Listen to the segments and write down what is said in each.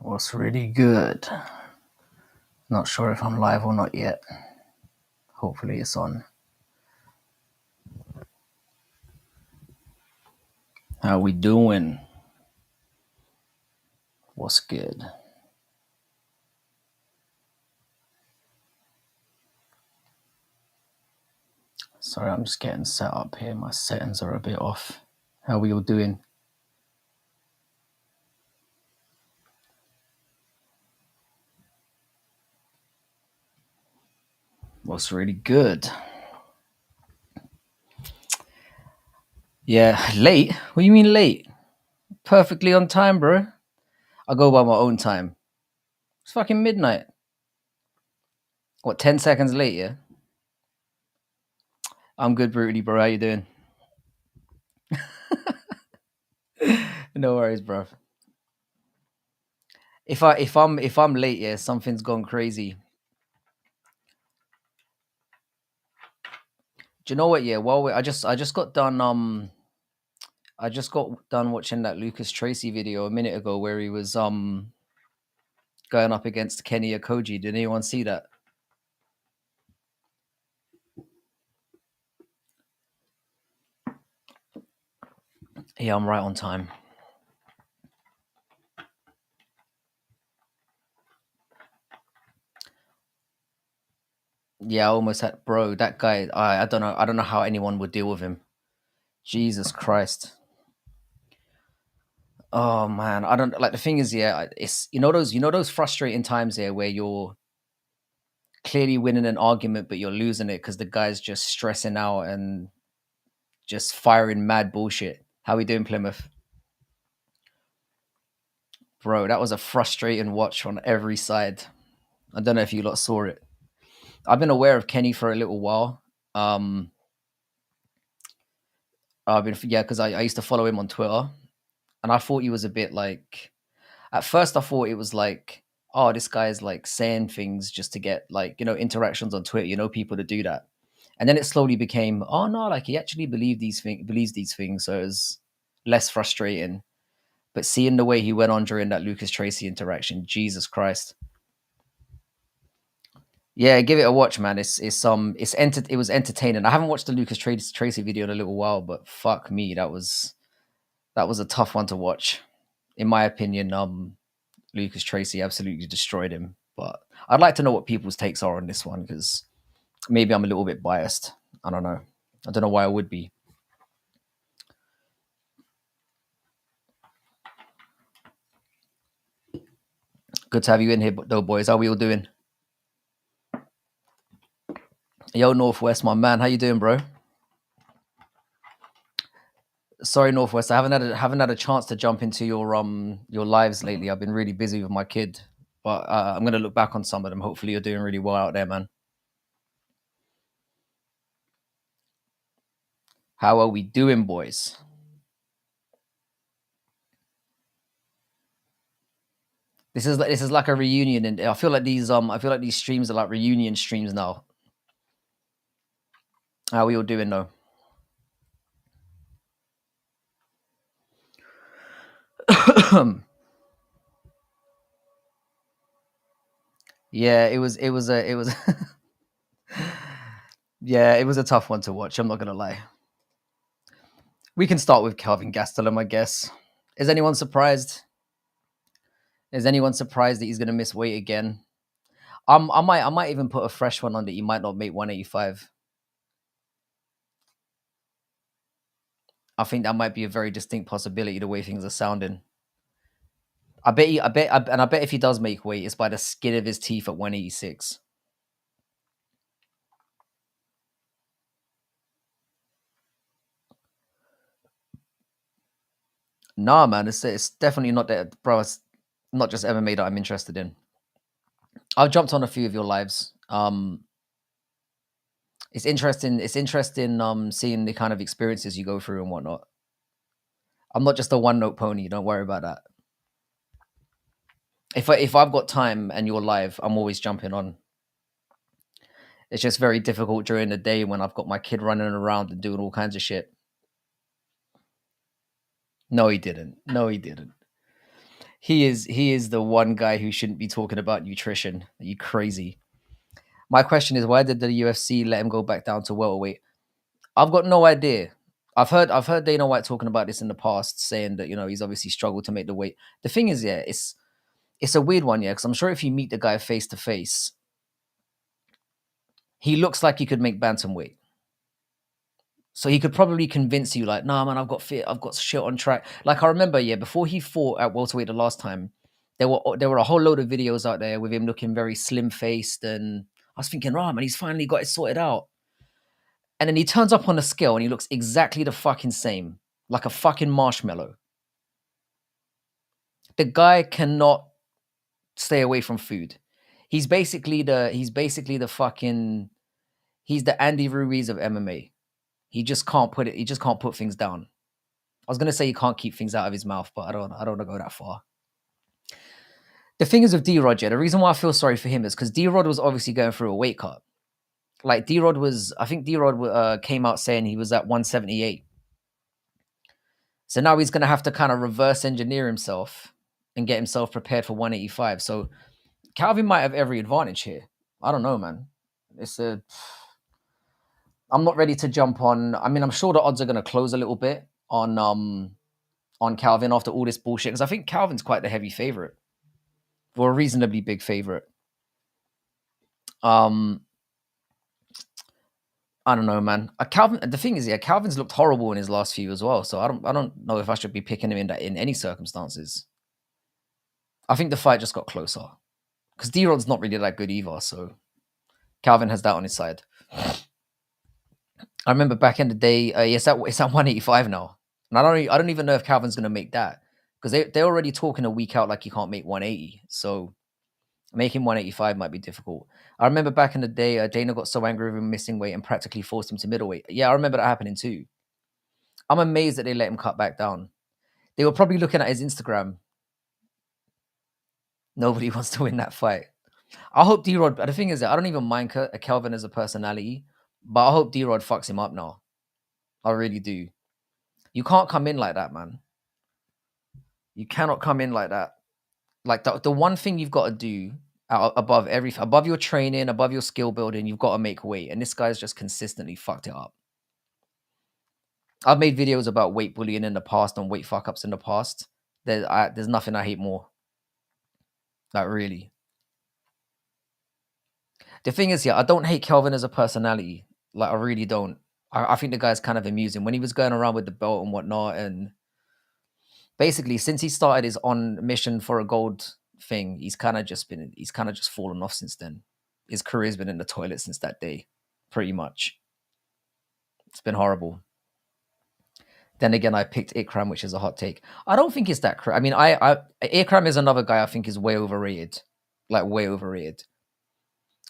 What's really good? Not sure if I'm live or not yet. Hopefully it's on. How we doing? What's good? Sorry, I'm just getting set up here. My settings are a bit off. How we all doing? What's really good? Yeah, late? What do you mean late? Perfectly on time, bro. I go by my own time. It's fucking midnight. What, 10 seconds late, yeah? I'm good, brutally, bro. How you doing? No worries, bro. If I'm late, yeah, something's gone crazy. Do you know what? Yeah, I just got done watching that Lucas Tracy video a minute ago where he was going up against Kenny Okoji. Did anyone see that? Yeah, I'm right on time. Yeah, I almost had, bro, that guy. I don't know how anyone would deal with him. Jesus Christ. Oh man, I don't like the thing is, yeah, it's those frustrating times here where you're clearly winning an argument but you're losing it because the guy's just stressing out and just firing mad bullshit. How we doing, Plymouth? Bro, that was a frustrating watch on every side. I don't know if you lot saw it. I've been aware of Kenny for a little while. Because I used to follow him on Twitter, and I thought he was a bit like. At first, I thought it was like, oh, this guy is like saying things just to get like interactions on Twitter. People to do that, and then it slowly became, oh no, like he actually believes these things, so it's less frustrating. But seeing the way he went on during that Lucas Tracy interaction, Jesus Christ. Yeah, give it a watch, man. It was entertaining. I haven't watched the Lucas Tracy video in a little while, but fuck me, that was a tough one to watch. In my opinion, Lucas Tracy absolutely destroyed him. But I'd like to know what people's takes are on this one because maybe I'm a little bit biased. I don't know. I don't know why I would be. Good to have you in here, though, boys. How we all doing? Yo, Northwest, my man. How you doing, bro? Sorry, Northwest. I haven't had a chance to jump into your lives lately. I've been really busy with my kid, but I'm gonna look back on some of them. Hopefully, you're doing really well out there, man. How are we doing, boys? This is like a reunion, and I feel like these streams are like reunion streams now. How are we all doing though? Yeah, it was yeah, it was a tough one to watch. I'm not gonna lie. We can start with Calvin Gastelum, I guess. Is anyone surprised? Is anyone surprised that he's gonna miss weight again? I might even put a fresh one on that he might not make 185. I think that might be a very distinct possibility the way things are sounding. I bet if he does make weight, it's by the skin of his teeth at 186. Nah, man, it's definitely not that, bro. It's not just MMA that I'm interested in. I've jumped on a few of your lives. It's interesting. It's interesting seeing the kind of experiences you go through and whatnot. I'm not just a one note pony. Don't worry about that. If I've got time and you're live, I'm always jumping on. It's just very difficult during the day when I've got my kid running around and doing all kinds of shit. No, he didn't. No, he didn't. he is the one guy who shouldn't be talking about nutrition. Are you crazy? My question is, why did the UFC let him go back down to welterweight? I've got no idea. I've heard Dana White talking about this in the past, saying that he's obviously struggled to make the weight. The thing is, yeah, it's a weird one, yeah, because I'm sure if you meet the guy face to face, he looks like he could make bantamweight. So he could probably convince you, like, nah, man, I've got fit, I've got shit on track. Like I remember, yeah, before he fought at welterweight the last time, there were a whole load of videos out there with him looking very slim faced, and I was thinking, oh man, he's finally got it sorted out. And then he turns up on the scale and he looks exactly the fucking same, like a fucking marshmallow. The guy cannot stay away from food. He's basically the fucking he's the Andy Ruiz of MMA. He just can't put things down. I was gonna say he can't keep things out of his mouth, but I don't want to go that far. The thing is with D Rod, yeah, the reason why I feel sorry for him is because D Rod was obviously going through a weight cut. Like I think D Rod came out saying he was at 178. So now he's gonna have to kind of reverse engineer himself and get himself prepared for 185. So Calvin might have every advantage here. I don't know, man. It's a I'm not ready to jump on. I mean, I'm sure the odds are going to close a little bit on Calvin after all this bullshit because I think Calvin's quite the heavy favorite, or a reasonably big favorite. Um, I don't know, man. Calvin. The thing is, yeah, Calvin's looked horrible in his last few as well. So I don't know if I should be picking him in any circumstances. I think the fight just got closer because D-Rod's not really that good either. So Calvin has that on his side. I remember back in the day, it's at 185 now, and I don't even know if Calvin's gonna make that because they're already talking a week out like he can't make 180. So making 185 might be difficult. I remember back in the day, Dana got so angry with him missing weight and practically forced him to middleweight. Yeah, I remember that happening too. I'm amazed that they let him cut back down. They were probably looking at his Instagram. Nobody wants to win that fight. I hope D-Rod. The thing is that I don't even mind Kelvin as a personality, but I hope D-Rod fucks him up now. I really do. You can't come in like that, man. You cannot come in like that. Like the one thing you've got to do above your training, above your skill building, you've got to make weight. And this guy's just consistently fucked it up. I've made videos about weight bullying in the past and weight fuck ups in the past. There's nothing I hate more. Like really. The thing is, yeah, I don't hate Kelvin as a personality. Like I really don't. I think the guy's kind of amusing when he was going around with the belt and whatnot. And basically, since he started his on mission for a gold thing, he's kind of just fallen off since then. His career's been in the toilet since that day, pretty much. It's been horrible. Then again, I picked Ikram, which is a hot take. I don't think it's that. I mean, Ikram is another guy I think is way overrated, like way overrated.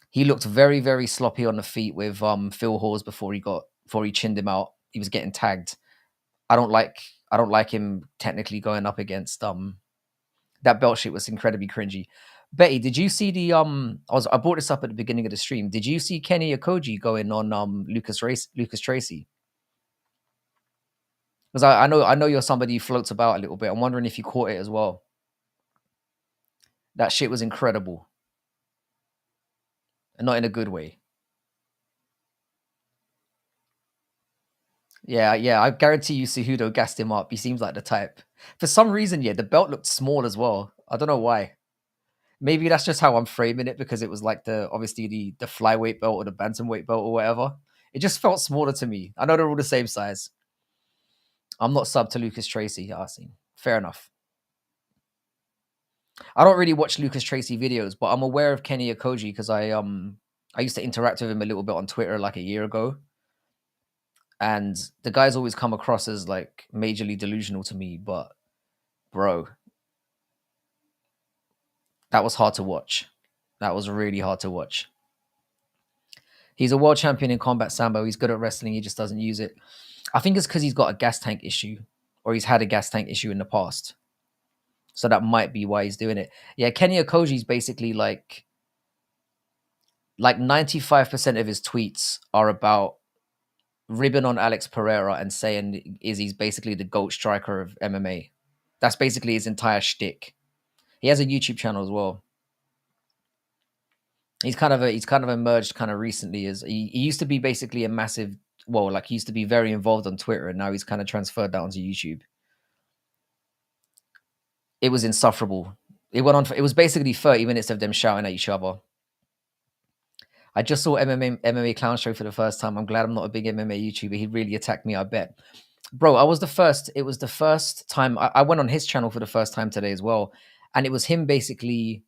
He looked very, very sloppy on the feet with Phil Hawes before he chinned him out. He was getting tagged. I don't like him technically going up against that belt shit was incredibly cringy. Betty, did you see the I brought this up at the beginning of the stream. Did you see Kenny Okoji going on Lucas Tracy? Because I know you're somebody who floats about a little bit. I'm wondering if you caught it as well. That shit was incredible. And not in a good way. Yeah, I guarantee you Cejudo gassed him up. He seems like the type. For some reason, yeah, the belt looked small as well. I don't know why. Maybe that's just how I'm framing it because it was like obviously the flyweight belt or the bantamweight belt or whatever. It just felt smaller to me. I know they're all the same size. I'm not sub to Lucas Tracy. I see. Fair enough. I don't really watch Lucas Tracy videos, but I'm aware of Kenny Okoji because I used to interact with him a little bit on Twitter like a year ago. And the guy's always come across as like majorly delusional to me, but bro, that was hard to watch. That was really hard to watch. He's a world champion in combat sambo. He's good at wrestling. He just doesn't use it. I think it's because he's got a gas tank issue or he's had a gas tank issue in the past. So that might be why he's doing it. Yeah, Kenny Okoji's basically like 95% of his tweets are about ribbing on Alex Pereira and saying he's basically the GOAT striker of MMA. That's basically his entire shtick. He has a YouTube channel as well. He's kind of emerged kind of recently as he used to be basically a massive, well, like he used to be very involved on Twitter, and now he's kind of transferred down to YouTube. It was insufferable. It went on. It was basically 30 minutes of them shouting at each other. I just saw MMA Clown Show for the first time. I'm glad I'm not a big MMA YouTuber. He really attacked me, I bet. Bro, I was the first. It was the first time I went on his channel for the first time today as well. And it was him basically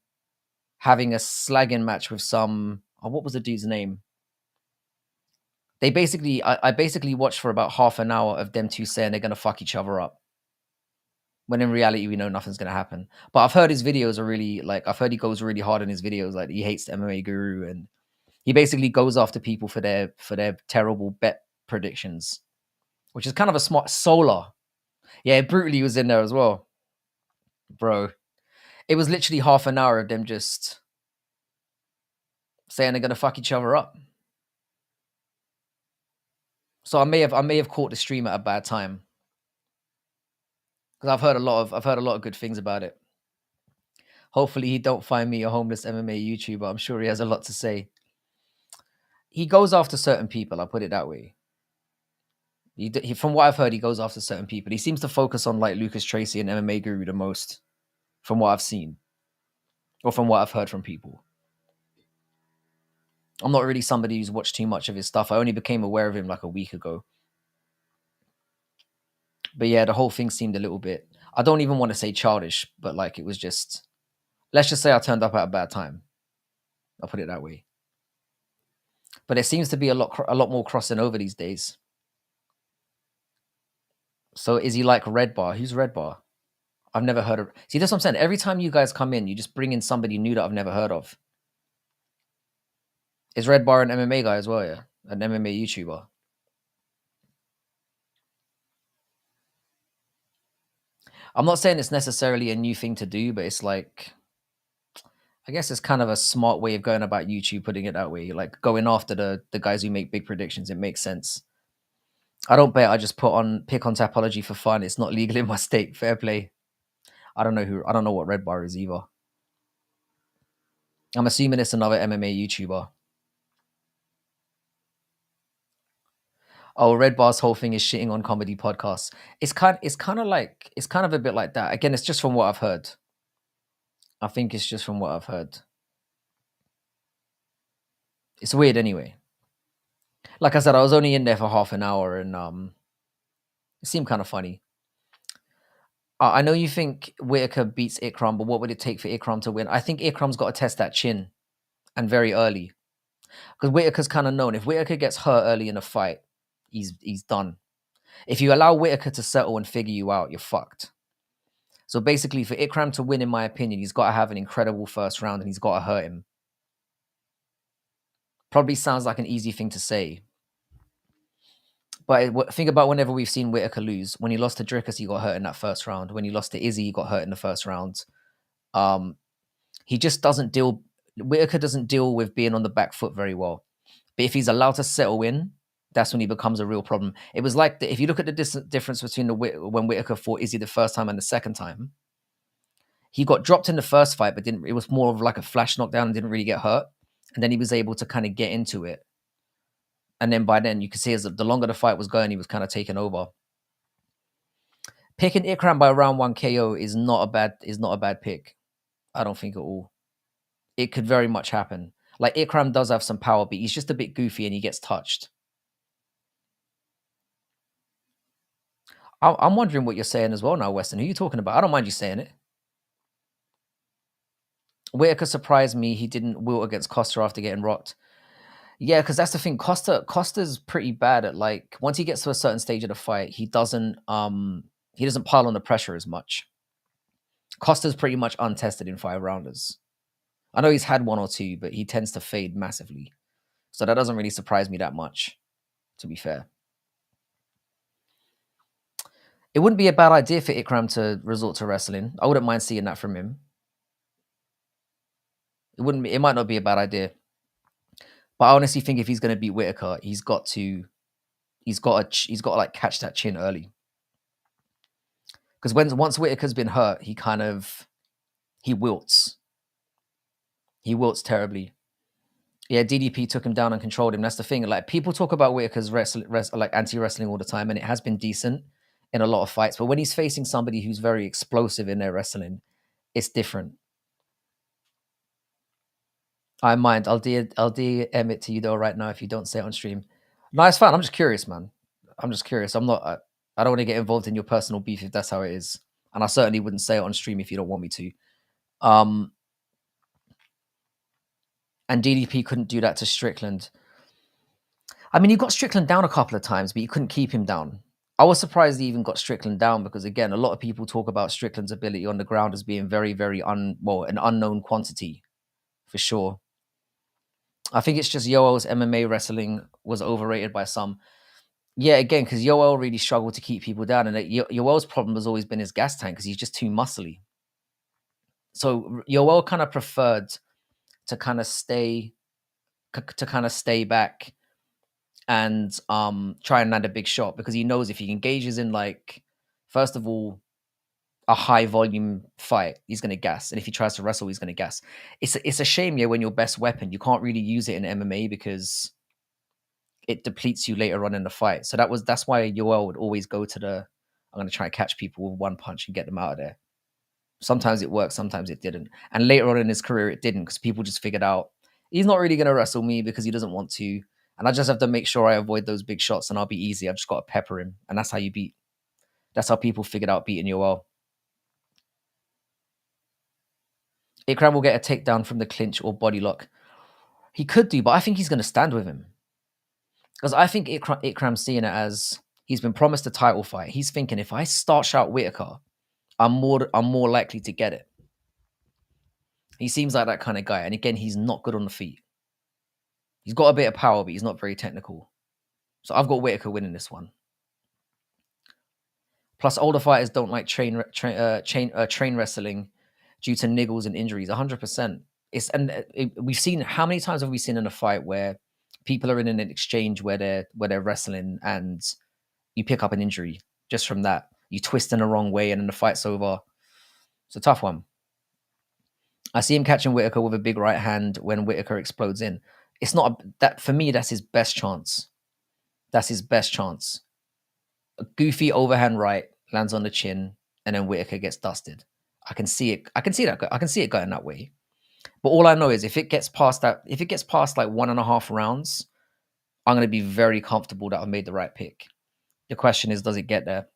having a slagging match with some. Oh, what was the dude's name? They basically, I basically watched for about half an hour of them two saying they're going to fuck each other up. When in reality, we know nothing's going to happen. But I've heard his videos are really, like, I've heard he goes really hard in his videos. Like, he hates the MMA guru, and he basically goes after people for their terrible bet predictions, which is kind of a smart Solar. Yeah, brutally was in there as well, bro. It was literally half an hour of them just saying they're gonna fuck each other up. So I may have caught the stream at a bad time because I've heard a lot of good things about it. Hopefully he don't find me a homeless MMA YouTuber. I'm sure he has a lot to say. He goes after certain people. I'll put it that way. He, from what I've heard, he goes after certain people. He seems to focus on like Lucas Tracy and MMA Guru the most, from what I've seen, or from what I've heard from people. I'm not really somebody who's watched too much of his stuff. I only became aware of him like a week ago. But yeah, the whole thing seemed a little bit, I don't even want to say childish, but like it was just, let's just say I turned up at a bad time. I'll put it that way. But there seems to be a lot more crossing over these days. So is he like Red Bar? Who's Red Bar? I've never heard of. See, that's what I'm saying. Every time you guys come in, you just bring in somebody new that I've never heard of. Is Red Bar an MMA guy as well? Yeah, an MMA YouTuber. I'm not saying it's necessarily a new thing to do, but it's like, I guess it's kind of a smart way of going about YouTube, putting it that way. Like going after the guys who make big predictions. It makes sense. I don't bet. I just pick on Tapology for fun. It's not legal in my state. Fair play. I don't know what Red Bar is either. I'm assuming it's another MMA YouTuber. Oh, Red Bar's whole thing is shitting on comedy podcasts. It's kind of a bit like that. Again, it's just from what I've heard. I think it's just from what I've heard. It's weird anyway. Like I said, I was only in there for half an hour, and it seemed kind of funny. I know you think Whitaker beats Ikram, but what would it take for Ikram to win? I think Ikram's got to test that chin, and very early, because Whitaker's kind of known. If Whitaker gets hurt early in a fight, he's done. If you allow Whitaker to settle and figure you out, you're fucked. So basically, for Ikram to win, in my opinion, he's got to have an incredible first round, and he's got to hurt him. Probably sounds like an easy thing to say, but think about whenever we've seen Whitaker lose. When he lost to Drickus, he got hurt in that first round. When he lost to Izzy, he got hurt in the first round. He just doesn't deal. Whitaker doesn't deal with being on the back foot very well. But if he's allowed to settle in, that's when he becomes a real problem. It was like if you look at the difference between when Whitaker fought Izzy the first time and the second time, he got dropped in the first fight, but didn't. It was more of like a flash knockdown and didn't really get hurt. And then he was able to kind of get into it. And then by then, you could see as the longer the fight was going, he was kind of taking over. Picking Ikram by round 1 KO is not a bad pick. I don't think at all. It could very much happen. Like Ikram does have some power, but he's just a bit goofy and he gets touched. I'm wondering what you're saying as well now, Weston. Who are you talking about? I don't mind you saying it. Whitaker surprised me. He didn't wilt against Costa after getting rocked. Yeah, because that's the thing. Costa's pretty bad at, like, once he gets to a certain stage of the fight, he doesn't pile on the pressure as much. Costa's pretty much untested in 5-rounders. I know he's had one or two, but he tends to fade massively. So that doesn't really surprise me that much, to be fair. It wouldn't be a bad idea for Ikram to resort to wrestling. I wouldn't mind seeing that from him. It might not be a bad idea. But I honestly think if he's going to beat Whitaker, he's got to like catch that chin early. Because once Whitaker's been hurt, he He wilts. He wilts terribly. Yeah, DDP took him down and controlled him. That's the thing. Like people talk about Whitaker's like anti-wrestling all the time, and it has been decent in a lot of fights. But when he's facing somebody who's very explosive in their wrestling, it's different. I mind. I'll DM it to you though right now if you don't say it on stream. Nice fan. I'm just curious, man. I'm just curious. I'm not. I don't want to get involved in your personal beef if that's how it is, and I certainly wouldn't say it on stream if you don't want me to. Um, and DDP couldn't do that to Strickland. I mean, he got Strickland down a couple of times, but you couldn't keep him down. I was surprised he even got Strickland down because, again, a lot of people talk about Strickland's ability on the ground as being very, very an unknown quantity for sure. I think it's just Yoel's MMA wrestling was overrated by some. Yeah, again, because Yoel really struggled to keep people down, and Yoel's problem has always been his gas tank because he's just too muscly. So Yoel kind of preferred to kind of stay back and try and land a big shot because he knows if he engages in, like, first of all, a high volume fight, he's going to gas, and if he tries to wrestle, he's going to gas. It's a shame, yeah, when your best weapon, you can't really use it in MMA because it depletes you later on in the fight. So that's why Yoel would always go to I'm going to try and catch people with one punch and get them out of there. Sometimes it worked, sometimes it didn't. And later on in his career, it didn't because people just figured out he's not really going to wrestle me because he doesn't want to. And I just have to make sure I avoid those big shots and I'll be easy. I've just got to pepper him. And that's how you beat. That's how people figured out beating Yoel. Ikram will get a takedown from the clinch or body lock. He could do, but I think he's going to stand with him. Because I think Ikram's seeing it as he's been promised a title fight. He's thinking, if I starch out Whitaker, I'm more likely to get it. He seems like that kind of guy. And again, he's not good on the feet. He's got a bit of power, but he's not very technical. So I've got Whitaker winning this one. Plus, older fighters don't like train wrestling due to niggles and injuries. 100%. We've seen, how many times have we seen in a fight where people are in an exchange where they're wrestling and you pick up an injury just from that. You twist in the wrong way and then the fight's over. It's a tough one. I see him catching Whitaker with a big right hand when Whitaker explodes in. It's not that for me. That's his best chance. That's his best chance. A goofy overhand right lands on the chin, and then Whitaker gets dusted. I can see it. I can see that. I can see it going that way. But all I know is if it gets past like 1.5 rounds, I'm going to be very comfortable that I've made the right pick. The question is, does it get there?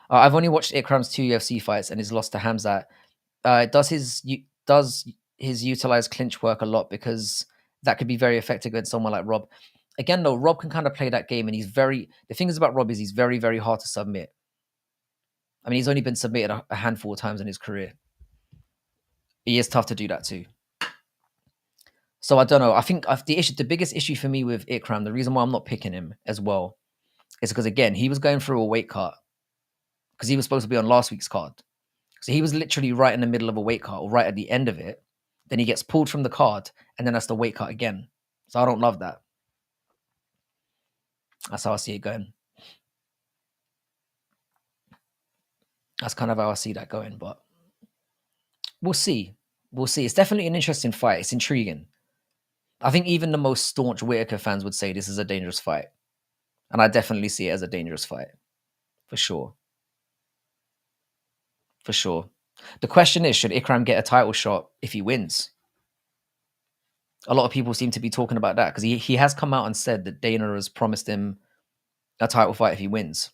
I've only watched Ikram's 2 UFC fights and he's lost to Hamzat. Does his utilized clinch work a lot because that could be very effective against someone like Rob. Again, though, Rob can kind of play that game, and the thing is about Rob is he's very, very hard to submit. I mean, he's only been submitted a handful of times in his career. He is tough to do that too. So I don't know. I think the biggest issue for me with Ikram, the reason why I'm not picking him as well, is because, again, he was going through a weight cut because he was supposed to be on last week's card. So he was literally right in the middle of a weight cut or right at the end of it. Then he gets pulled from the card, and then that's the weight cut again. So I don't love that. That's how I see it going. That's kind of how I see that going, but we'll see. We'll see. It's definitely an interesting fight. It's intriguing. I think even the most staunch Whitaker fans would say this is a dangerous fight. And I definitely see it as a dangerous fight. For sure. For sure. The question is, should Ikram get a title shot if he wins? A lot of people seem to be talking about that because he has come out and said that Dana has promised him a title fight if he wins,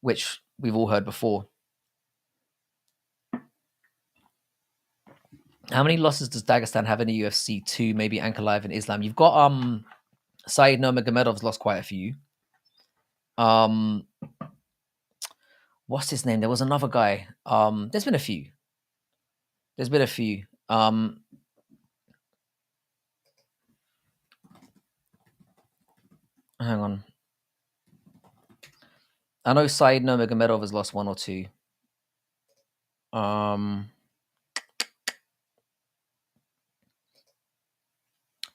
which we've all heard before. How many losses does Dagestan have in the UFC? 2, maybe Ankalaev in Islam. You've got Said Nurmagomedov's lost quite a few. What's his name? There was another guy. There's been a few. Hang on. I know Said Nurmagomedov has lost 1 or 2.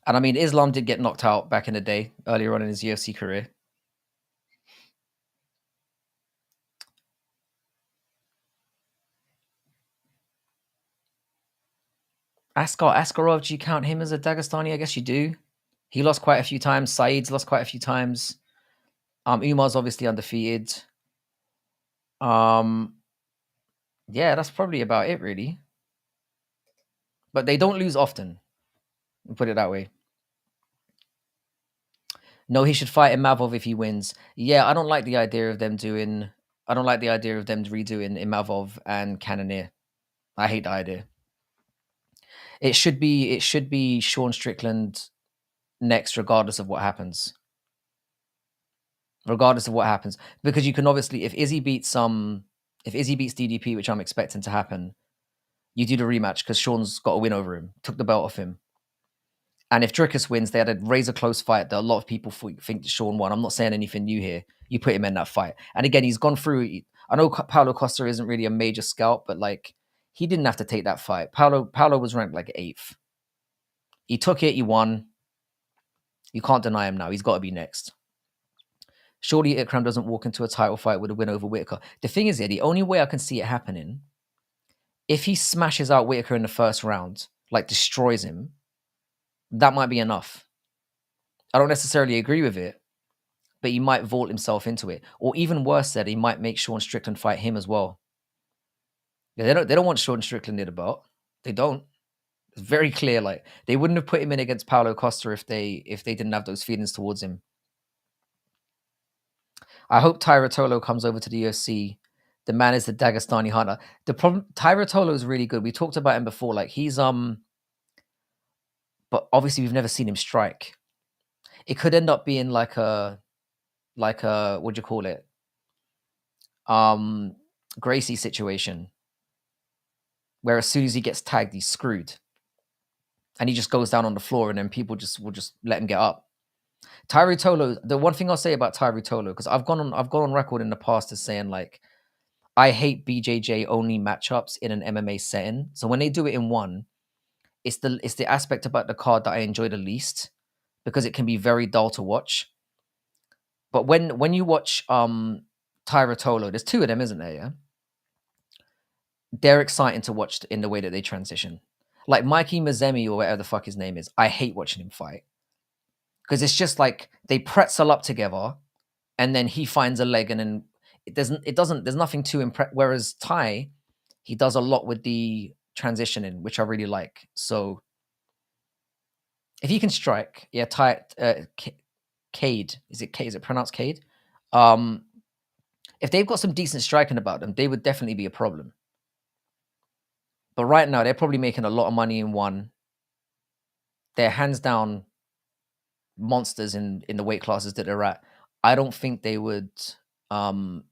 And I mean, Islam did get knocked out back in the day, earlier on in his UFC career. Askarov, do you count him as a Dagestani? I guess you do. He lost quite a few times. Saeed's lost quite a few times. Umar's obviously undefeated. Um, yeah, that's probably about it, really. But they don't lose often. Put it that way. No, he should fight Imavov if he wins. Yeah, I don't like the idea of them doing. I don't like the idea of them redoing Imavov and Cannonier. I hate the idea. It should be. It should be Sean Strickland next, regardless of what happens. Regardless of what happens, because you can obviously, if Izzy beats DDP, which I'm expecting to happen, you do the rematch because Sean's got a win over him, took the belt off him. And if Dricus wins, they had a razor close fight that a lot of people think that Sean won. I'm not saying anything new here. You put him in that fight. And again, he's gone through. I know Paulo Costa isn't really a major scout, but like he didn't have to take that fight. Paulo was ranked like 8th. He took it, he won. You can't deny him now. He's got to be next. Surely Ikram doesn't walk into a title fight with a win over Whitaker. The thing is, the only way I can see it happening, if he smashes out Whitaker in the first round, like destroys him, that might be enough. I don't necessarily agree with it, but he might vault himself into it. Or even worse said, he might make Sean Strickland fight him as well. They don't want Sean Strickland near the belt. They don't. It's very clear. Like they wouldn't have put him in against Paulo Costa if they didn't have those feelings towards him. I hope Tyra Tolo comes over to the UFC. The man is the Dagestani hunter. The problem, Tyra Tolo is really good. We talked about him before. Like he's but obviously we've never seen him strike. It could end up being like a what do you call it? Gracie situation, where as soon as he gets tagged, he's screwed, and he just goes down on the floor, and then people will just let him get up. Tyra Tolo. The one thing I'll say about Tyra Tolo, because I've gone on record in the past as saying like, I hate BJJ only matchups in an MMA setting. So when they do it in one, it's the aspect about the card that I enjoy the least, because it can be very dull to watch. But when you watch Tyra Tolo, there's 2 of them, isn't there? Yeah, they're exciting to watch in the way that they transition. Like Mikey Mazemi or whatever the fuck his name is, I hate watching him fight because it's just like they pretzel up together, and then he finds a leg, and then there's nothing too impress. Whereas Ty, he does a lot with the transitioning, which I really like. So if he can strike, yeah, Ty, Cade, is it pronounced Cade? If they've got some decent striking about them, they would definitely be a problem. But right now, they're probably making a lot of money in one. They're hands down monsters in the weight classes that they're at. I don't think they would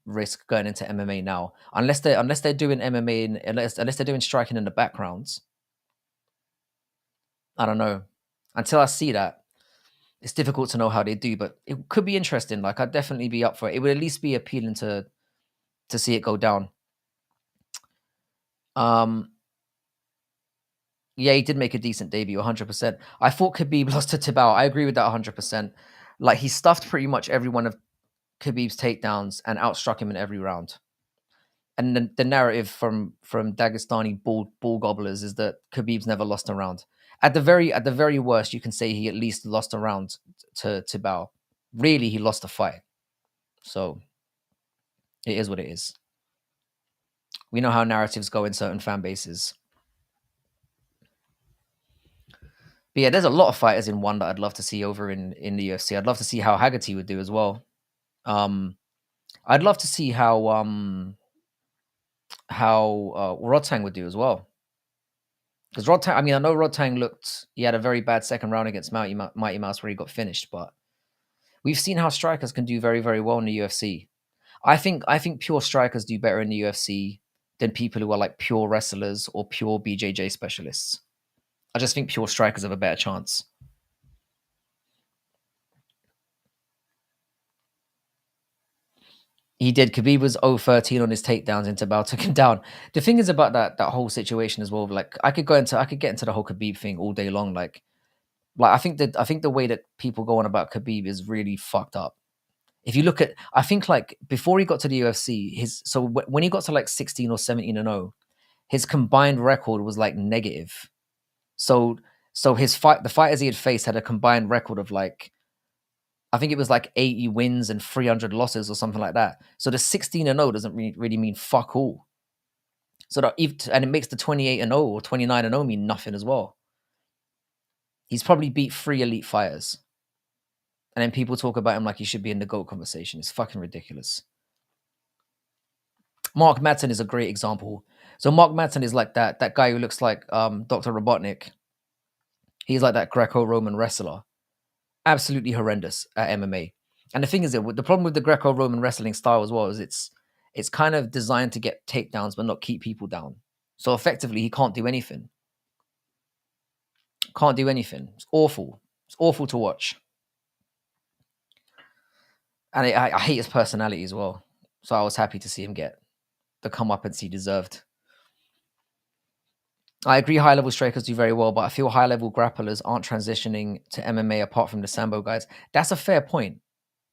risk going into MMA now, unless they're doing MMA unless they're doing striking in the backgrounds. I don't know. Until I see that, it's difficult to know how they do, but it could be interesting. Like I'd definitely be up for it. It would at least be appealing to see it go down. Yeah, he did make a decent debut, 100%. I thought Khabib lost to Tibau. I agree with that 100%. Like he stuffed pretty much every one of Khabib's takedowns and outstruck him in every round. And the narrative from Dagestani ball gobblers is that Khabib's never lost a round. At the very worst, you can say he at least lost a round to Tibau. Really, he lost a fight. So it is what it is. We know how narratives go in certain fan bases. But yeah, there's a lot of fighters in one that I'd love to see over in the UFC. I'd love to see how Haggerty would do as well. I'd love to see how Rodtang would do as well. Because Rodtang, I mean, I know Rodtang he had a very bad second round against Mighty Mouse where he got finished, but we've seen how strikers can do very, very well in the UFC. I think pure strikers do better in the UFC than people who are like pure wrestlers or pure BJJ specialists. I just think pure strikers have a better chance. He did. Khabib was 0-13 on his takedowns, and Tibau took him down. The thing is about that whole situation as well. Like I could get into the whole Khabib thing all day long. Like I think the way that people go on about Khabib is really fucked up. If you look at, I think like before he got to the UFC, when he got to like 16 or 17-0, his combined record was like negative. So the fighters he had faced had a combined record of like, I think it was like 80 wins and 300 losses or something like that. So the 16-0 doesn't really mean fuck all. So and it makes the 28-0 or 29-0 mean nothing as well. He's probably beat 3 elite fighters. And then people talk about him like he should be in the GOAT conversation. It's fucking ridiculous. Mark Madsen is a great example. So Mark Madsen is like that guy who looks like Dr. Robotnik. He's like that Greco-Roman wrestler. Absolutely horrendous at MMA. And the thing is, the problem with the Greco-Roman wrestling style as well is it's kind of designed to get takedowns but not keep people down. So effectively, he can't do anything. Can't do anything. It's awful. It's awful to watch. And I hate his personality as well. So I was happy to see him get the comeuppance he deserved. I agree high-level strikers do very well, but I feel high-level grapplers aren't transitioning to MMA apart from the Sambo guys. That's a fair point.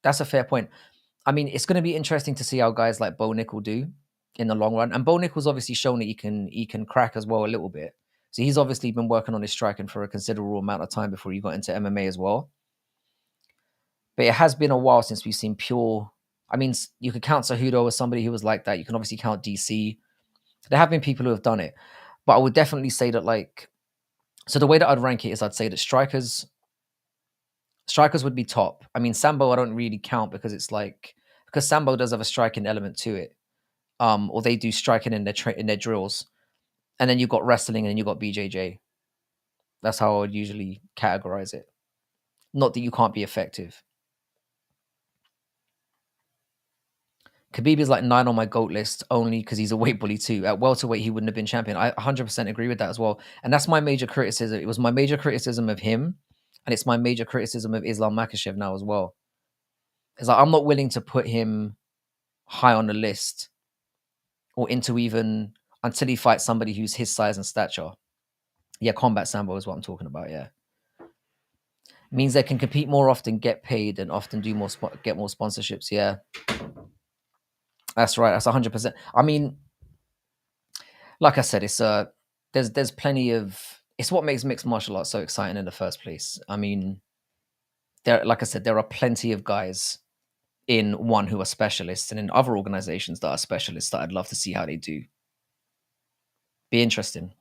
I mean, it's going to be interesting to see how guys like Bo Nickel do in the long run. And Bo Nickel's obviously shown that he can crack as well a little bit. So he's obviously been working on his striking for a considerable amount of time before he got into MMA as well. But it has been a while since we've seen pure. I mean, you could count Cejudo as somebody who was like that. You can obviously count DC. There have been people who have done it. But I would definitely say that, like, so the way that I'd rank it is I'd say that strikers would be top. I mean, Sambo I don't really count because it's like, because Sambo does have a striking element to it. Or they do striking in their drills. And then you've got wrestling and then you've got BJJ. That's how I would usually categorize it. Not that you can't be effective. Khabib is like 9 on my GOAT list only because he's a weight bully too. At welterweight, he wouldn't have been champion. I 100% agree with that as well. And that's my major criticism. It was my major criticism of him. And it's my major criticism of Islam Makhachev now as well. It's like, I'm not willing to put him high on the list or into even until he fights somebody who's his size and stature. Yeah, Combat Sambo is what I'm talking about, yeah. Means they can compete more often, get paid, and often do get more sponsorships, yeah. That's right. That's 100%. I mean, like I said, it's there's plenty of. It's what makes mixed martial arts so exciting in the first place. I mean, like I said, there are plenty of guys in one who are specialists, and in other organizations that are specialists that I'd love to see how they do. Be interesting.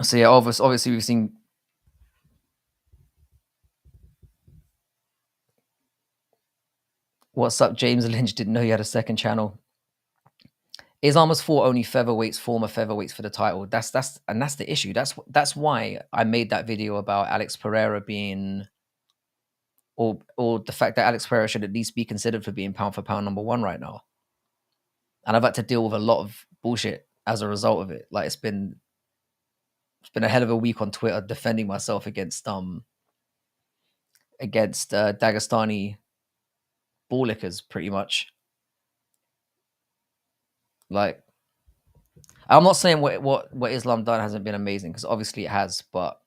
So yeah, obviously we've seen. What's up, James Lynch? Didn't know you had a second channel. Islam has fought only featherweights, former featherweights for the title. That's the issue. That's why I made that video about Alex Pereira being, or the fact that Alex Pereira should at least be considered for being pound for pound number one right now. And I've had to deal with a lot of bullshit as a result of it. Like it's been a hell of a week on Twitter defending myself against Dagestani balllickers, pretty much. Like, I'm not saying what Islam done hasn't been amazing, because obviously it has, but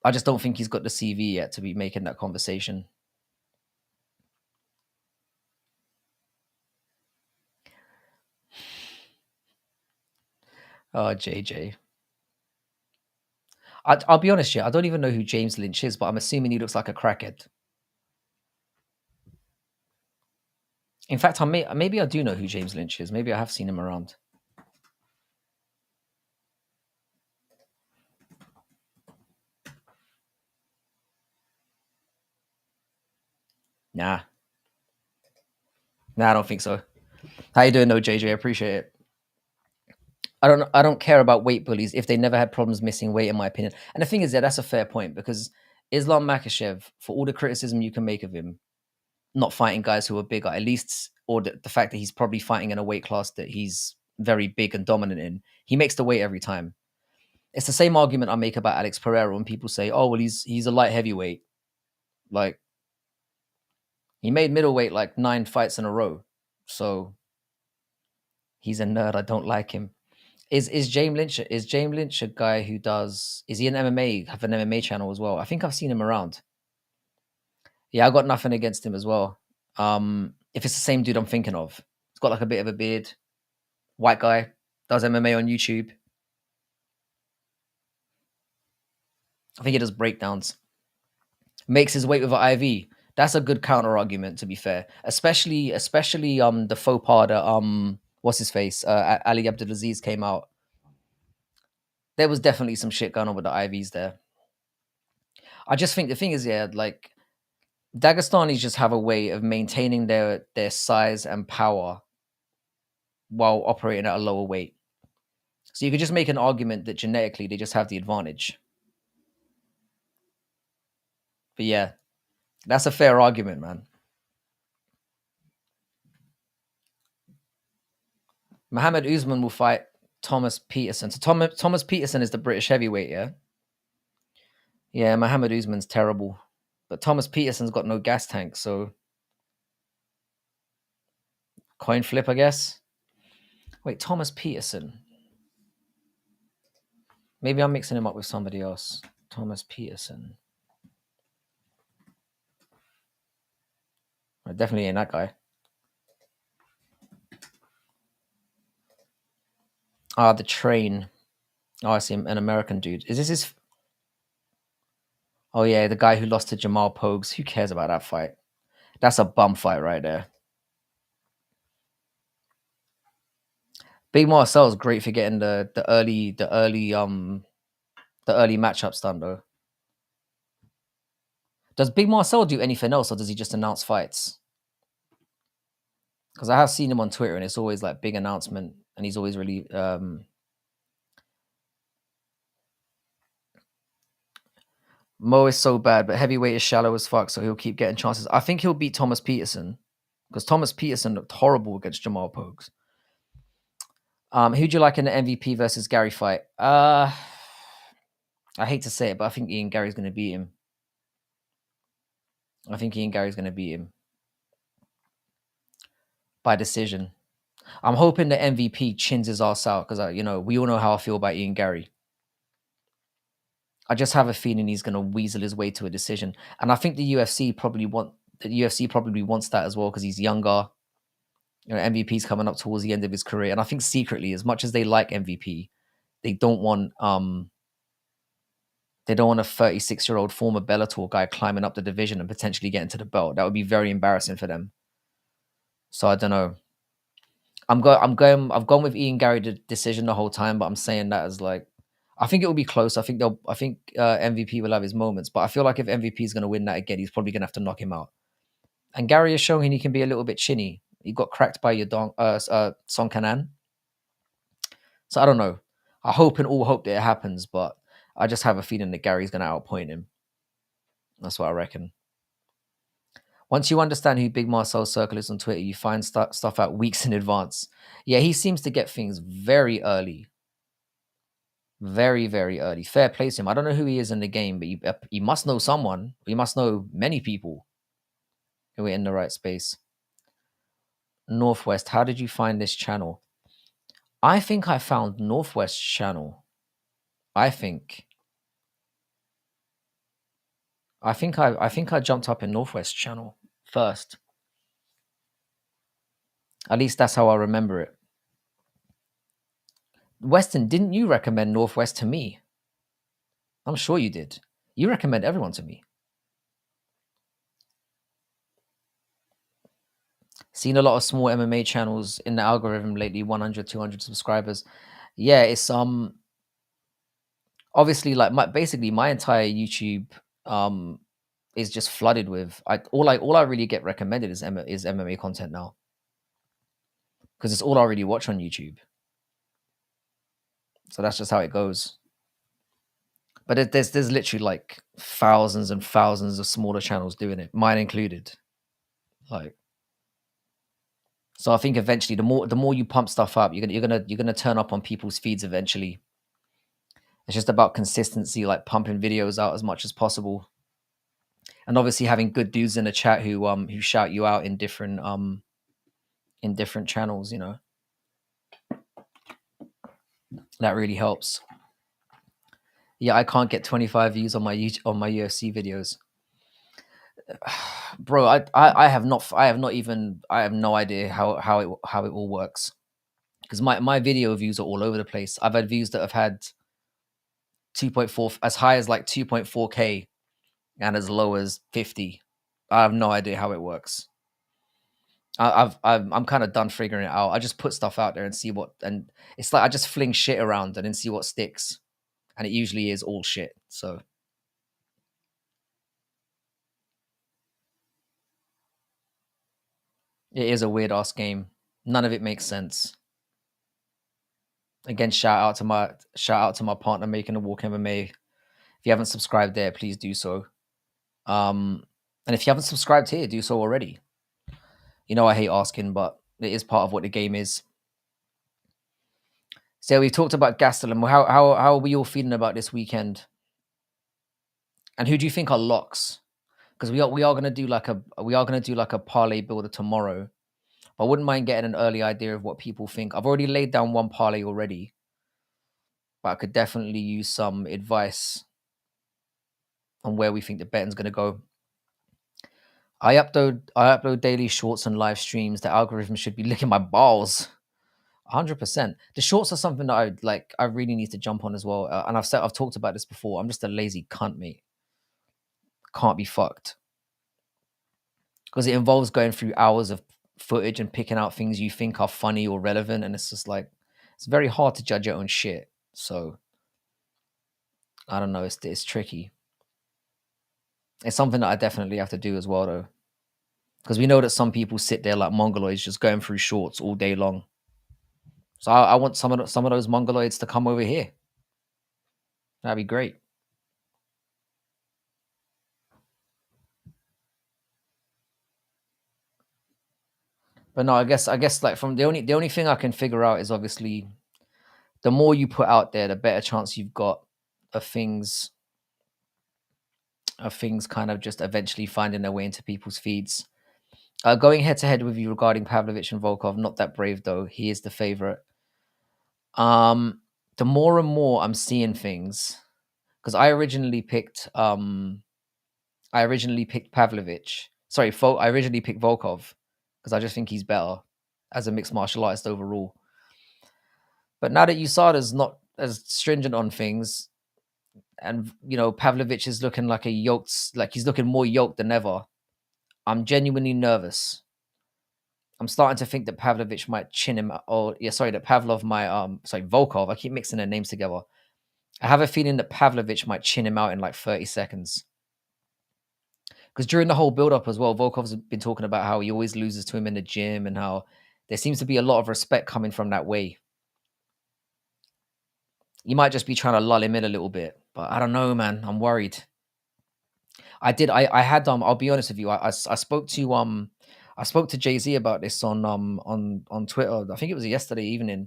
I just don't think he's got the CV yet to be making that conversation. Oh, JJ. I'll be honest here, I don't even know who James Lynch is, but I'm assuming he looks like a crackhead. In fact, maybe I do know who James Lynch is. Maybe I have seen him around. Nah, I don't think so. How you doing, though, JJ? I appreciate it. I don't care about weight bullies if they never had problems missing weight, in my opinion. And the thing is, that's a fair point, because Islam Makhachev, for all the criticism you can make of him, not fighting guys who are bigger, at least, or the fact that he's probably fighting in a weight class that he's very big and dominant in, he makes the weight every time. It's the same argument I make about Alex Pereira when people say, "Oh, well, he's a light heavyweight." Like, he made middleweight like 9 fights in a row, so he's a nerd. I don't like him. Is James Lynch a guy who does? Is he an MMA? Have an MMA channel as well? I think I've seen him around. Yeah, I got nothing against him as well. If it's the same dude I'm thinking of, he's got like a bit of a beard, white guy. does MMA on YouTube. I think he does breakdowns. Makes his weight with an IV. That's a good counter argument, to be fair. Especially the faux pas that what's his face Ali Abdulaziz came out. There was definitely some shit going on with the IVs there. I just think the thing is, yeah, like Dagestanis just have a way of maintaining their size and power while operating at a lower weight. So you could just make an argument that genetically they just have the advantage. But yeah, that's a fair argument, man. Mohammed Usman will fight Thomas Peterson. So Thomas Peterson is the British heavyweight, yeah? Yeah, Mohammed Usman's terrible. But Thomas Peterson's got no gas tank, so coin flip, I guess. Wait, Thomas Peterson. Maybe I'm mixing him up with somebody else. Thomas Peterson. I definitely ain't that guy. Ah, the train. Oh, I see him, an American dude. Is this his? Oh yeah, the guy who lost to Jamal Pogues. Who cares about that fight? That's a bum fight right there. Big Marcel's great for getting the early matchups done though. Does Big Marcel do anything else, or does he just announce fights? Because I have seen him on Twitter, and it's always like big announcement, and he's always really. Mo is so bad, but heavyweight is shallow as fuck, so he'll keep getting chances. I think he'll beat Thomas Peterson because Thomas Peterson looked horrible against Jamal Pogues. Who'd you like in the MVP versus Gary fight? I hate to say it, but I think Ian Gary's going to beat him. I think Ian Gary's going to beat him by decision. I'm hoping the MVP chins his ass out because we all know how I feel about Ian Gary. I just have a feeling he's going to weasel his way to a decision, and I think the UFC probably wants that as well because he's younger. MVP's coming up towards the end of his career, and I think secretly, as much as they like MVP, they don't want a 36-year-old former Bellator guy climbing up the division and potentially getting to the belt. That would be very embarrassing for them. So I don't know. I've gone with Ian Gary decision the whole time, but I'm saying that as like I think it will be close. I think MVP will have his moments, but I feel like if MVP is going to win that again, he's probably going to have to knock him out. And Gary is showing he can be a little bit chinny. He got cracked by Song Kanan. So I don't know. I hope and all hope that it happens, but I just have a feeling that Gary's going to outpoint him. That's what I reckon. Once you understand who Big Marcel's circle is on Twitter, you find stuff out weeks in advance. Yeah, he seems to get things very early. Very, very early. Fair play to him. I don't know who he is in the game, but he must know someone. He must know many people who are in the right space. Northwest, how did you find this channel? I think I found Northwest channel. I think I jumped up in Northwest channel first. At least that's how I remember it. Weston, didn't you recommend Northwest to me? I'm sure you did. You recommend everyone to me. Seen a lot of small MMA channels in the algorithm lately, 100, 200 subscribers. Yeah, it's obviously like my entire YouTube is just flooded with all I really get recommended is MMA content now. Because it's all I really watch on YouTube. So that's just how it goes. But there's literally like thousands and thousands of smaller channels doing it, mine included. Like, so I think eventually the more you pump stuff up, you're gonna turn up on people's feeds eventually. It's just about consistency, like pumping videos out as much as possible, and obviously having good dudes in the chat who shout you out in different channels. That really helps. Yeah, I can't get 25 views on my UFC videos. Bro, I have no idea how it all works. because my video views are all over the place. I've had views that have had 2.4, as high as like 2.4K, and as low as 50. I have no idea how it works. I'm kind of done figuring it out. I just put stuff out there and see what, and it's like I just fling shit around and then see what sticks, and it usually is all shit. So it is a weird ass game. None of it makes sense. Again, shout out to my partner making a walk MMA. If you haven't subscribed there, please do so. And if you haven't subscribed here, do so already. You know I hate asking, but it is part of what the game is. So we've talked about Gastelum. How are we all feeling about this weekend? And who do you think are locks? Because we are gonna do like a parlay builder tomorrow. I wouldn't mind getting an early idea of what people think. I've already laid down one parlay already, but I could definitely use some advice on where we think the betting's gonna go. I upload daily shorts and live streams. The algorithm should be licking my balls. 100%. The shorts are something that I really need to jump on as well. And I've talked about this before. I'm just a lazy cunt, mate. Can't be fucked. Because it involves going through hours of footage and picking out things you think are funny or relevant, and it's just like it's very hard to judge your own shit. So I don't know, it's tricky. It's something that I definitely have to do as well, though. Because we know that some people sit there like mongoloids just going through shorts all day long. So I want some of those mongoloids to come over here. That'd be great. But no, I guess like from the only thing I can figure out is obviously the more you put out there, the better chance you've got of things kind of just eventually finding their way into people's feeds. Going head to head with you regarding Pavlovich and Volkov, not that brave though. He is the favorite. Um, the more and more I'm seeing things, because I originally picked Pavlovich. Sorry, I originally picked Volkov because I just think he's better as a mixed martial artist overall. But now that USADA's not as stringent on things, and Pavlovich is looking like he's looking more yoked than ever, I'm genuinely nervous. I'm starting to think that Pavlovich might chin him, that Pavlov might, Volkov. I keep mixing their names together. I have a feeling that Pavlovich might chin him out in like 30 seconds. Because during the whole build-up as well, Volkov's been talking about how he always loses to him in the gym and how there seems to be a lot of respect coming from that way. You might just be trying to lull him in a little bit, but I don't know, man. I'm worried. I had I'll be honest with you. I spoke to Jay-Z about this on Twitter. I think it was yesterday evening.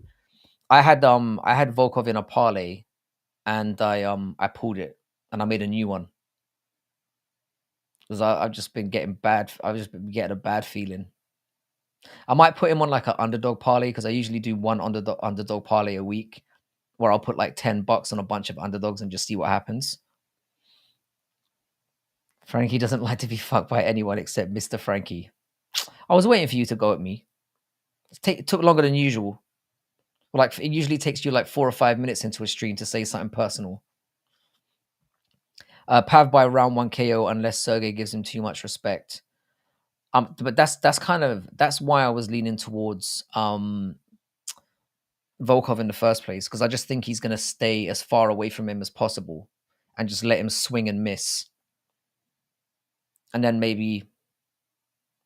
I had Volkov in a parlay, and I pulled it and I made a new one because I've just been getting a bad feeling. I might put him on like an underdog parlay because I usually do one underdog parlay a week, where I'll put like $10 on a bunch of underdogs and just see what happens. Frankie doesn't like to be fucked by anyone except Mr. Frankie. I was waiting for you to go at me. It took longer than usual. Like it usually takes you like 4 or 5 minutes into a stream to say something personal. Pav by round 1 KO unless Sergey gives him too much respect. But that's why I was leaning towards Volkov in the first place, because I just think he's going to stay as far away from him as possible and just let him swing and miss, and then maybe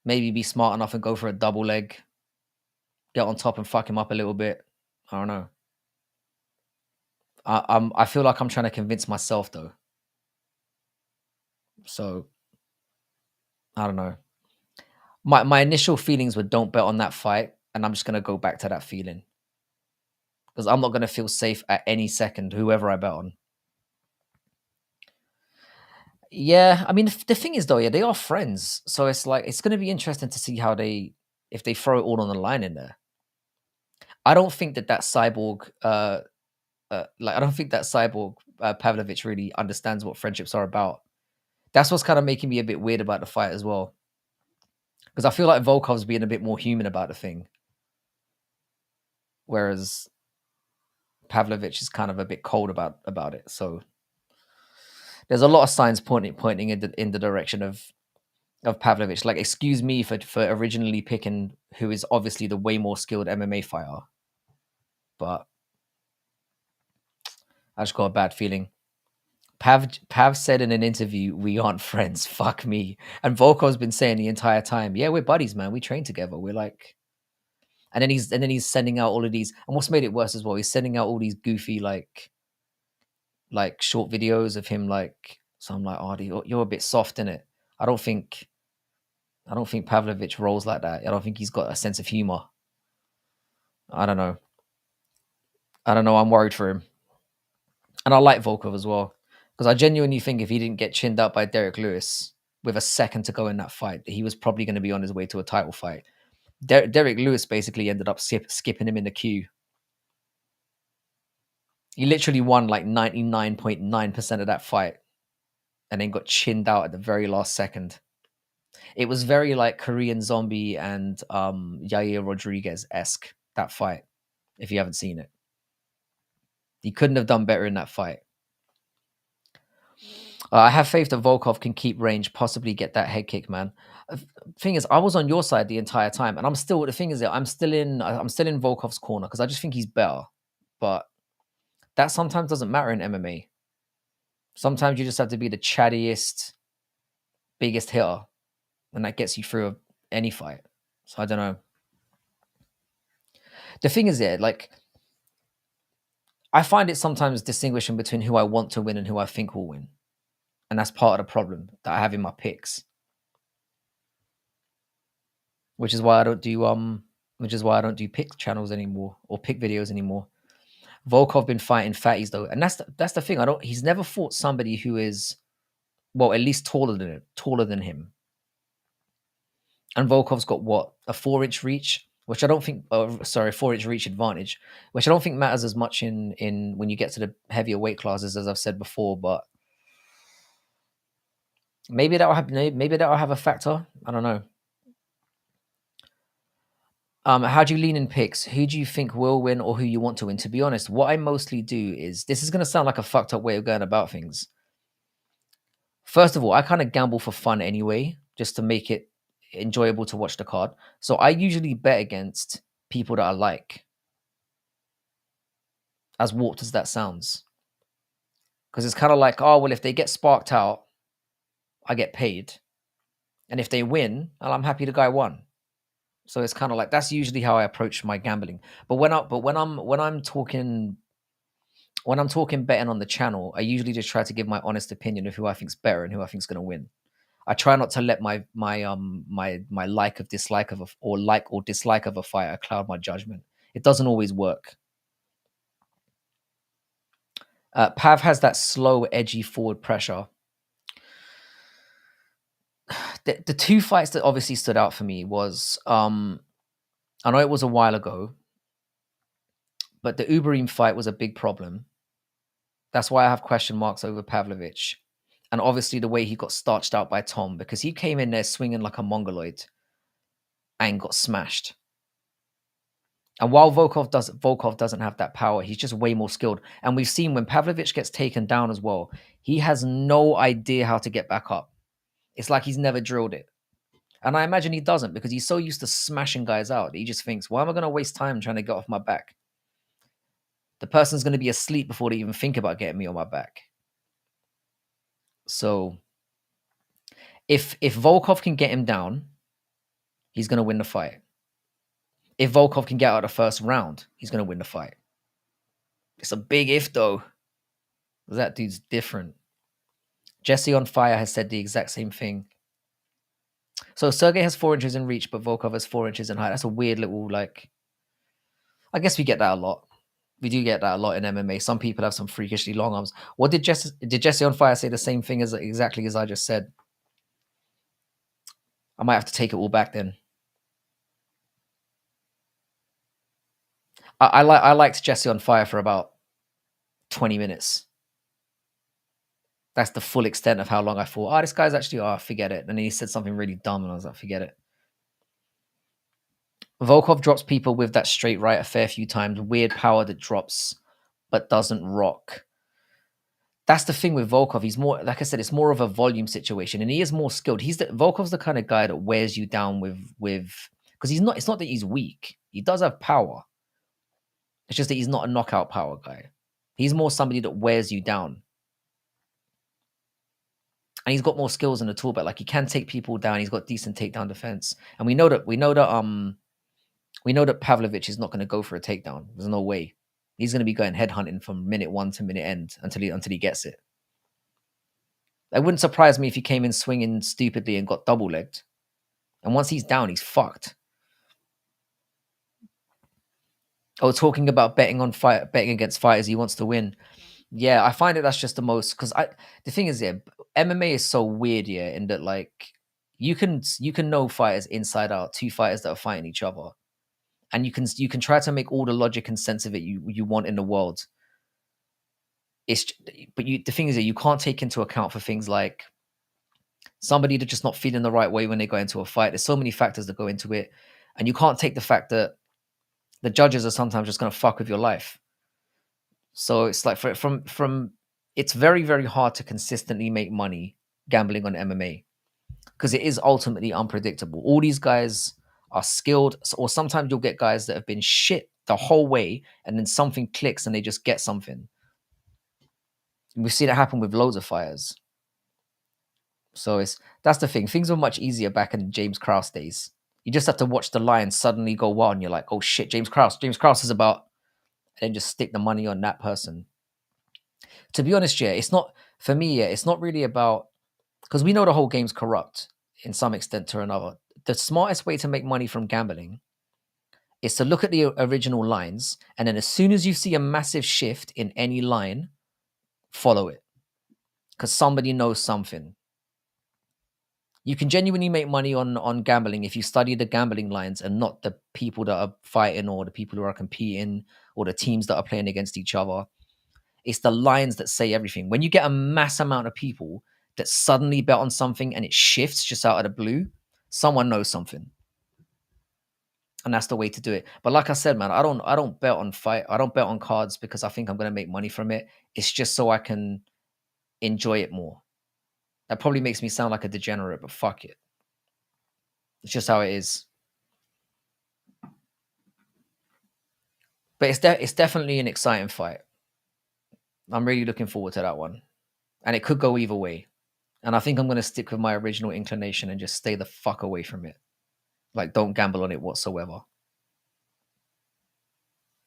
be smart enough and go for a double leg, get on top and fuck him up a little bit. I don't know. I feel like I'm trying to convince myself though. So I don't know. My initial feelings were don't bet on that fight, and I'm just gonna go back to that feeling because I'm not gonna feel safe at any second, whoever I bet on. Yeah, I mean the thing is though, yeah, they are friends, so it's like it's gonna be interesting to see if they throw it all on the line in there. I don't think that cyborg, I don't think that cyborg Pavlovich really understands what friendships are about. That's what's kind of making me a bit weird about the fight as well, because I feel like Volkov's being a bit more human about the thing. whereas Pavlovich is kind of a bit cold about it. So there's a lot of signs pointing in the direction of Pavlovich. Like, excuse me for originally picking who is obviously the way more skilled MMA fighter, but I just got a bad feeling. Pav said in an interview, "We aren't friends. Fuck me." And Volkov's been saying the entire time, "Yeah, we're buddies, man. We train together. We're like." And then he's sending out all of these. And what's made it worse as well, he's sending out all these goofy like short videos of him like. So I'm like, "Oh, you're a bit soft in it." I don't think I don't think Pavlovich rolls like that. I don't think he's got a sense of humor. I don't know. I don't know. I'm worried for him. And I like Volkov as well. Because I genuinely think if he didn't get chinned up by Derek Lewis with a second to go in that fight, he was probably going to be on his way to a title fight. Derek Lewis basically ended up skipping him in the queue. He literally won like 99.9% of that fight and then got chinned out at the very last second. It was very like Korean Zombie and Yair Rodriguez-esque, that fight, if you haven't seen it. He couldn't have done better in that fight. I have faith that Volkov can keep range, possibly get that head kick, man. Thing is, I was on your side the entire time, and I'm still. The thing is, that I'm still in Volkov's corner because I just think he's better. But that sometimes doesn't matter in MMA. Sometimes you just have to be the chattiest, biggest hitter, and that gets you through any fight. So I don't know. The thing is, like, I find it sometimes distinguishing between who I want to win and who I think will win, and that's part of the problem that I have in my picks. Which is why I don't do pick channels anymore or pick videos anymore. Volkov been fighting fatties though, and that's the thing. He's never fought somebody who is, well, at least taller than him. And Volkov's got what, a 4-inch reach, which I don't think. 4-inch reach advantage, which I don't think matters as much in when you get to the heavier weight classes, as I've said before. But maybe that'll have a factor. I don't know. How do you lean in picks? Who do you think will win or who you want to win? To be honest, what I mostly do is, this is going to sound like a fucked up way of going about things. First of all, I kind of gamble for fun anyway, just to make it enjoyable to watch the card. So I usually bet against people that I like, as warped as that sounds. Because it's kind of like, oh, well, if they get sparked out, I get paid. And if they win, well, I'm happy the guy won. So it's kind of like, that's usually how I approach my gambling. But when I'm talking betting on the channel, I usually just try to give my honest opinion of who I think's better and who I think's going to win. I try not to let my like of dislike of or like or dislike of a fighter cloud my judgment. It doesn't always work. Pav has that slow, edgy forward pressure. The two fights that obviously stood out for me was, I know it was a while ago, but the Uberim fight was a big problem. That's why I have question marks over Pavlovich. And obviously the way he got starched out by Tom, because he came in there swinging like a mongoloid and got smashed. And while Volkov doesn't have that power, he's just way more skilled. And we've seen when Pavlovich gets taken down as well, he has no idea how to get back up. It's like he's never drilled it. And I imagine he doesn't, because he's so used to smashing guys out. He just thinks, why am I going to waste time trying to get off my back? The person's going to be asleep before they even think about getting me on my back. So if Volkov can get him down, he's going to win the fight. If Volkov can get out of the first round, he's going to win the fight. It's a big if, though. That dude's different. Jesse on Fire has said the exact same thing. So Sergey has 4 inches in reach, but Volkov has 4 inches in height. That's a weird little, like... I guess we get that a lot. We do get that a lot in MMA. Some people have some freakishly long arms. What did Jesse on Fire say the same thing as exactly as I just said? I might have to take it all back then. I liked Jesse on Fire for about 20 minutes. That's the full extent of how long I thought, this guy's actually, forget it. And then he said something really dumb and I was like, forget it. Volkov drops people with that straight right a fair few times. Weird power that drops but doesn't rock. That's the thing with Volkov. He's more, like I said, it's more of a volume situation, and he is more skilled. Volkov's the kind of guy that wears you down with because he's not. It's not that he's weak. He does have power. It's just that he's not a knockout power guy. He's more somebody that wears you down, and he's got more skills in the tool belt. Like he can take people down. He's got decent takedown defense, and we know that Pavlovich is not going to go for a takedown. There's no way. He's going to be going headhunting from minute one to minute end until he gets it. It wouldn't surprise me if he came in swinging stupidly and got double legged. And once he's down, he's fucked. Oh, talking about betting against fighters he wants to win. Yeah, I find that's just the most, because the thing is, yeah, MMA is so weird, yeah, in that like you can know fighters inside out, two fighters that are fighting each other, and you can try to make all the logic and sense of it you want in the world. The thing is that you can't take into account for things like somebody that's just not feeling the right way when they go into a fight. There's so many factors that go into it, and you can't take the fact that the judges are sometimes just going to fuck with your life. So it's like from it's very, very hard to consistently make money gambling on MMA because it is ultimately unpredictable. All these guys are skilled, or sometimes you'll get guys that have been shit the whole way, and then something clicks and they just get something. We've seen it happen with loads of fighters. So that's the thing. Things were much easier back in James Krause days. You just have to watch the line suddenly go wild, and you're like, "Oh shit, James Krause! James Krause is about," and then just stick the money on that person. To be honest, yeah, it's not for me. Yeah, it's not really about, because we know the whole game's corrupt in some extent or another. The smartest way to make money from gambling is to look at the original lines, and then as soon as you see a massive shift in any line, follow it, because somebody knows something. You can genuinely make money on gambling if you study the gambling lines and not the people that are fighting or the people who are competing or the teams that are playing against each other. It's the lines that say everything. When you get a mass amount of people that suddenly bet on something and it shifts just out of the blue, someone knows something. And that's the way to do it. But like I said, man, I don't bet on I don't bet on cards because I think I'm going to make money from it. It's just so I can enjoy it more. That probably makes me sound like a degenerate, but fuck it. It's just how it is. But it's definitely an exciting fight. I'm really looking forward to that one. And it could go either way. And I think I'm going to stick with my original inclination and just stay the fuck away from it. Like, don't gamble on it whatsoever.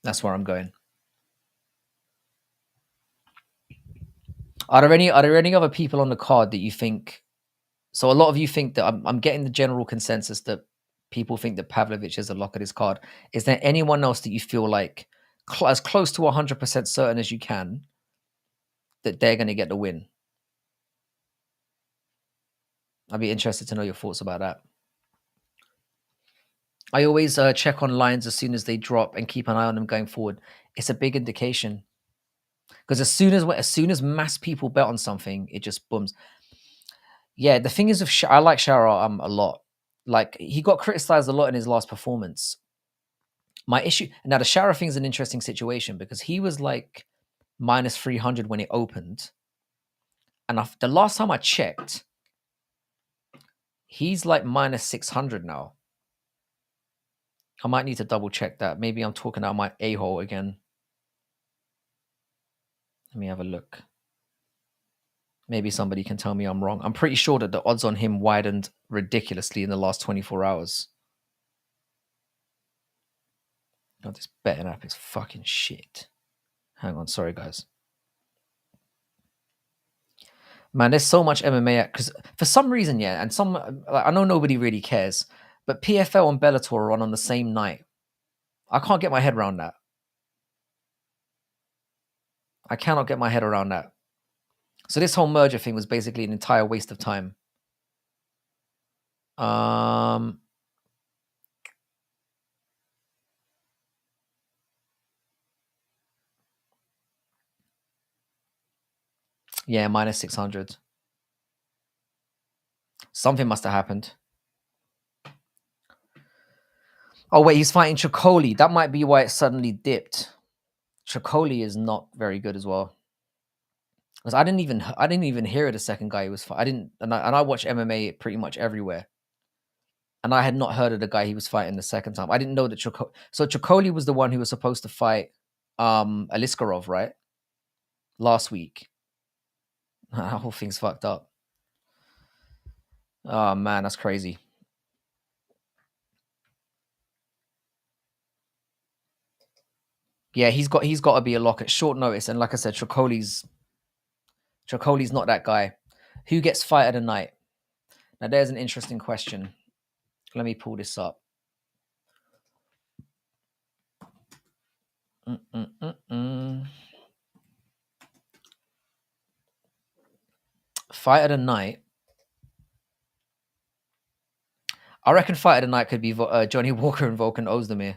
That's where I'm going. Are there any other people on the card that you think? So a lot of you think that I'm getting the general consensus that people think that Pavlovich is a lock of this card. Is there anyone else that you feel like as close to 100% certain as you can that they're going to get the win? I'd be interested to know your thoughts about that. I always check on lines as soon as they drop and keep an eye on them going forward. It's a big indication because as soon as mass people bet on something, it just booms. Yeah, the thing is, I like Shara a lot. Like he got criticized a lot in his last performance. My issue now, the Shara thing is an interesting situation because he was like minus 300 when it opened, and the last time I checked, he's like minus 600 now. I might need to double check that. Maybe I'm talking out my a-hole again. Let me have a look. Maybe somebody can tell me I'm wrong. I'm pretty sure that the odds on him widened ridiculously in the last 24 hours. Oh, this betting app is fucking shit. Hang on, sorry guys. Man, there's so much MMA because for some reason, yeah, and I know nobody really cares, but PFL and Bellator are on the same night. I can't get my head around that. I cannot get my head around that. So this whole merger thing was basically an entire waste of time. Yeah, minus 600. Something must have happened. Oh wait, he's fighting Chocoli. That might be why it suddenly dipped. Chocoli is not very good as well. Because I didn't even hear of the second guy he was fighting. I didn't, and I watch MMA pretty much everywhere, and I had not heard of the guy he was fighting the second time. I didn't know that Chocoli was the one who was supposed to fight Aliskarov, right? Last week. That whole thing's fucked up. Oh man, that's crazy. Yeah, he's got to be a lock at short notice. And like I said, Chocoli's not that guy. Who gets fight of the night? Now there's an interesting question. Let me pull this up. Fight of the night. I reckon fight of the night could be Johnny Walker and Volkan Ozdemir.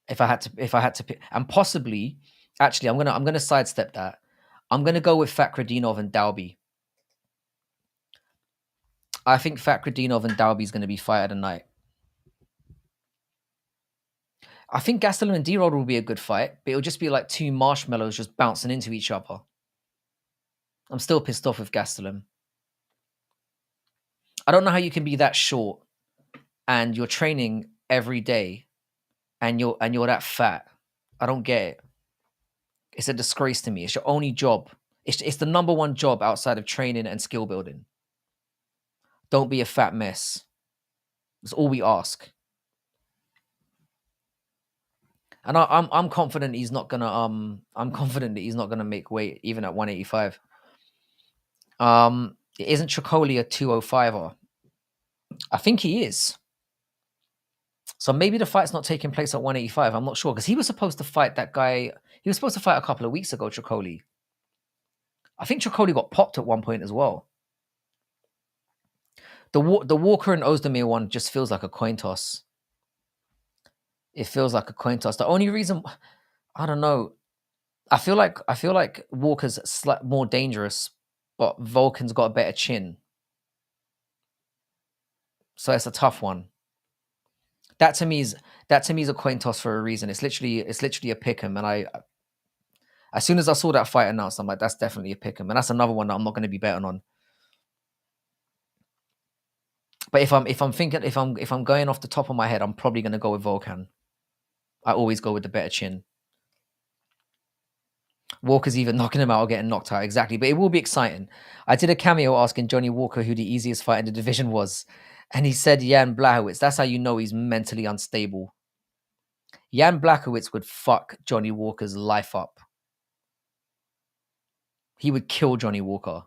If I had to pick, and possibly, actually, I'm gonna sidestep that. I'm gonna go with Fakhretdinov and Dalby. I think Fakhretdinov and Dalby is gonna be fight of the night. I think Gastelum and D-Rod will be a good fight, but it'll just be like two marshmallows just bouncing into each other. I'm still pissed off with Gastelum. I don't know how you can be that short and you're training every day and you're that fat. I don't get it. It's a disgrace to me. It's your only job. It's the number one job outside of training and skill building. Don't be a fat mess. That's all we ask. And I'm confident he's not gonna I'm confident that he's not gonna make weight even at 185. Isn't Chocoli a 205er? I think he is. So maybe the fight's not taking place at 185. I'm not sure because he was supposed to fight that guy. He was supposed to fight a couple of weeks ago, Chocoli. I think Chocoli got popped at one point as well. The Walker and Ozdemir one just feels like a coin toss. It feels like a coin toss. The only reason, I don't know, I feel like Walker's more dangerous, but Volkan's got a better chin. So it's a tough one. That to me is a coin toss for a reason. It's literally a pick'em, and as soon as I saw that fight announced, I'm like, that's definitely a pick'em, and that's another one that I'm not going to be betting on. But if I'm going off the top of my head, I'm probably going to go with Volkan. I always go with the better chin. Walker's either knocking him out or getting knocked out, exactly. But it will be exciting. I did a cameo asking Johnny Walker who the easiest fight in the division was, and he said Jan Blachowicz. That's how you know he's mentally unstable. Jan Blachowicz would fuck Johnny Walker's life up. He would kill Johnny Walker.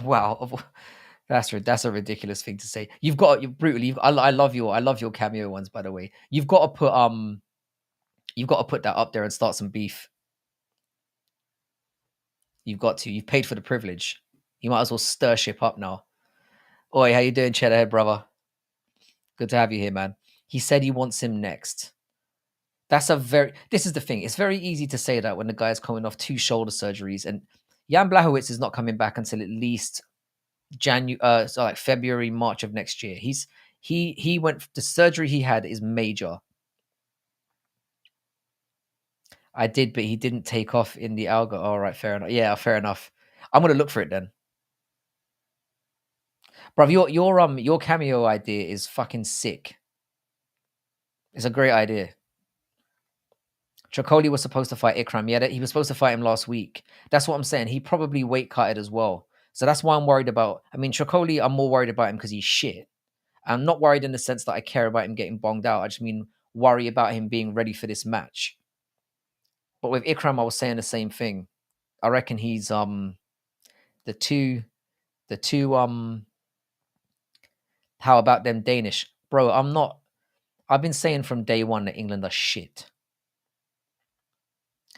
Wow, that's a ridiculous thing to say. You brutally. I love your cameo ones, by the way. You've got to put that up there and start some beef. You've got to. You've paid for the privilege. You might as well stir ship up now. Oi, how you doing, Cheddarhead brother? Good to have you here, man. He said he wants him next. This is the thing. It's very easy to say that when the guy's coming off 2 shoulder surgeries, and Jan Blachowicz is not coming back until at least February, March of next year. He went, the surgery he had is major. I did, but he didn't take off in the algo. All right, fair enough. Yeah, fair enough. I'm gonna look for it then. Bruv, your cameo idea is fucking sick. It's a great idea. Chocoli was supposed to fight Ikram. Yeah, he was supposed to fight him last week. That's what I'm saying. He probably weight cutted as well. So that's why I'm worried about. I mean, Chocoli, I'm more worried about him because he's shit. I'm not worried in the sense that I care about him getting bonged out. I just mean worry about him being ready for this match. But with Ikram, I was saying the same thing. I reckon he's the two how about them Danish? Bro, I've been saying from day one that England are shit.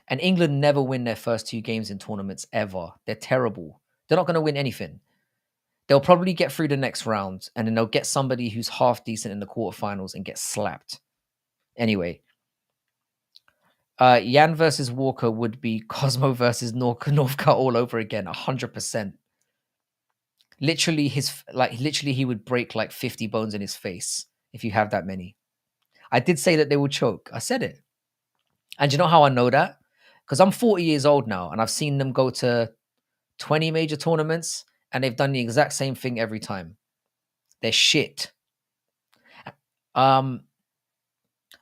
And England never win their first 2 games in tournaments ever. They're terrible. They're not going to win anything. They'll probably get through the next round, and then they'll get somebody who's half decent in the quarterfinals and get slapped. Anyway, Jan versus Walker would be Cosmo versus Northcutt all over again, 100%. Literally, literally, he would break like 50 bones in his face if you have that many. I did say that they will choke. I said it. And you know how I know that? Because I'm 40 years old now and I've seen them go to 20 major tournaments and they've done the exact same thing every time. They're shit. Um,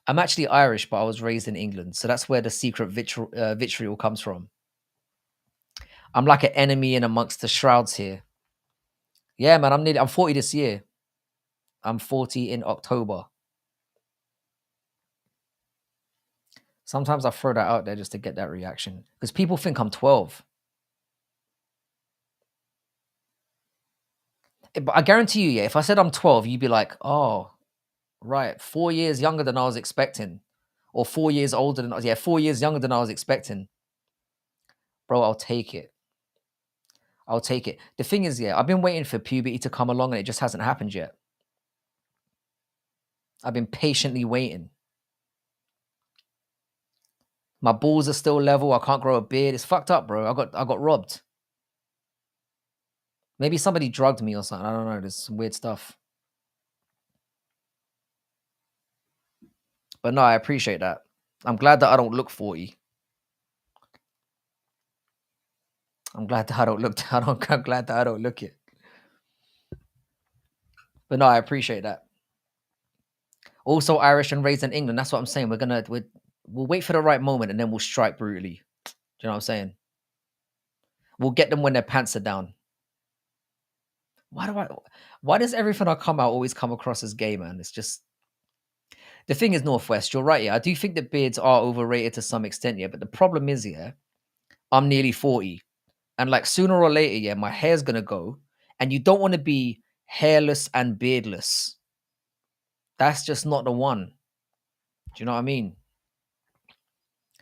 I'm actually Irish, but I was raised in England. So that's where the secret vitriol comes from. I'm like an enemy in amongst the shrouds here. Yeah, man, I'm 40 this year. I'm 40 in October. Sometimes I throw that out there just to get that reaction because people think I'm 12. But I guarantee you, yeah, if I said I'm 12, you'd be like, oh, right, 4 years younger than I was expecting. Or 4 years older than, yeah, 4 years younger than I was expecting. Bro, I'll take it. I'll take it. The thing is, yeah, I've been waiting for puberty to come along and it just hasn't happened yet. I've been patiently waiting. My balls are still level. I can't grow a beard. It's fucked up, bro. I got robbed. Maybe somebody drugged me or something. I don't know. There's some weird stuff. But no, I appreciate that. I'm glad that I don't look 40. I'm glad that I don't look. I'm glad that I don't look it. But no, I appreciate that. Also Irish and raised in England. That's what I'm saying. We'll wait for the right moment and then we'll strike brutally. Do you know what I'm saying? We'll get them when their pants are down. Why does everything I come out always come across as gay, man? It's just the thing is, Northwest, you're right, yeah. I do think that beards are overrated to some extent, yeah. But the problem is, yeah, I'm nearly 40. And like sooner or later, yeah, my hair's gonna go. And you don't want to be hairless and beardless. That's just not the one. Do you know what I mean?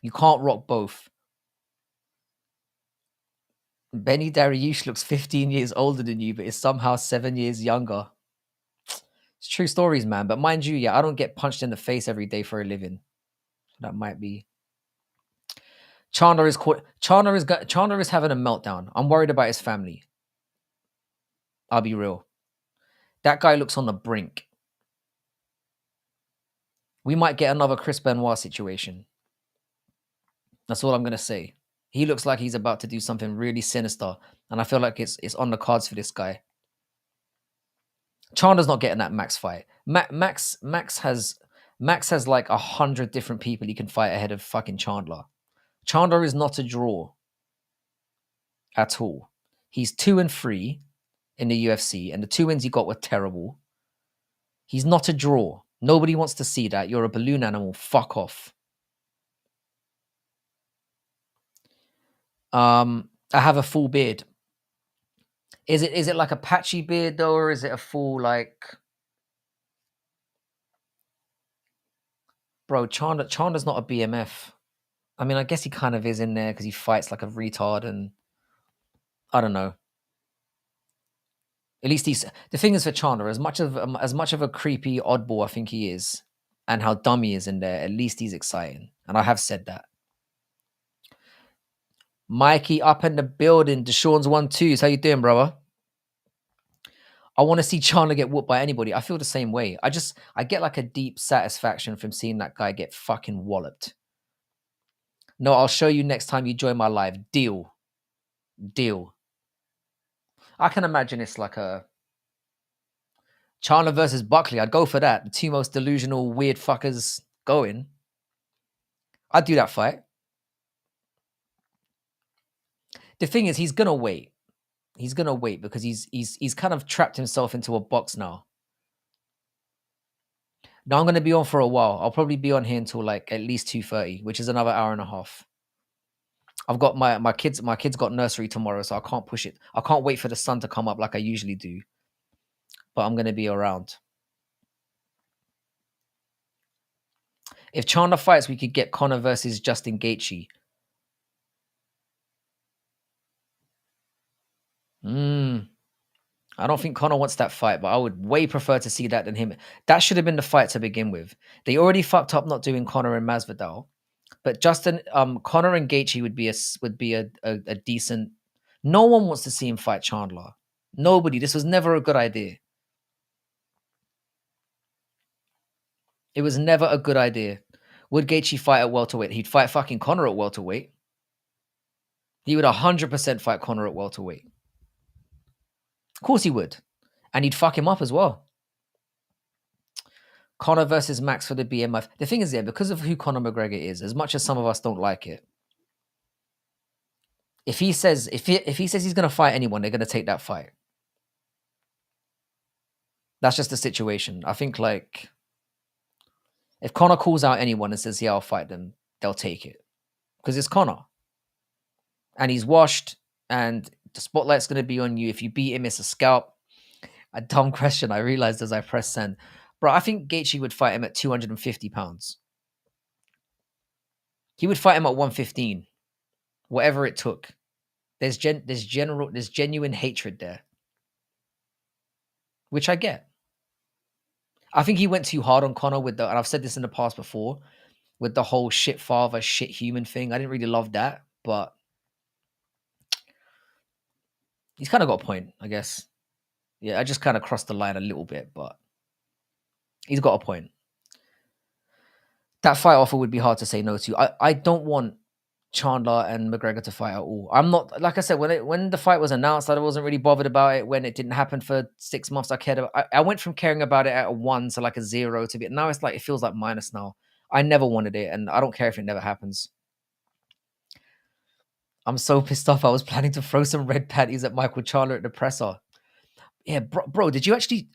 You can't rock both. Benny Dariush looks 15 years older than you, but is somehow 7 years younger. It's true stories, man. But mind you, yeah, I don't get punched in the face every day for a living. That might be. Chandler is having a meltdown. I'm worried about his family. I'll be real. That guy looks on the brink. We might get another Chris Benoit situation. That's all I'm gonna say. He looks like he's about to do something really sinister, and I feel like it's on the cards for this guy. Chandler's not getting that Max fight. Max has like 100 different people he can fight ahead of fucking Chandler. Chandler is not a draw at all. He's 2-3 in the UFC, and the 2 wins he got were terrible. He's not a draw. Nobody wants to see that. You're a balloon animal. Fuck off. I have a full beard. Is it like a patchy beard though, or is it a full like? Bro, Chandler's not a BMF. I mean, I guess he kind of is in there because he fights like a retard, and I don't know. At least he's the thing is for Chandler, as much of a creepy oddball I think he is, and how dumb he is in there. At least he's exciting, and I have said that. Mikey up in the building. Deshaun's 1-2. How you doing, brother? I want to see Chandler get whooped by anybody. I feel the same way. I get like a deep satisfaction from seeing that guy get fucking walloped. No, I'll show you next time you join my live. Deal. I can imagine it's like a Chandler versus Buckley. I'd go for that. The two most delusional weird fuckers going. I'd do that fight. The thing is, he's gonna wait. He's gonna wait because he's kind of trapped himself into a box now. Now I'm gonna be on for a while. I'll probably be on here until like at least 2:30, which is another hour and a half. I've got my kids got nursery tomorrow, so I can't push it. I can't wait for the sun to come up like I usually do. But I'm gonna be around. If Chandler fights, we could get Conor versus Justin Gaethje. I don't think Conor wants that fight, but I would way prefer to see that than him. That should have been the fight to begin with. They already fucked up not doing Conor and Masvidal, but Conor and Gaethje would be a decent. No one wants to see him fight Chandler. Nobody. This was never a good idea. It was never a good idea. Would Gaethje fight at welterweight? He'd fight fucking Conor at welterweight. He would 100% fight Conor at welterweight. Of course he would. And he'd fuck him up as well. Conor versus Max for the BMF. The thing is, yeah, because of who Conor McGregor is, as much as some of us don't like it, if he says he's gonna fight anyone, they're gonna take that fight. That's just the situation. I think like if Conor calls out anyone and says, "Yeah, I'll fight them," they'll take it because it's Conor, and he's washed, and the spotlight's gonna be on you. If you beat him, it's a scalp. A dumb question I realized as I pressed send, bro. I think Gaethje would fight him at 250 pounds. He would fight him at 115, whatever it took. There's genuine hatred there, which I get. I think he went too hard on Conor with and I've said this in the past before, with the whole shit father, shit human thing. I didn't really love that, but he's kind of got a point, I guess. Yeah, I just kind of crossed the line a little bit, but he's got a point. That fight offer would be hard to say no to. I don't want Chandler and McGregor to fight at all. I'm not, like I said, when the fight was announced, I wasn't really bothered about it. When it didn't happen for 6 months, I cared about. I went from caring about it at a 1 to like a 0 to be. Now it's like it feels like minus now. I never wanted it, and I don't care if it never happens. I'm so pissed off. I was planning to throw some red panties at Michael Chandler at the presser. Yeah, bro, did you actually?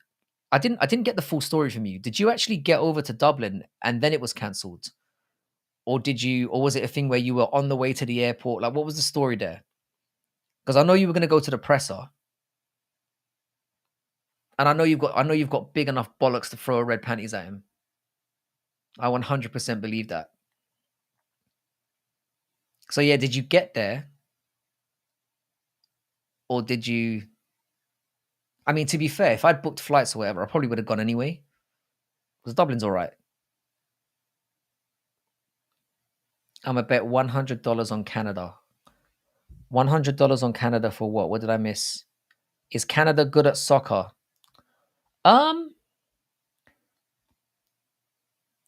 I didn't get the full story from you. Did you actually get over to Dublin and then it was cancelled? Or was it a thing where you were on the way to the airport? Like, what was the story there? Because I know you were going to go to the presser, and I know you've got big enough bollocks to throw a red panties at him. I 100% believe that. So yeah, did you get there, or did you? I mean, to be fair, if I'd booked flights or whatever, I probably would have gone anyway. Because Dublin's all right. I'm a bet $100 on Canada. $100 on Canada for what? What did I miss? Is Canada good at soccer? They're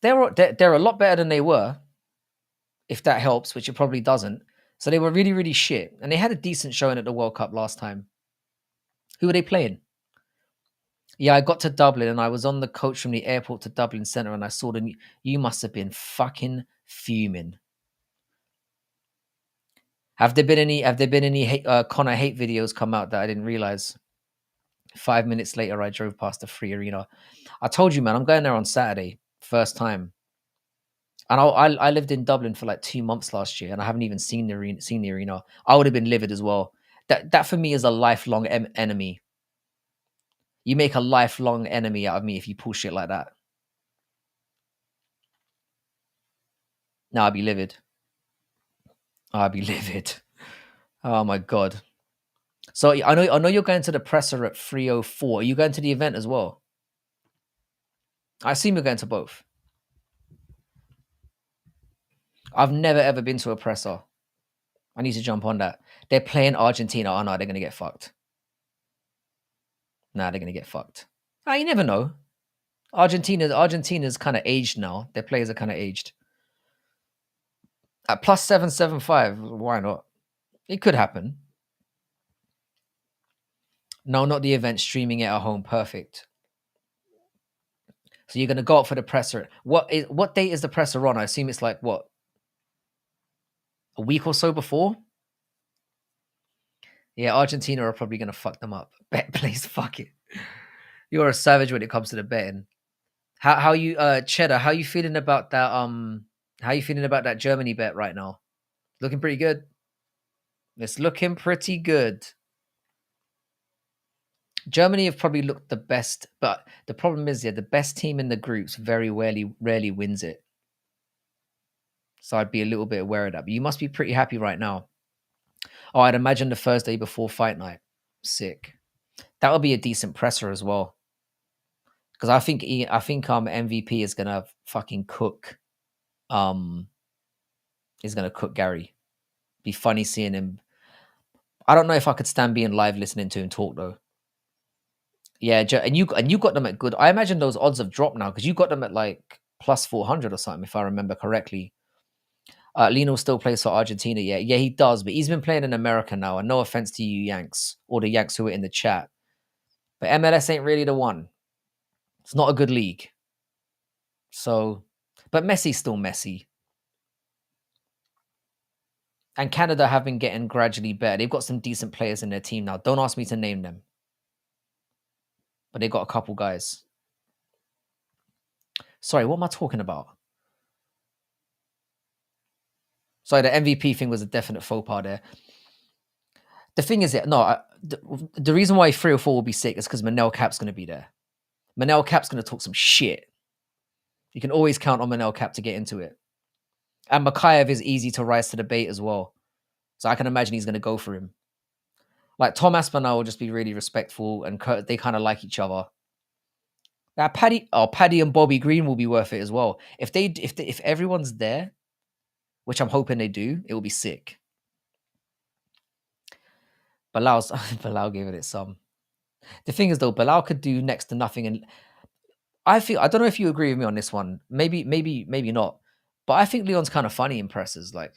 a lot better than they were, if that helps, which it probably doesn't. So they were really, really shit, and they had a decent showing at the World Cup last time. Who were they playing? Yeah, I got to Dublin and I was on the coach from the airport to Dublin Centre, and I saw the. You must have been fucking fuming. Have there been any Connor hate videos come out that I didn't realize? 5 minutes later, I drove past the free arena. I told you, man, I'm going there on Saturday, first time. And I lived in Dublin for like 2 months last year, and I haven't even seen the arena. I would have been livid as well. That for me is a lifelong enemy. You make a lifelong enemy out of me if you pull shit like that. No, I'd be livid. I'd be livid. Oh my god. So I know you're going to the presser at 3:04. Are you going to the event as well? I assume you're going to both. I've never ever been to a presser. I need to jump on that. They're playing Argentina. Oh no, they're gonna get fucked. Nah, they're gonna get fucked. Ah, you never know. Argentina's kind of aged now. Their players are kind of aged. At plus 775, why not? It could happen. No, not the event. Streaming it at home. Perfect. So you're gonna go up for the presser. What date is the presser on? I assume it's like what, a week or so before. Yeah, Argentina are probably gonna fuck them up. Bet please, fuck it. You're a savage when it comes to the betting. How you Cheddar? How you feeling about that? How you feeling about that Germany bet right now? Looking pretty good. It's looking pretty good. Germany have probably looked the best, but the problem is, yeah, the best team in the groups very rarely wins it. So I'd be a little bit aware of that. But you must be pretty happy right now. Oh, I'd imagine the Thursday before fight night. Sick. That would be a decent presser as well. Because I think MVP is gonna fucking cook. Is gonna cook Gary. Be funny seeing him. I don't know if I could stand being live listening to him talk though. Yeah, and you got them at good. I imagine those odds have dropped now because you got them at like plus 400 or something, if I remember correctly. Lino still plays for Argentina. Yeah, yeah, he does, but he's been playing in America now. And no offense to you Yanks or the Yanks who are in the chat, but MLS ain't really the one. It's not a good league. So, but Messi's still Messi. And Canada have been getting gradually better. They've got some decent players in their team now. Don't ask me to name them, but they got a couple guys. Sorry, what am I talking about? Sorry, the MVP thing was a definite faux pas there. The thing is, the reason why 3 or 4 will be sick is because Manel Cap's going to be there. Manel Cap's going to talk some shit. You can always count on Manel Cap to get into it. And Makayev is easy to rise to the bait as well. So I can imagine he's going to go for him. Like Tom Aspinall will just be really respectful and they kind of like each other. Now Paddy and Bobby Green will be worth it as well. If everyone's there, which I'm hoping they do, it will be sick. Bilal gave it some. The thing is though, Bilal could do next to nothing, and I don't know if you agree with me on this one. Maybe not. But I think Leon's kind of funny in presses, like,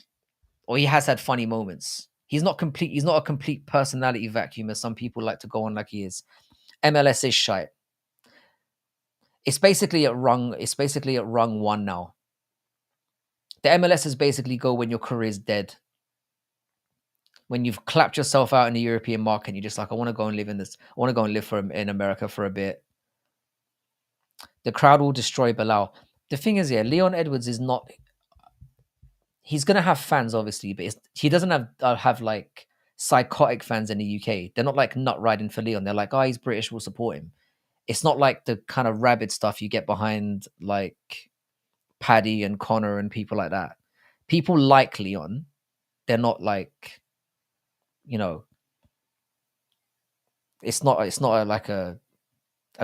or he has had funny moments. He's not a complete personality vacuum as some people like to go on like he is. MLS is shite. It's basically at rung 1 now. The MLS is basically go when your career is dead. When you've clapped yourself out in the European market, and you're just like, I want to go and live in this. I want to go and live in America for a bit. The crowd will destroy Bilal. The thing is, yeah, Leon Edwards is not. He's gonna have fans, obviously, but he doesn't have like psychotic fans in the UK. They're not like nut riding for Leon. They're like, oh, he's British, we'll support him. It's not like the kind of rabid stuff you get behind like Paddy and Connor and people like that. People like Leon. They're not like, you know, it's not like a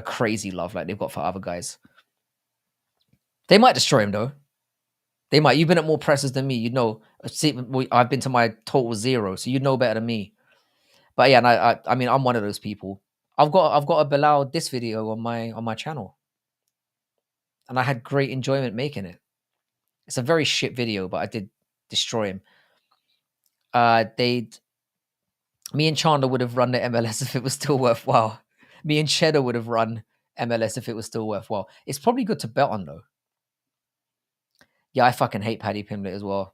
crazy love like they've got for other guys. They might destroy him though. They might. You've been at more presses than me. You know, I've been to my total 0, so you know better than me. But yeah, and I mean, I'm one of those people. I've got a Bilal this video on my channel, and I had great enjoyment making it. It's a very shit video, but I did destroy him. Me and Chandler would have run the MLS if it was still worthwhile. Me and Cheddar would have run MLS if it was still worthwhile. It's probably good to bet on though. Yeah, I fucking hate Paddy Pimblett as well.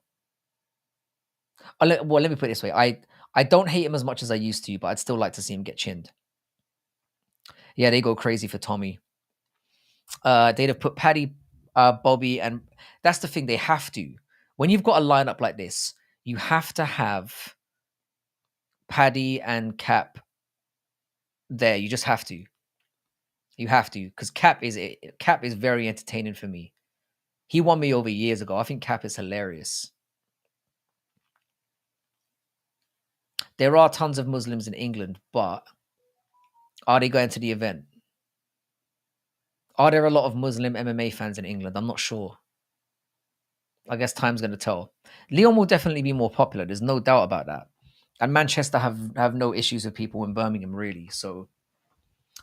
Let me put it this way. I don't hate him as much as I used to, but I'd still like to see him get chinned. Yeah, they go crazy for Tommy. They'd have put Paddy, Bobby, and that's the thing. They have to. When you've got a lineup like this, you have to have Paddy and Cap there. You just have to. You have to, because Cap is very entertaining for me. He won me over years ago. I think Cap is hilarious. There are tons of Muslims in England, but are they going to the event? Are there a lot of Muslim MMA fans in England? I'm not sure. I guess time's going to tell. Leon will definitely be more popular. There's no doubt about that. And Manchester have no issues with people in Birmingham, really. So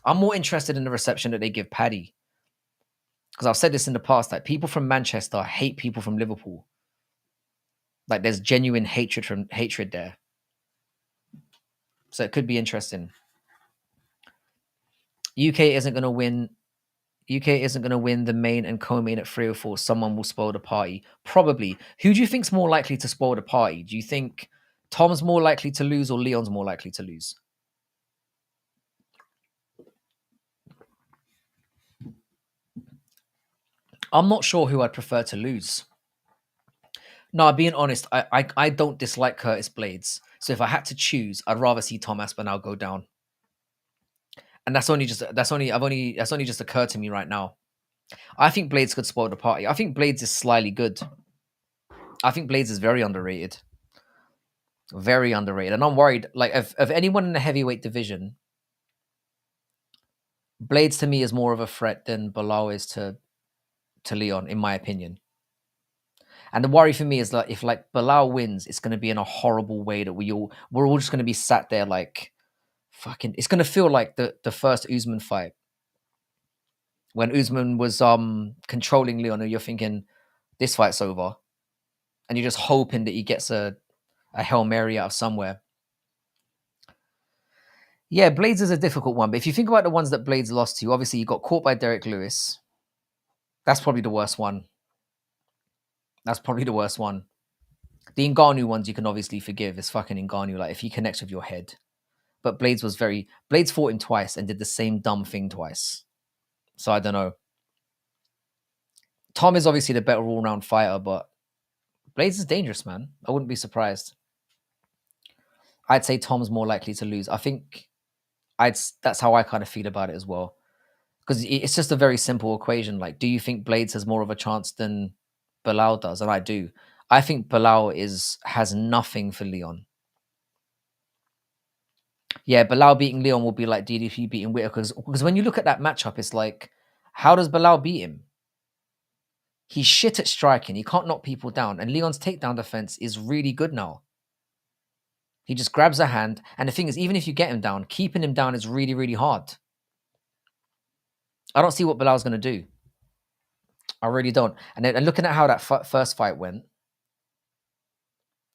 I'm more interested in the reception that they give Paddy. Because I've said this in the past, like people from Manchester hate people from Liverpool. Like there's genuine hatred there. So it could be interesting. UK isn't going to win the main and co-main at 3 or 4. Someone will spoil the party. Probably. Who do you think's more likely to spoil the party? Do you think Tom's more likely to lose or Leon's more likely to lose? I'm not sure who I'd prefer to lose. No, being honest, I don't dislike Curtis Blades. So if I had to choose, I'd rather see Tom Aspinall go down. And that's only just occurred to me right now. I think Blades could spoil the party. I think Blades is slyly good. I think Blades is very underrated. Very underrated. And I'm worried, like, of anyone in the heavyweight division, Blades to me is more of a threat than Bilal is to Leon, in my opinion. And the worry for me is that if like Bilal wins, it's going to be in a horrible way that we're all just going to be sat there like fucking, it's gonna feel like the first Usman fight when Usman was controlling Leon, and you're thinking this fight's over, and you're just hoping that he gets a Hail Mary out of somewhere. Yeah, Blades is a difficult one, but if you think about the ones that Blades lost to, obviously he got caught by Derek Lewis. That's probably the worst one. That's probably the worst one. The Ngannou ones you can obviously forgive. It's fucking Ngannou, like if he connects with your head. But Blades fought him twice and did the same dumb thing twice. So I don't know. Tom is obviously the better all-round fighter, but Blades is dangerous, man. I wouldn't be surprised. I'd say Tom's more likely to lose. I think that's how I kind of feel about it as well. Because it's just a very simple equation. Like, do you think Blades has more of a chance than Bilal does? And I do. I think Bilal has nothing for Leon. Yeah, Bilal beating Leon will be like DDP beating Whittaker. Because when you look at that matchup, it's like, how does Bilal beat him? He's shit at striking. He can't knock people down. And Leon's takedown defense is really good now. He just grabs a hand. And the thing is, even if you get him down, keeping him down is really, really hard. I don't see what Bilal's going to do. I really don't. And looking at how that first fight went,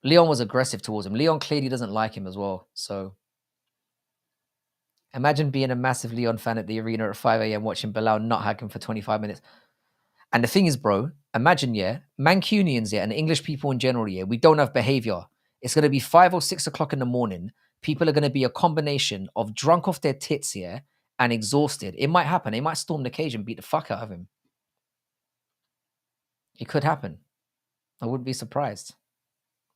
Leon was aggressive towards him. Leon clearly doesn't like him as well. So imagine being a massive Leon fan at the arena at 5 a.m. watching Bilal not hag him for 25 minutes. And the thing is, bro, imagine, yeah, Mancunians, yeah, and English people in general, yeah, we don't have behavior. It's going to be 5 or 6 o'clock in the morning. People are going to be a combination of drunk off their tits, yeah, and exhausted. It might happen. They might storm the cage and beat the fuck out of him. It could happen. I wouldn't be surprised.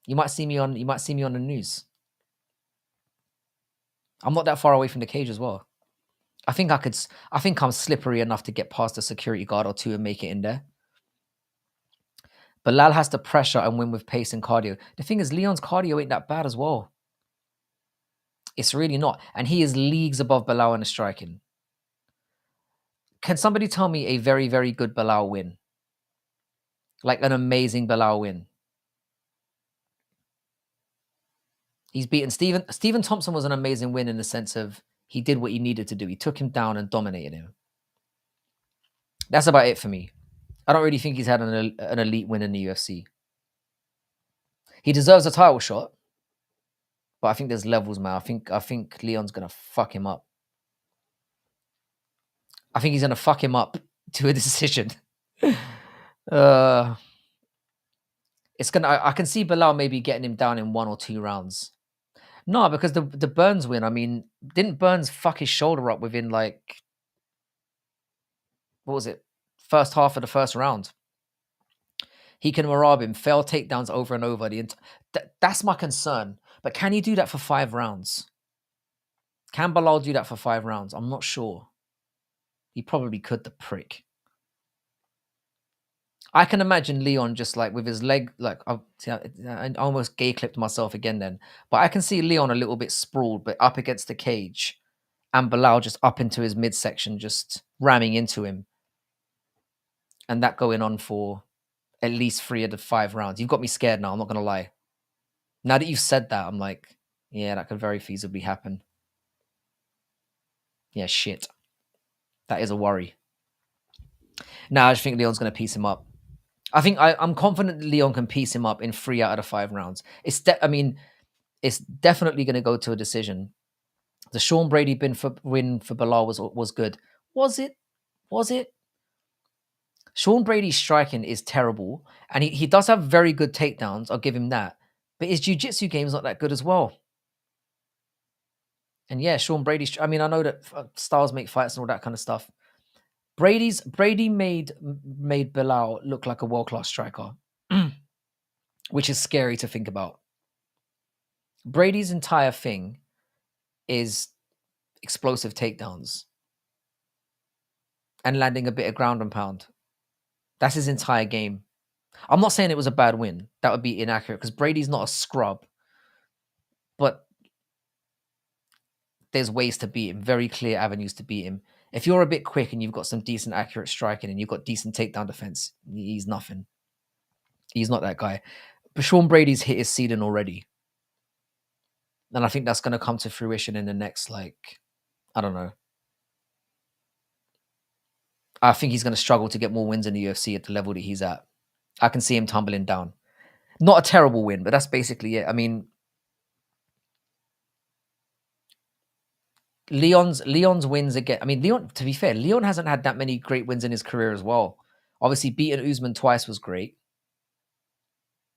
You might see me on the news. I'm not that far away from the cage as well. I think I'm slippery enough to get past a security guard or two and make it in there. Bilal has to pressure and win with pace and cardio. The thing is, Leon's cardio ain't that bad as well. It's really not. And he is leagues above Bilal in the striking. Can somebody tell me a very, very good Bilal win? Like an amazing Bilal win. He's beaten Stephen Thompson was an amazing win in the sense of he did what he needed to do. He took him down and dominated him. That's about it for me. I don't really think he's had an elite win in the UFC. He deserves a title shot, but I think there's levels, man. I think Leon's gonna fuck him up. I think he's gonna fuck him up to a decision. It's gonna. I can see Bilal maybe getting him down in 1 or 2 rounds. No, because the Burns win. I mean, didn't Burns fuck his shoulder up within like what was it? First half of the first round. He can marab him, fail takedowns over and over. That's my concern. But can he do that for 5 rounds? Can Bilal do that for 5 rounds? I'm not sure. He probably could, the prick. I can imagine Leon just like with his leg, like I almost gay clipped myself again then. But I can see Leon a little bit sprawled, but up against the cage, and Bilal just up into his midsection, just ramming into him. And that going on for at least 3 of the 5 rounds. You've got me scared now, I'm not going to lie. Now that you've said that, I'm like, yeah, that could very feasibly happen. Yeah, shit. That is a worry. Now I just think Leon's going to piece him up. I'm confident that Leon can piece him up in 3 out of the 5 rounds. It's definitely going to go to a decision. The Sean Brady win for Bilal was good. Was it? Sean Brady's striking is terrible, and he does have very good takedowns. I'll give him that. But his jiu-jitsu game is not that good as well. And yeah, Sean Brady. I mean, I know that styles make fights and all that kind of stuff. Brady made Bilal look like a world-class striker, which is scary to think about. Brady's entire thing is explosive takedowns and landing a bit of ground and pound. That's his entire game. I'm not saying it was a bad win. That would be inaccurate because Brady's not a scrub. But there's ways to beat him, very clear avenues to beat him. If you're a bit quick and you've got some decent accurate striking and you've got decent takedown defense, he's nothing. He's not that guy. But Sean Brady's hit his ceiling already. And I think that's going to come to fruition in the next, like, I don't know. I think he's going to struggle to get more wins in the UFC at the level that he's at. I can see him tumbling down. Not a terrible win, but that's basically it. I mean, Leon's wins again. I mean, Leon. To be fair, Leon hasn't had that many great wins in his career as well. Obviously, beating Usman twice was great.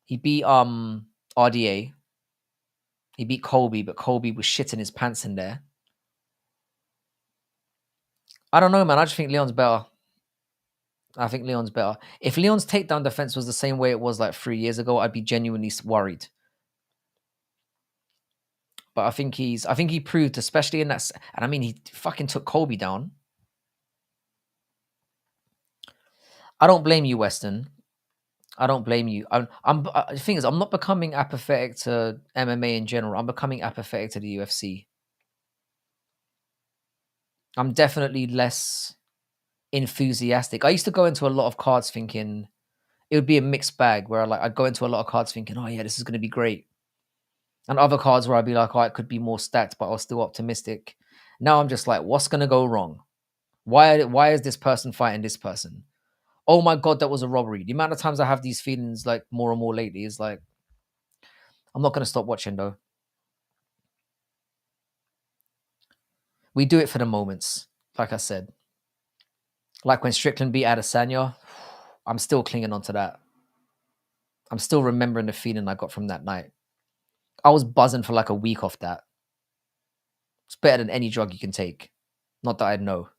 He beat RDA. He beat Colby, but Colby was shitting his pants in there. I don't know, man. I just think Leon's better. I think Leon's better. If Leon's takedown defense was the same way it was like 3 years ago, I'd be genuinely worried. But I think he proved, especially in that, and I mean, he fucking took Colby down. I don't blame you, Weston. I don't blame you. The thing is, I'm not becoming apathetic to MMA in general. I'm becoming apathetic to the UFC. I'm definitely less enthusiastic. I used to go into a lot of cards thinking it would be a mixed bag where I'd go into a lot of cards thinking, oh yeah, this is going to be great. And other cards where I'd be like, oh, it could be more stacked, but I was still optimistic. Now I'm just like, what's going to go wrong? Why is this person fighting this person? Oh my God, that was a robbery. The amount of times I have these feelings like more and more lately is like, I'm not going to stop watching though. We do it for the moments, like I said. Like when Strickland beat Adesanya, I'm still clinging on to that. I'm still remembering the feeling I got from that night. I was buzzing for like a week off that. It's better than any drug you can take. Not that I'd know.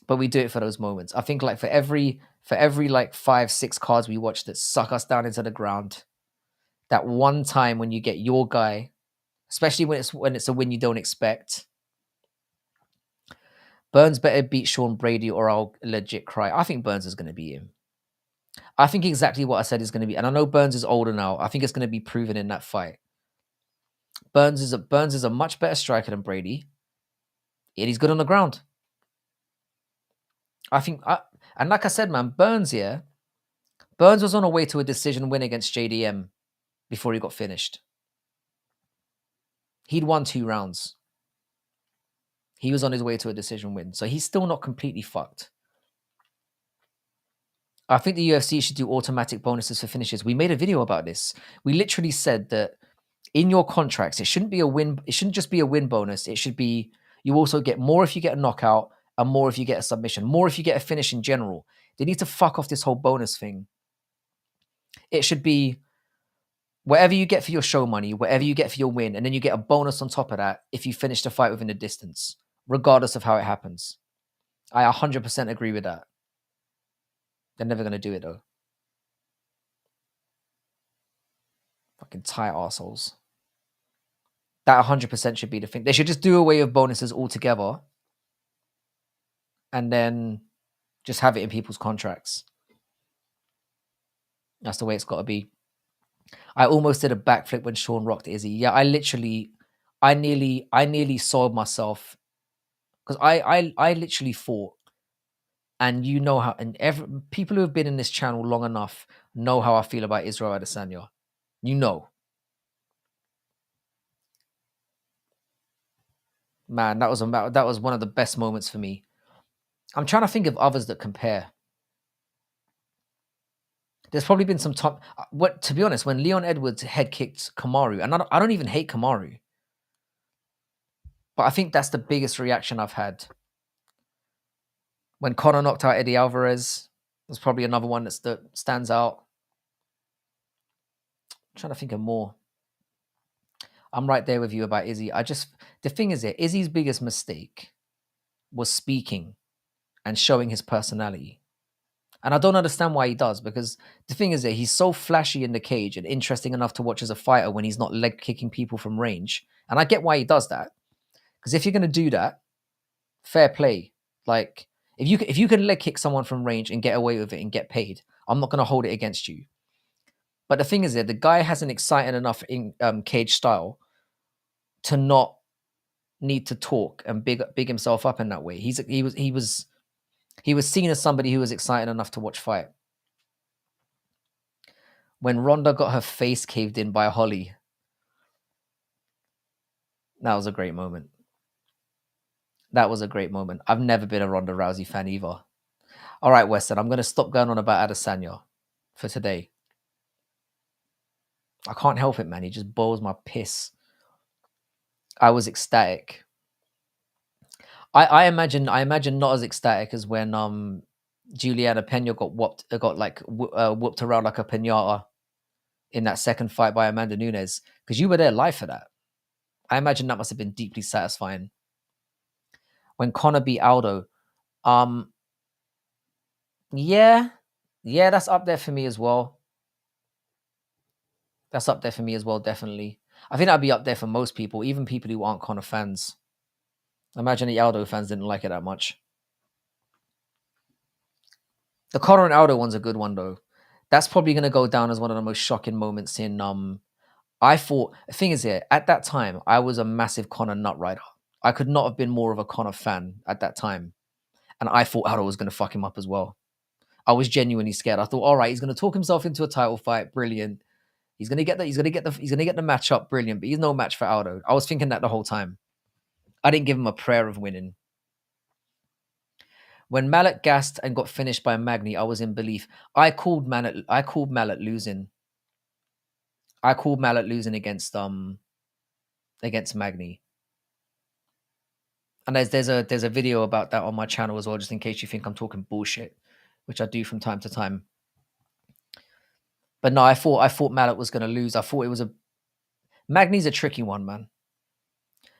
But we do it for those moments. I think like for every like 5-6 cards we watch that suck us down into the ground, that one time when you get your guy, especially when it's a win you don't expect. Burns better beat Sean Brady or I'll legit cry. I think Burns is going to beat him. I think exactly what I said is going to be, and I know Burns is older now. I think it's going to be proven in that fight. Burns is a much better striker than Brady, and he's good on the ground. And like I said, man, Burns was on a way to a decision win against JDM before he got finished. He'd won 2 rounds. He was on his way to a decision win, so he's still not completely fucked. I think the UFC should do automatic bonuses for finishes. We made a video about this. We literally said that in your contracts, it shouldn't just be a win bonus. It should be you also get more if you get a knockout and more if you get a submission, more if you get a finish in general. They need to fuck off this whole bonus thing. It should be whatever you get for your show money, whatever you get for your win, and then you get a bonus on top of that if you finish the fight within the distance, regardless of how it happens. I 100% agree with that. They're never going to do it, though. Fucking tight assholes. That 100% should be the thing. They should just do away with bonuses altogether and then just have it in people's contracts. That's the way it's got to be. I almost did a backflip when Sean rocked Izzy. Yeah, I nearly soiled myself because I literally fought, and you know how, and people who have been in this channel long enough know how I feel about Israel Adesanya. You know, man, that was one of the best moments for me. I'm trying to think of others that compare. There's probably been some top. To be honest, when Leon Edwards head kicked Kamaru, and I don't even hate Kamaru, but I think that's the biggest reaction I've had. When Conor knocked out Eddie Alvarez, there's probably another one that stands out. I'm trying to think of more. I'm right there with you about Izzy. The thing is, Izzy's biggest mistake was speaking and showing his personality. And I don't understand why he does, because the thing is that he's so flashy in the cage and interesting enough to watch as a fighter when he's not leg kicking people from range. And I get why he does that. Because if you're going to do that, fair play. Like, if you can leg kick someone from range and get away with it and get paid, I'm not going to hold it against you. But the thing is that the guy has an exciting enough in cage style to not need to talk and big himself up in that way. He was seen as somebody who was excited enough to watch fight. When Ronda got her face caved in by Holly, That was a great moment. That was a great moment. I've never been a Ronda Rousey fan either. All right, Weston, I'm going to stop going on about Adesanya for today. I can't help it, man. He just boils my piss. I was ecstatic. I imagine not as ecstatic as when Juliana Pena got whooped around like a pinata in that second fight by Amanda Nunes, because you were there live for that. I imagine that must have been deeply satisfying. When Conor beat Aldo, yeah, that's up there for me as well. That's up there for me as well, definitely. I think that'd be up there for most people, even people who aren't Conor fans. I imagine the Aldo fans didn't like it that much. The Conor and Aldo one's a good one though. That's probably going to go down as one of the most shocking moments in. I thought the thing is here at that time I was a massive Conor nut rider. I could not have been more of a Conor fan at that time, and I thought Aldo was going to fuck him up as well. I was genuinely scared. I thought, all right, he's going to talk himself into a title fight. Brilliant. He's going to get the match up. Brilliant. But he's no match for Aldo. I was thinking that the whole time. I didn't give him a prayer of winning. When Mallet gassed and got finished by Magny, I was in belief. I called Mallet losing. I called Mallet losing against Magny. And there's a video about that on my channel as well, just in case you think I'm talking bullshit, which I do from time to time. But no, I thought Mallet was going to lose. I thought it was Magny's a tricky one, man.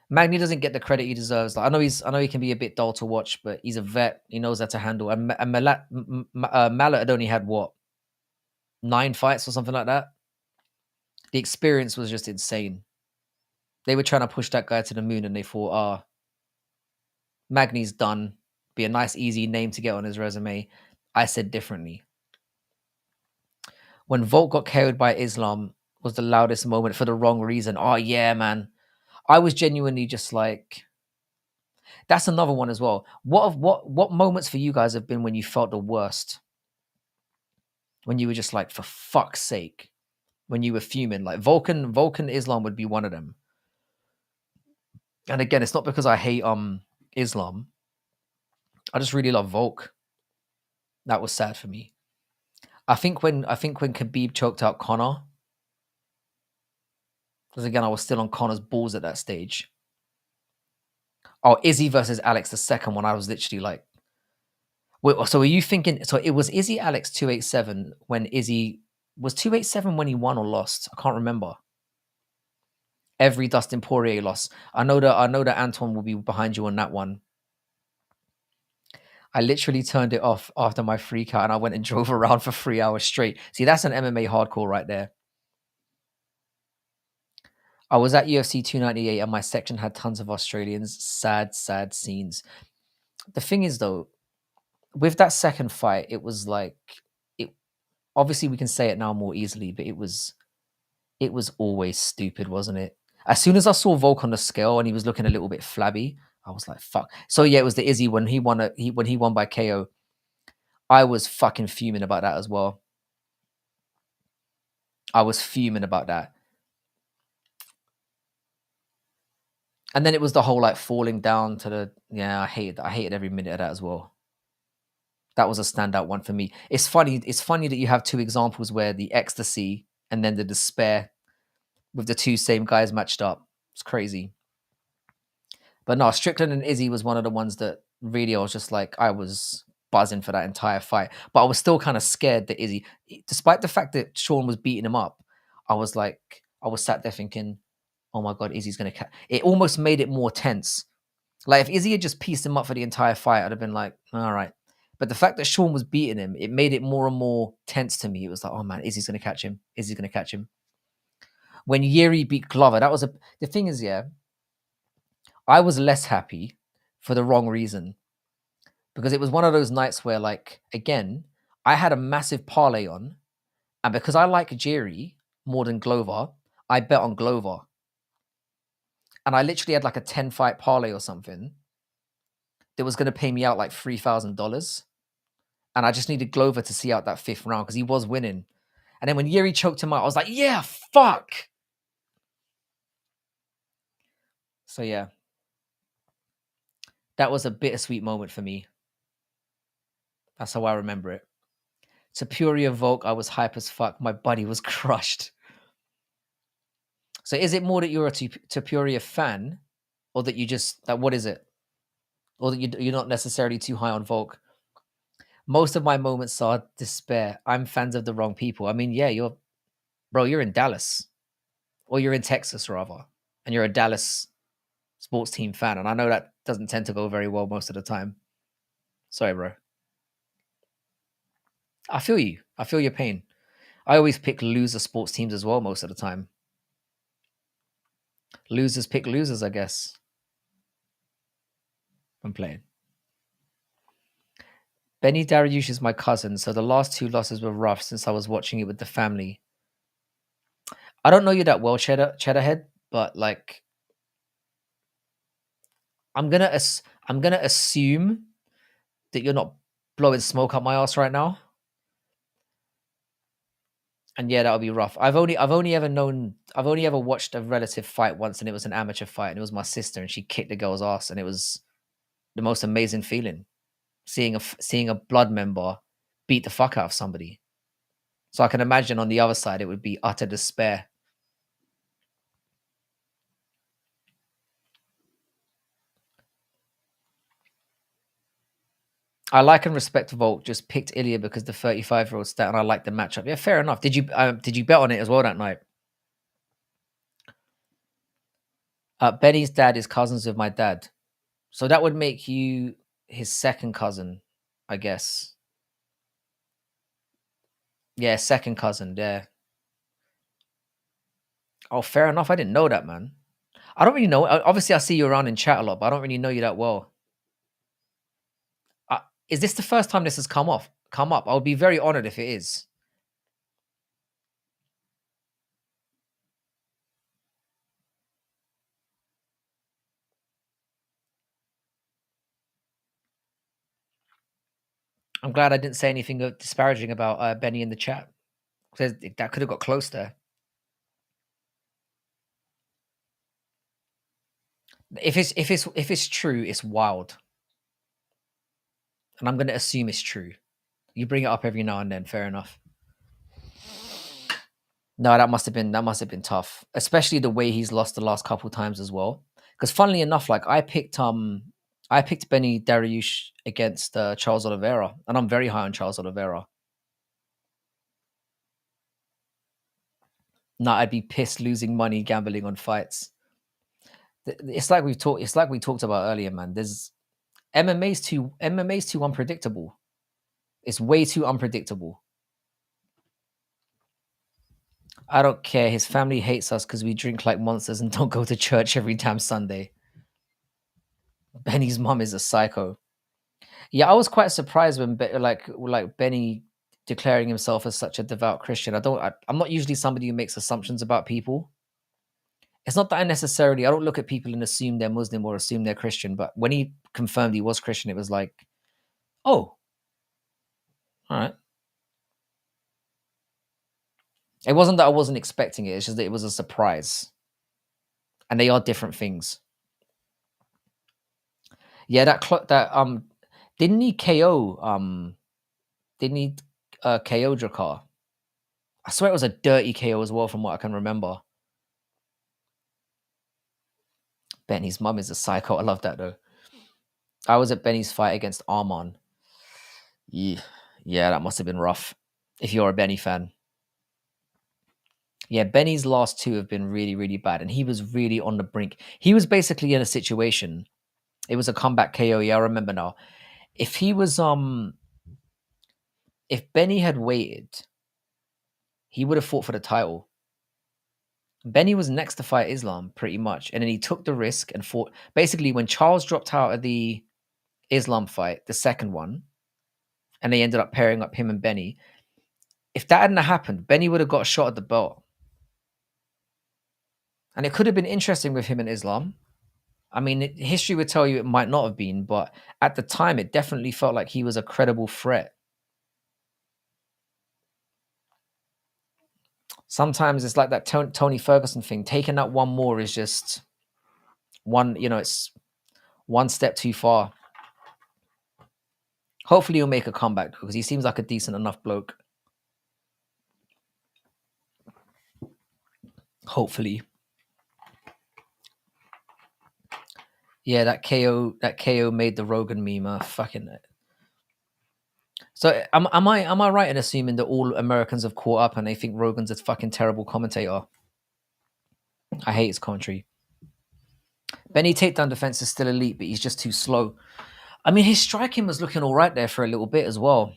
Magny doesn't get the credit he deserves. Like, I know he can be a bit dull to watch, but he's a vet. He knows how to handle. And Mallet had only had 9 fights or something like that. The experience was just insane. They were trying to push that guy to the moon, and they thought, Magny's done. Be a nice, easy name to get on his resume. I said differently. When Volk got KO'd by Islam was the loudest moment for the wrong reason. Oh yeah, man. I was genuinely just like, that's another one as well. What moments for you guys have been when you felt the worst? When you were just like, for fuck's sake, when you were fuming? Like Vulcan Islam would be one of them. And again, it's not because I hate Islam. I just really love Volk. That was sad for me. I think when Khabib choked out Conor, because again, I was still on Conor's balls at that stage. Oh, Izzy versus Alex, the second one, I was literally like, wait, so are you thinking, so it was Izzy Alex 287 when Izzy, was 287 when he won or lost? I can't remember. Every Dustin Poirier loss. I know that Anton will be behind you on that one. I literally turned it off after my freak out and I went and drove around for 3 hours straight. See, that's an MMA hardcore right there. I was at UFC 298 and my section had tons of Australians. Sad scenes. The thing is, though, with that second fight, it was like, obviously we can say it now more easily, but it was always stupid, wasn't it? As soon as I saw Volk on the scale and he was looking a little bit flabby, I was like, fuck. So yeah, it was the Izzy when he won by KO. I was fucking fuming about that as well. I was fuming about that. And then it was the whole like falling down to the, I hated every minute of that as well. That was a standout one for me. It's funny that you have two examples where the ecstasy and then the despair with the two same guys matched up. It's crazy. But no, Strickland and Izzy was one of the ones that really I was just like, I was buzzing for that entire fight. But I was still kind of scared that Izzy, despite the fact that Sean was beating him up, I was sat there thinking, oh my God, Izzy's going to catch. It almost made it more tense. Like if Izzy had just pieced him up for the entire fight, I'd have been like, all right. But the fact that Sean was beating him, it made it more and more tense to me. It was like, oh man, Izzy's going to catch him. Izzy's going to catch him. When Yuri beat Glover, the thing is, I was less happy for the wrong reason. Because it was one of those nights where, like, again, I had a massive parlay on. And because I like Jerry more than Glover, I bet on Glover. And I literally had like a 10-fight parlay or something that was going to pay me out like $3,000. And I just needed Glover to see out that 5th round because he was winning. And then when Yuri choked him out, I was like, yeah, fuck. So yeah, that was a bittersweet moment for me. That's how I remember it. Tapuria Volk, I was hype as fuck. My body was crushed. So is it more that you're a Tapuria fan, or that you just that what is it, or that you're not necessarily too high on Volk? Most of my moments are despair. I'm fans of the wrong people. I mean, yeah, you're in Dallas, or you're in Texas rather, and you're a Dallas sports team fan, and I know that doesn't tend to go very well most of the time. Sorry, bro. I feel you. I feel your pain. I always pick loser sports teams as well most of the time. Losers pick losers, I guess. I'm playing. Benny Dariush is my cousin, so the last two losses were rough since I was watching it with the family. I don't know you that well, Cheddarhead, but like I'm gonna assume that you're not blowing smoke up my ass right now. And yeah, that'll be rough. I've only ever watched a relative fight once, and it was an amateur fight, and it was my sister, and she kicked the girl's ass, and it was the most amazing feeling seeing a blood member beat the fuck out of somebody. So I can imagine on the other side it would be utter despair. I like and respect Volt. Just picked Ilya because the 35-year-old stat, and I like the matchup. Yeah, fair enough. Did you bet on it as well that night? Benny's dad is cousins with my dad, so that would make you his second cousin, I guess. Yeah, second cousin. Yeah. Oh, fair enough. I didn't know that, man. I don't really know. Obviously, I see you around in chat a lot, but I don't really know you that well. Is this the first time this has come up? I would be very honored if it is. I'm glad I didn't say anything disparaging about Benny in the chat, because that could have got close there. If it's true, it's wild, and I'm going to assume it's true. You bring it up every now and then. Fair enough. No, that must have been tough, especially the way he's lost the last couple times as well. Because funnily enough, like I picked Benny Dariush against Charles Oliveira, and I'm very high on Charles Oliveira. No, I'd be pissed losing money gambling on fights. It's like we've talked. It's like we talked about earlier, man. There's MMA's too unpredictable. It's way too unpredictable. I don't care. His family hates us because we drink like monsters and don't go to church every damn Sunday. Benny's mom is a psycho. Yeah, I was quite surprised when like Benny declaring himself as such a devout Christian. I'm not usually somebody who makes assumptions about people. It's not that I don't look at people and assume they're Muslim or assume they're Christian, but when he confirmed he was Christian, it was like, oh, all right. It wasn't that I wasn't expecting it. It's just that it was a surprise, and they are different things. Yeah, didn't he KO didn't he KO Drakar? I swear it was a dirty KO as well, from what I can remember. Benny's mum is a psycho. I love that though. I was at Benny's fight against Arman. Yeah, yeah, that must have been rough. If you're a Benny fan, yeah, Benny's last two have been really, really bad, and he was really on the brink. He was basically in a situation. It was a comeback KO. Yeah, I remember now. If he was if Benny had waited, he would have fought for the title. Benny was next to fight Islam pretty much, and then he took the risk and fought. Basically, when Charles dropped out of the Islam fight, the second one, and they ended up pairing up him and Benny. If that hadn't happened, Benny would have got a shot at the belt, and it could have been interesting with him and Islam. I mean, history would tell you it might not have been, but at the time, it definitely felt like he was a credible threat. Sometimes it's like that Tony Ferguson thing. Taking that one more is just It's one step too far. Hopefully he'll make a comeback because he seems like a decent enough bloke. Hopefully. Yeah, that KO made the Rogan meme. Fucking it. So am I right in assuming that all Americans have caught up and they think Rogan's a fucking terrible commentator? I hate his commentary. Benny takedown defense is still elite, but he's just too slow. I mean, his striking was looking all right there for a little bit as well.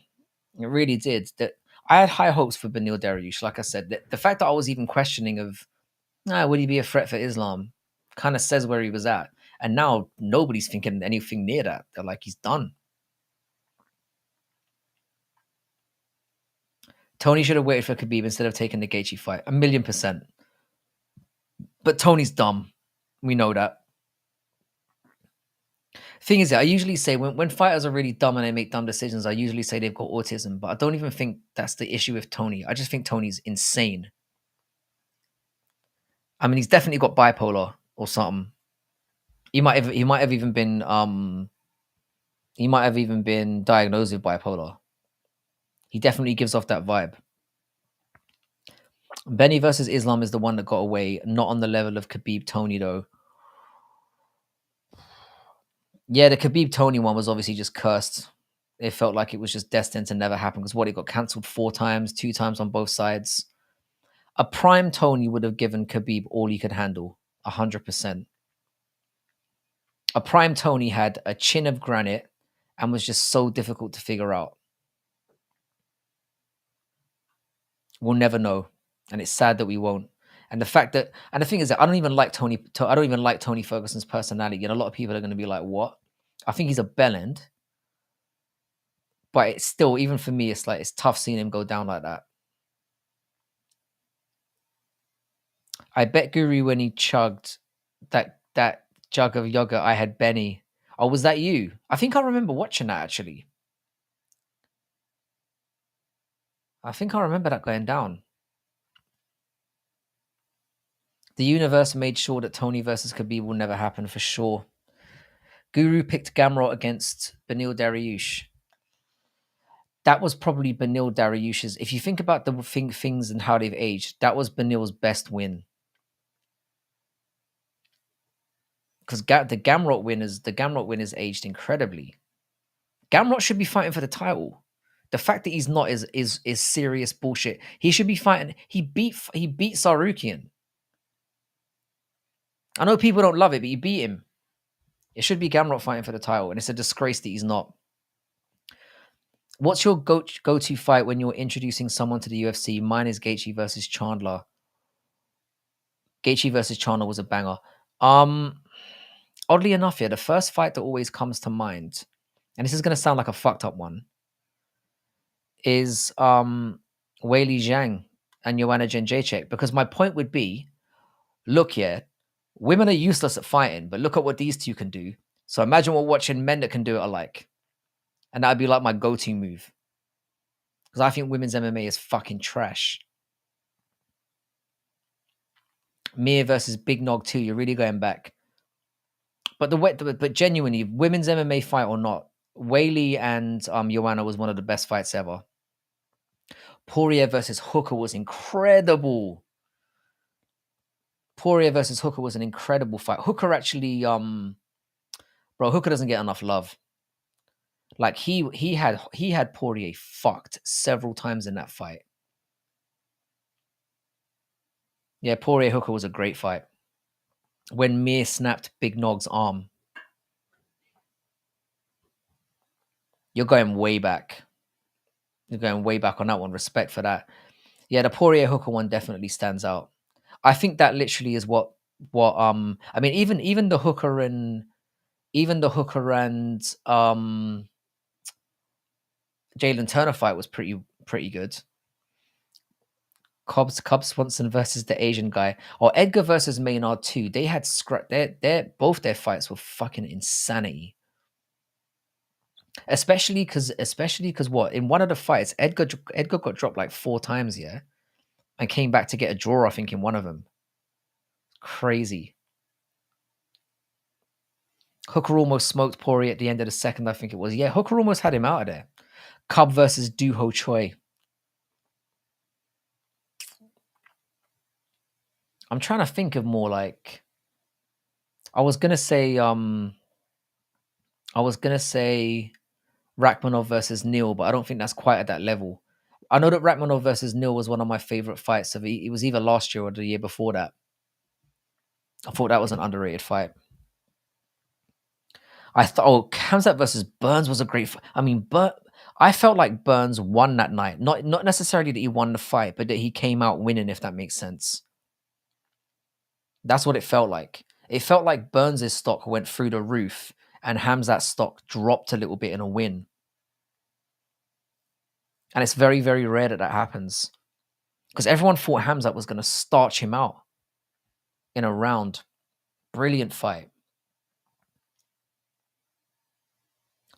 It really did. That I had high hopes for Benil Dariush. Like I said, the fact that I was even questioning of, would he be a threat for Islam, kind of says where he was at. And now nobody's thinking anything near that. They're like, he's done. Tony should have waited for Khabib instead of taking the Gaethje fight. 1,000,000%. But Tony's dumb. We know that. Thing is, I usually say when fighters are really dumb and they make dumb decisions, I usually say they've got autism. But I don't even think that's the issue with Tony. I just think Tony's insane. I mean, he's definitely got bipolar or something. He might have even been diagnosed with bipolar. He definitely gives off that vibe. Benny versus Islam is the one that got away, not on the level of Khabib Tony though. Yeah, the Khabib Tony one was obviously just cursed. It felt like it was just destined to never happen because it got cancelled 4 times, 2 times on both sides. A prime Tony would have given Khabib all he could handle, 100%. A prime Tony had a chin of granite and was just so difficult to figure out. We'll never know, and it's sad that we won't. And the thing is that I don't even like Tony Ferguson's personality. And a lot of people are going to be like, "What?" I think he's a bellend, but it's still, even for me, it's like it's tough seeing him go down like that. I bet Guru when he chugged that jug of yogurt, I had Benny. Oh, was that you? I think I remember watching that actually. I think I remember that going down. The universe made sure that Tony versus Khabib will never happen for sure. Guru picked Gamrot against Benil Dariush. That was probably Benil Dariush's. If you think about the things and how they've aged, that was Benil's best win. Because the Gamrot win is aged incredibly. Gamrot should be fighting for the title. The fact that he's not is serious bullshit. He should be fighting. He beat Sarukian. I know people don't love it, but he beat him. It should be Gamrot fighting for the title, and it's a disgrace that he's not. What's your go-to fight when you're introducing someone to the UFC? Mine is Gaethje versus Chandler. Gaethje versus Chandler was a banger. Oddly enough, the first fight that always comes to mind, and this is going to sound like a fucked up one, is Weili Zhang and Joanna Jędrzejczyk, because my point would be, look, women are useless at fighting, but look at what these two can do. So imagine we're watching men that can do it alike. And that'd be like my go-to move. Because I think women's MMA is fucking trash. Mir versus Big Nog 2, you're really going back. But genuinely, women's MMA fight or not, Weili and Joanna was one of the best fights ever. Poirier versus Hooker was incredible. Poirier versus Hooker was an incredible fight. Hooker actually, Hooker doesn't get enough love. Like he had Poirier fucked several times in that fight. Yeah, Poirier Hooker was a great fight. When Mir snapped Big Nog's arm. You're going way back. You're going way back on that one. Respect for that. Yeah, the Poirier Hooker one definitely stands out. I think that literally is what I mean, even the Hooker and Jalen Turner fight was pretty good. Cub Swanson versus the Asian guy, or Edgar versus Maynard too. They had both their fights were fucking insanity. Especially because what, in one of the fights, Edgar got dropped like 4 times, and came back to get a draw, I think, in one of them. Crazy. Hooker almost smoked Poirier at the end of the second, I think it was. Yeah, Hooker almost had him out of there. Cub versus Duho Choi. I'm trying to think of more like I was gonna say I was gonna say Rachmanov versus Neil, but I don't think that's quite at that level. I know that Rachmanov versus Neil was one of my favorite fights of it was either last year or the year before that. I thought that was an underrated fight. I thought Khamzat versus Burns was a great fight. I mean, but I felt like Burns won that night. Not necessarily that he won the fight, but that he came out winning, if that makes sense. That's what it felt like. It felt like Burns' stock went through the roof and Hamzat's stock dropped a little bit in a win. And it's very, very rare that that happens. Because everyone thought Hamzat was going to starch him out in a round. Brilliant fight.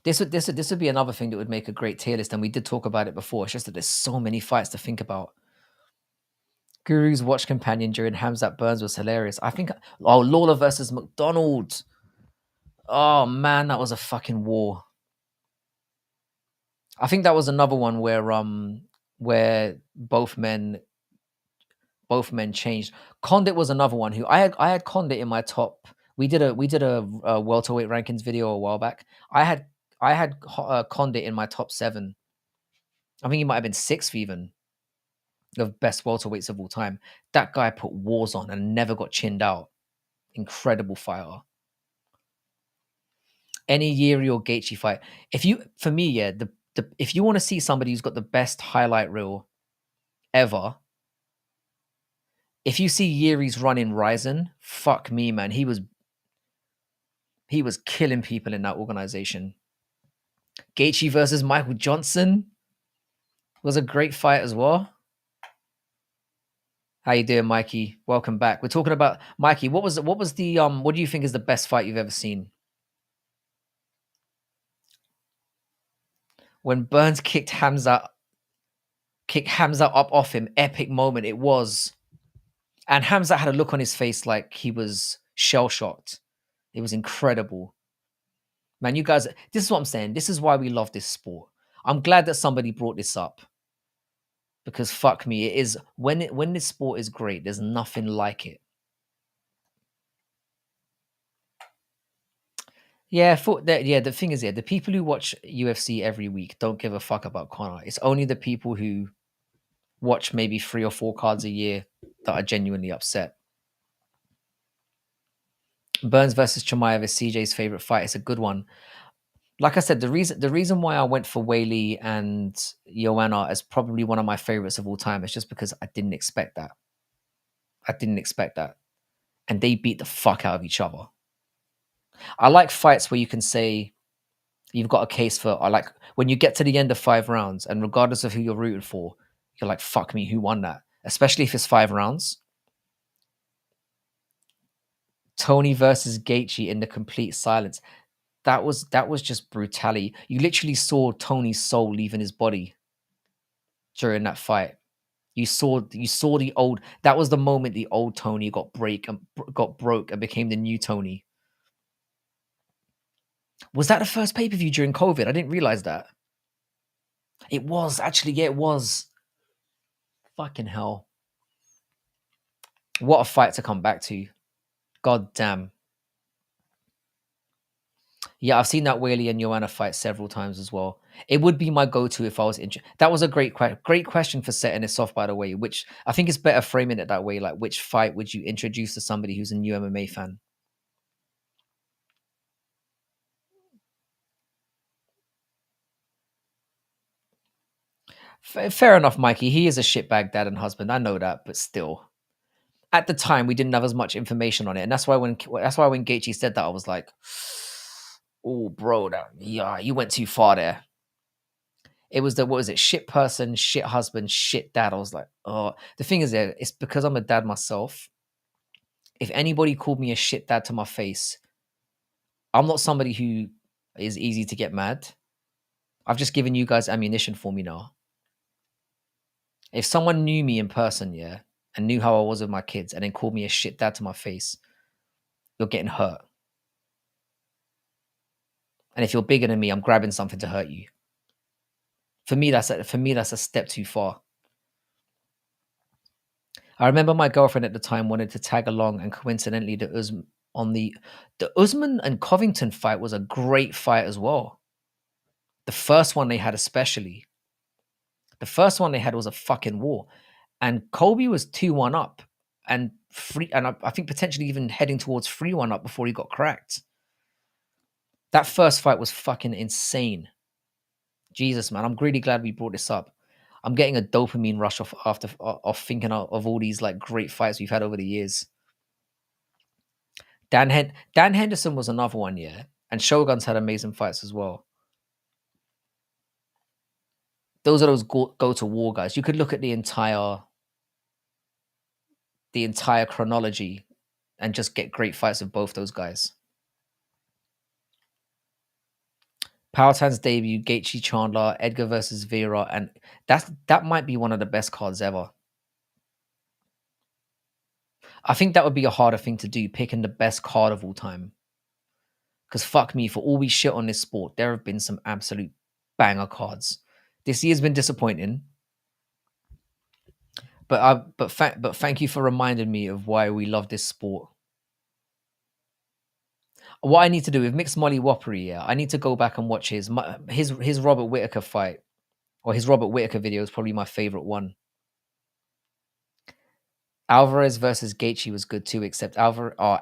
This would be another thing that would make a great tier list, and we did talk about it before. It's just that there's so many fights to think about. Guru's watch companion during Hamzat Burns was hilarious. I think Lawler versus McDonald. Oh man, that was a fucking war. I think that was another one where both men changed. Condit was another one who I had Condit in my top. We did a welterweight rankings video a while back. I had Condit in my top 7. I think he might have been 6th even of best welterweights of all time. That guy put wars on and never got chinned out. Incredible fighter. Any Yuri or Gaethje fight. For me, yeah, if you want to see somebody who's got the best highlight reel ever, if you see Yuri's run in Ryzen, fuck me, man. He was killing people in that organization. Gaethje versus Michael Johnson was a great fight as well. How you doing, Mikey? Welcome back. We're talking about Mikey. What do you think is the best fight you've ever seen? When Burns kicked Hamza up off him, epic moment it was. And Hamza had a look on his face like he was shell shocked. It was incredible. Man, you guys, this is what I'm saying. This is why we love this sport. I'm glad that somebody brought this up. Because fuck me, it is when this sport is great, there's nothing like it. Yeah, the thing is, the people who watch UFC every week don't give a fuck about Conor. It's only the people who watch maybe 3 or 4 cards a year that are genuinely upset. Burns versus Chimaev is CJ's favorite fight. It's a good one. Like I said, the reason why I went for Whaley and Joanna as probably one of my favorites of all time is just because I didn't expect that. And they beat the fuck out of each other. I like fights where you can say you've got a case for. I like when you get to the end of 5 rounds, and regardless of who you're rooting for, you're like, fuck me, who won that? Especially if it's 5 rounds. Tony versus Gaethje in the complete silence. That was just brutality. You literally saw Tony's soul leaving his body during that fight. You saw the old. That was the moment the old Tony got broke and became the new Tony. Was that the first pay-per-view during COVID? I didn't realize that. It was actually, yeah, it was. Fucking hell. What a fight to come back to. God damn. Yeah, I've seen that Whaley and Joanna fight several times as well. It would be my go-to if I was interested. That was a great question for setting this off, by the way, which I think is better framing it that way. Like, which fight would you introduce to somebody who's a new MMA fan? Fair enough, Mikey. He is a shitbag dad and husband. I know that, but still. At the time, we didn't have as much information on it. And that's why when Gaethje said that, I was like, oh, bro, yeah, you went too far there. It was what was it? Shit person, shit husband, shit dad. I was like, oh. The thing is, it's because I'm a dad myself. If anybody called me a shit dad to my face, I'm not somebody who is easy to get mad. I've just given you guys ammunition for me now. If someone knew me in person, yeah, and knew how I was with my kids and then called me a shit dad to my face, you're getting hurt. And if you're bigger than me, I'm grabbing something to hurt you. For me, that's a step too far. I remember my girlfriend at the time wanted to tag along, and coincidentally, the Usman and Covington fight was a great fight as well. The first one they had, especially the first one they had, was a fucking war, and Colby was 2-1 up, and I think potentially even heading towards 3-1 up before he got cracked. That first fight was fucking insane. Jesus, man, I'm really glad we brought this up. I'm getting a dopamine rush off thinking of all these like great fights we've had over the years. Dan Henderson was another one, yeah, and Shogun's had amazing fights as well. Those are those go to war guys. You could look at the entire chronology and just get great fights of both those guys. Powertan's debut, Gaethje Chandler, Edgar versus Vera, and that might be one of the best cards ever. I think that would be a harder thing to do, picking the best card of all time. Because fuck me, for all we shit on this sport, there have been some absolute banger cards. This year's been disappointing. But thank you for reminding me of why we love this sport. What I need to do with Mixed Molly Whoppery, yeah, I need to go back and watch his Robert Whittaker fight, or his Robert Whittaker video is probably my favorite one. Alvarez versus Gaethje was good too, except Alvarez. Oh,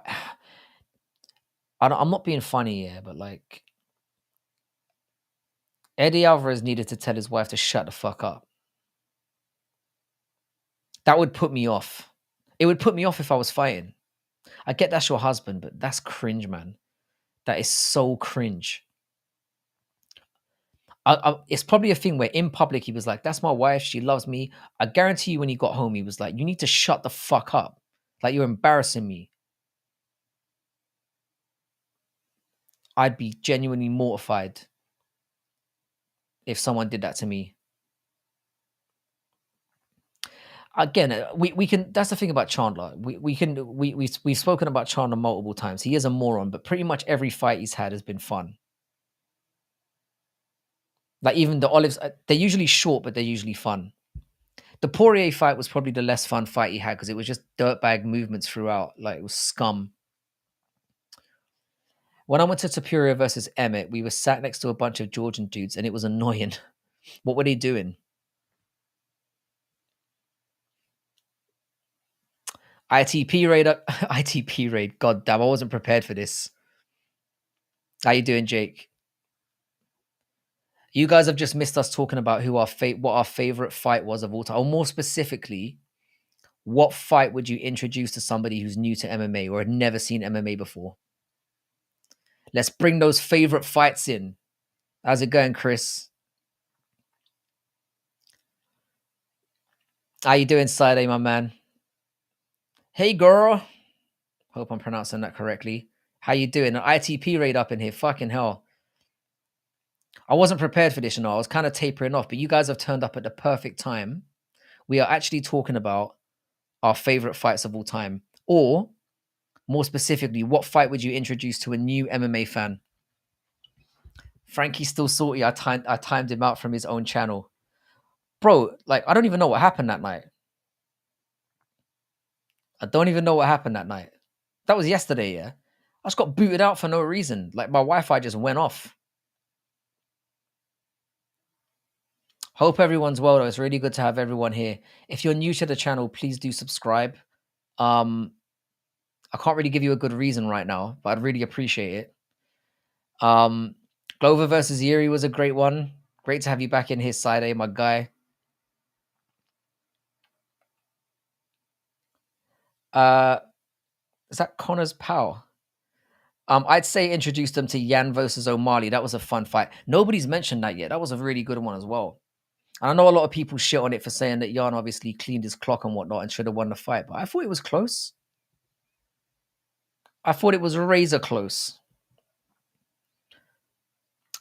I'm not being funny here, but like Eddie Alvarez needed to tell his wife to shut the fuck up. That would put me off. It would put me off if I was fighting. I get that's your husband, but that's cringe, man. That is so cringe. It's probably a thing where in public he was like, that's my wife, she loves me. I guarantee you when he got home, he was like, you need to shut the fuck up. Like, you're embarrassing me. I'd be genuinely mortified if someone did that to me. Again, we can. That's the thing about Chandler. We've spoken about Chandler multiple times. He is a moron, but pretty much every fight he's had has been fun. Like even the Olives, they're usually short, but they're usually fun. The Poirier fight was probably the less fun fight he had because it was just dirtbag movements throughout. Like, it was scum. When I went to Topuria versus Emmett, we were sat next to a bunch of Georgian dudes, and it was annoying. What were they doing? ITP raid. ITP raid. God damn, I wasn't prepared for this. How you doing, Jake? You guys have just missed us talking about what our favorite fight was of all time, or more specifically, what fight would you introduce to somebody who's new to MMA or had never seen MMA before? Let's bring those favorite fights in. How's it going, Chris? How you doing, Side, my man? Hey, girl. Hope I'm pronouncing that correctly. How you doing? An ITP raid up in here. Fucking hell. I wasn't prepared for this, you know. I was kind of tapering off, but you guys have turned up at the perfect time. We are actually talking about our favorite fights of all time. Or, more specifically, what fight would you introduce to a new MMA fan? Frankie's still salty. I timed him out from his own channel. Bro, like, I don't even know what happened that night. I don't even know what happened that night. That was yesterday, yeah? I just got booted out for no reason. Like, my Wi-Fi just went off. Hope everyone's well, though. It's really good to have everyone here. If you're new to the channel, please do subscribe. I can't really give you a good reason right now, but I'd really appreciate it. Glover versus Yuri was a great one. Great to have you back in his side, my guy. Is that Connor's Pow? I'd say introduce them to Yan versus O'Malley. That was a fun fight. Nobody's mentioned that yet. That was a really good one as well. And I know a lot of people shit on it for saying that Yan obviously cleaned his clock and whatnot and should have won the fight, but I thought it was close. I thought it was razor close.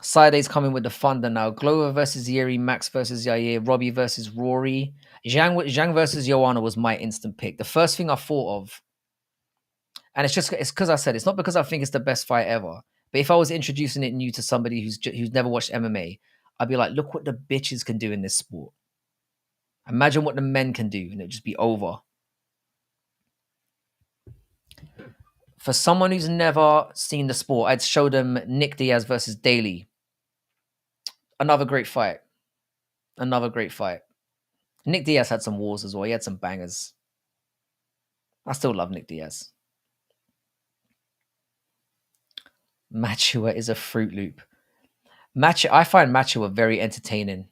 Side's coming with the thunder now. Glover versus Yeri, Max versus Yair, Robbie versus Rory. Zhang versus Joanna was my instant pick. The first thing I thought of, and it's because I said, it's not because I think it's the best fight ever, But if I was introducing it new to somebody who's never watched MMA, I'd be like, look what the bitches can do in this sport. Imagine what the men can do, and it'd just be over. For someone who's never seen the sport, I'd show them Nick Diaz versus Daly. Another great fight. Another great fight. Nick Diaz had some wars as well. He had some bangers. I still love Nick Diaz. Machua is a Fruit Loop. I find Machua very entertaining.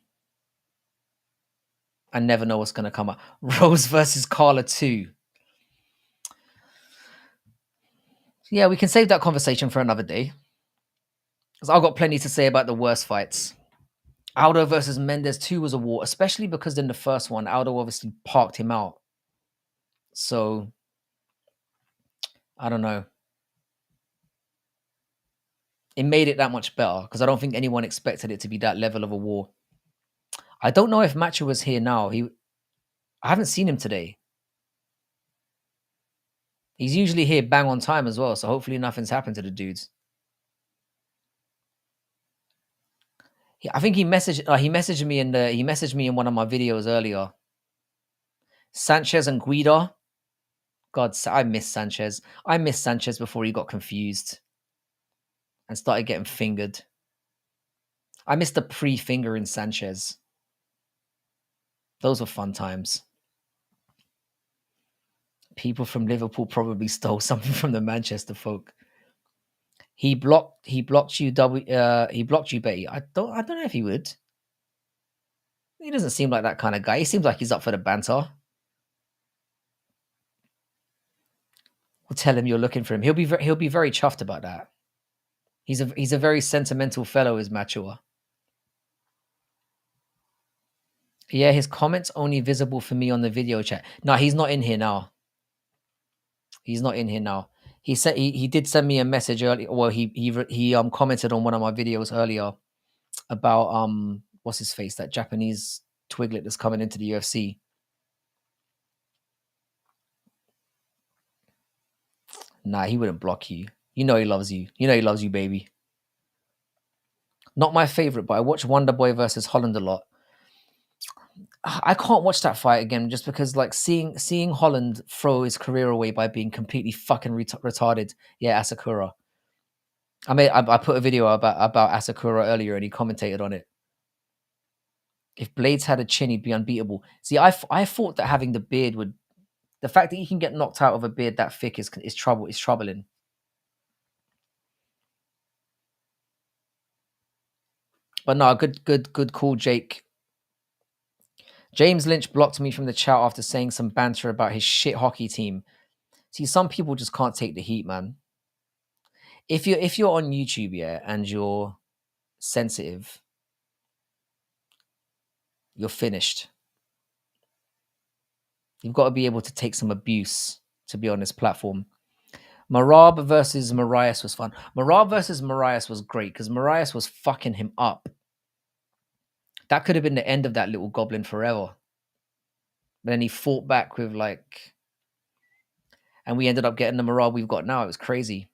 I never know what's going to come up. Rose versus Carla 2. Yeah, we can save that conversation for another day. Because I've got plenty to say about the worst fights. Aldo versus Mendes 2 was a war, especially because in the first one, Aldo obviously parked him out. So, I don't know. It made it that much better because I don't think anyone expected it to be that level of a war. I don't know if Macho was here now. I haven't seen him today. He's usually here bang on time as well, so hopefully nothing's happened to the dudes. I think he messaged me in one of my videos earlier. Sanchez and Guida. God, I miss Sanchez. I miss Sanchez before he got confused and started getting fingered. I miss the pre-fingering Sanchez. Those were fun times. People from Liverpool probably stole something from the Manchester folk. He blocked you, Betty. I don't know if he would. He doesn't seem like that kind of guy. He seems like he's up for the banter. We'll tell him you're looking for him. He'll be very chuffed about that. He's a very sentimental fellow, is Machua. Yeah, his comments only visible for me on the video chat. No, he's not in here now. He's not in here now. He said he did send me a message earlier. Well, he commented on one of my videos earlier about what's his face, that Japanese twiglet that's coming into the UFC. Nah, he wouldn't block you. You know he loves you. You know he loves you, baby. Not my favorite, but I watch Wonderboy versus Holland a lot. I can't watch that fight again just because, like, seeing Holland throw his career away by being completely fucking retarded. Yeah, Asakura. I put a video about Asakura earlier, and he commentated on it. If Blades had a chin, he'd be unbeatable. See, I thought that having the beard would, the fact that he can get knocked out of a beard that thick is troubling. But no, good call, Jake. James Lynch blocked me from the chat after saying some banter about his shit hockey team. See, some people just can't take the heat, man. If you're on YouTube, yeah, and you're sensitive, you're finished. You've got to be able to take some abuse to be on this platform. Marab versus Marias was fun. Marab versus Marias was great because Marias was fucking him up. That could have been the end of that little goblin forever. But then he fought back with and we ended up getting the Marab we've got now. It was crazy.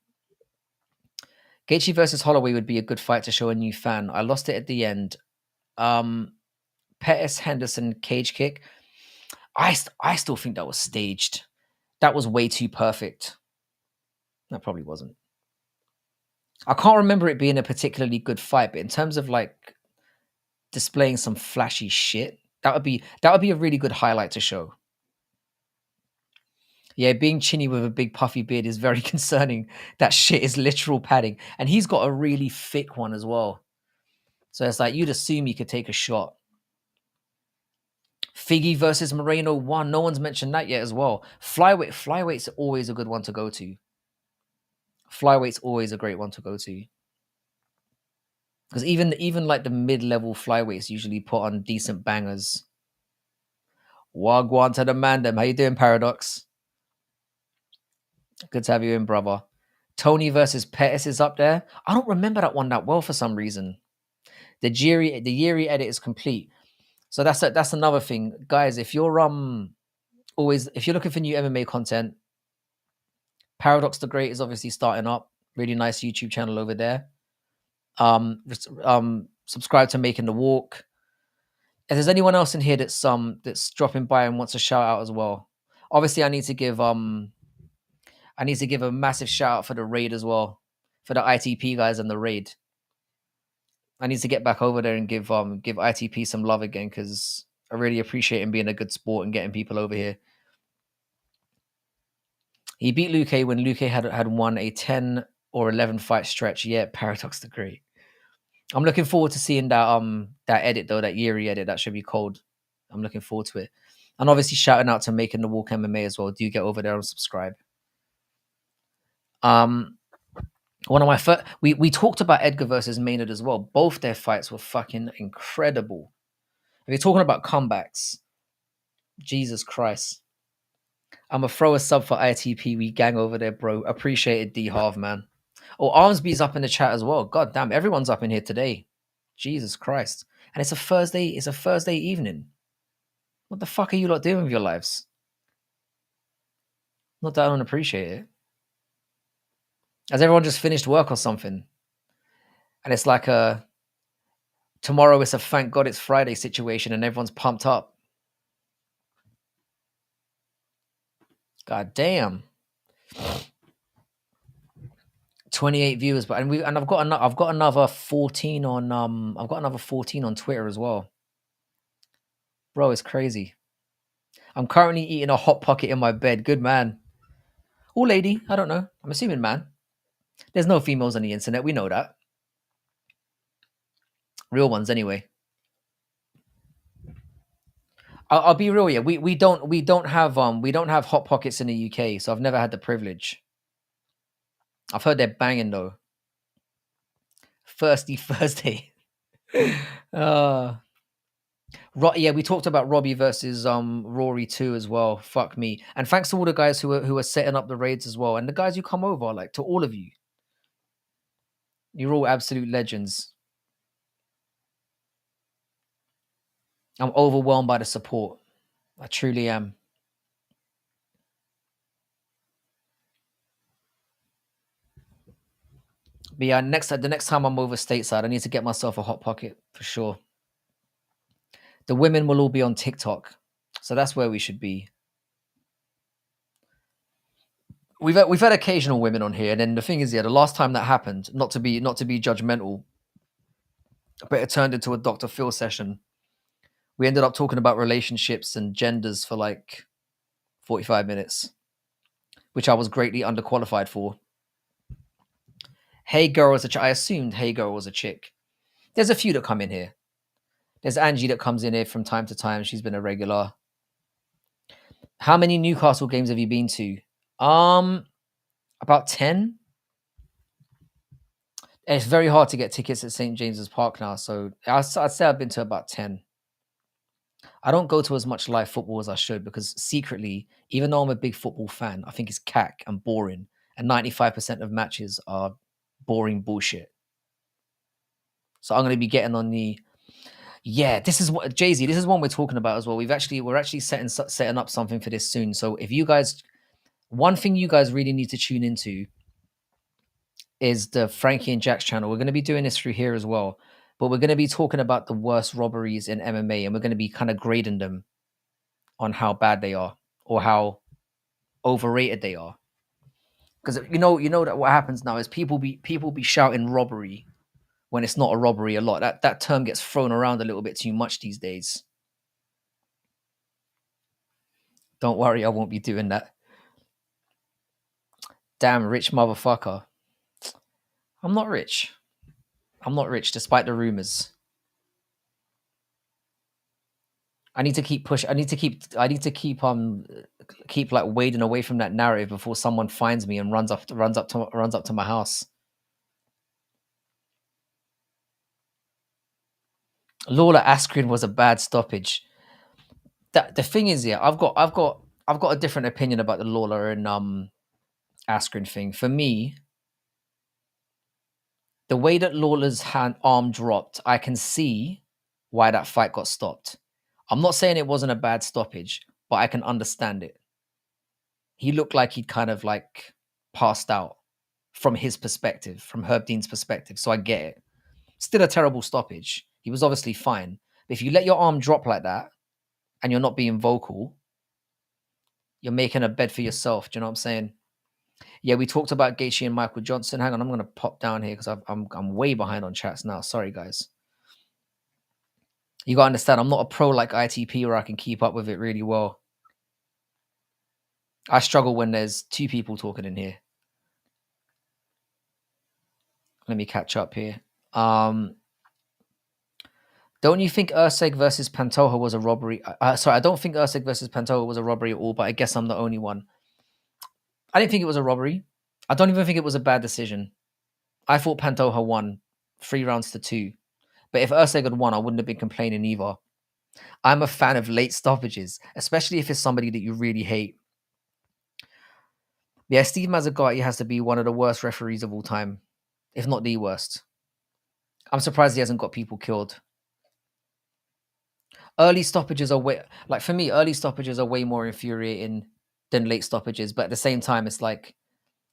Gaethje versus Holloway would be a good fight to show a new fan. I lost it at the end. Pettis Henderson cage kick. I still think that was staged. That was way too perfect. That probably wasn't. I can't remember it being a particularly good fight, but in terms of like displaying some flashy shit, that would be a really good highlight to show. Yeah, being chinny with a big puffy beard is very concerning. That shit is literal padding. And he's got a really thick one as well. So it's like you'd assume he could take a shot. Figgy versus Moreno 1. No one's mentioned that yet as well. Flyweight's always a good one to go to. Flyweight's always a great one to go to. Because even like the mid-level flyweights usually put on decent bangers. Wagwan to the Mandem. How you doing, Paradox? Good to have you in, brother. Tony versus Pettis is up there. I don't remember that one that well for some reason. The Yeri edit is complete. So that's another thing. Guys, if you're looking for new MMA content, Paradox the Great is obviously starting up. Really nice YouTube channel over there. Subscribe to Making the Walk. If there's anyone else in here that's dropping by and wants a shout out as well, obviously I need to give a massive shout out for the raid as well, for the ITP guys and the raid. I need to get back over there and give ITP some love again because I really appreciate him being a good sport and getting people over here. He beat Luque when Luque had won a 10 or 11 fight stretch. Yeah, Paradox the Great. I'm looking forward to seeing that edit though, that Yuri edit. That should be cold. I'm looking forward to it. And obviously shouting out to Making the Walk MMA as well. Do get over there and subscribe. One of my first, we talked about Edgar versus Maynard as well. Both their fights were fucking incredible. If you're talking about comebacks, Jesus Christ. I'm gonna throw a sub for ITP. We gang over there, bro. Appreciated D Half, man. Oh, Armsby's up in the chat as well. God damn, everyone's up in here today. Jesus Christ. And it's a Thursday evening. What the fuck are you lot doing with your lives? Not that I don't appreciate it. Has everyone just finished work or something? And it's like tomorrow it's a thank God it's Friday situation and everyone's pumped up. God damn. 28 viewers, but I've got another 14 on I've got another 14 on Twitter as well. Bro, it's crazy. I'm currently eating a hot pocket in my bed. Good man. Or lady, I don't know. I'm assuming man. There's no females on the internet, we know that. Real ones anyway. I'll be real, yeah. We don't have hot pockets in the UK, so I've never had the privilege. I've heard they're banging though. Thirsty Thursday. Yeah, we talked about Robbie versus Rory too as well. Fuck me. And thanks to all the guys who are setting up the raids as well. And the guys who come over, like to all of you. You're all absolute legends. I'm overwhelmed by the support. I truly am. But yeah, the next time I'm over stateside, I need to get myself a hot pocket for sure. The women will all be on TikTok, so that's where we should be. We've had occasional women on here, and then the thing is, yeah, the last time that happened, not to be judgmental, but it turned into a Dr. Phil session. We ended up talking about relationships and genders for like 45 minutes, which I was greatly underqualified for. Hey Girl was I assumed Hey Girl was a chick. There's a few that come in here. There's Angie that comes in here from time to time. She's been a regular. How many Newcastle games have you been to? About 10. And it's very hard to get tickets at St. James's Park now, so I'd say I've been to about 10. I don't go to as much live football as I should because secretly, even though I'm a big football fan, I think it's cack and boring. And 95% of matches are boring bullshit. So I'm going to be getting on the... Yeah, this is what Jay-Z, this is one we're talking about as well. We're actually setting up something for this soon. So if you guys... One thing you guys really need to tune into is the Frankie and Jack's channel. We're going to be doing this through here as well. But we're going to be talking about the worst robberies in MMA, and we're going to be kind of grading them on how bad they are or how overrated they are. Because you know that what happens now is people be shouting robbery when it's not a robbery a lot. That term gets thrown around a little bit too much these days. Don't worry, I won't be doing that. Damn rich motherfucker. I'm not rich. I'm not rich, despite the rumors. I need to keep like wading away from that narrative before someone finds me and runs up to my house. Lawler Askren was a bad stoppage. The thing is, yeah, I've got a different opinion about the Lawler and Askren thing. For me, the way that Lawler's arm dropped, I can see why that fight got stopped. I'm not saying it wasn't a bad stoppage, but I can understand it. He looked like he'd kind of like passed out from his perspective, from Herb Dean's perspective. So I get it. Still a terrible stoppage. He was obviously fine. But if you let your arm drop like that and you're not being vocal, you're making a bed for yourself. Do you know what I'm saying? Yeah, we talked about Gaethje and Michael Johnson. Hang on, I'm gonna pop down here because I'm way behind on chats now. Sorry, guys. You gotta understand, I'm not a pro like ITP where I can keep up with it really well. I struggle when there's two people talking in here. Let me catch up here. Don't you think Usyk versus Pantoja was a robbery? Sorry, I don't think Usyk versus Pantoja was a robbery at all, but I guess I'm the only one. I didn't think it was a robbery. I don't even think it was a bad decision. I thought Pantoja won 3 rounds to 2. But if Usyk had won, I wouldn't have been complaining either. I'm a fan of late stoppages, especially if it's somebody that you really hate. Yeah, Steve Mazzagatti has to be one of the worst referees of all time, if not the worst. I'm surprised he hasn't got people killed. Early stoppages are way, like for me, early stoppages are way more infuriating than late stoppages. But at the same time, it's like,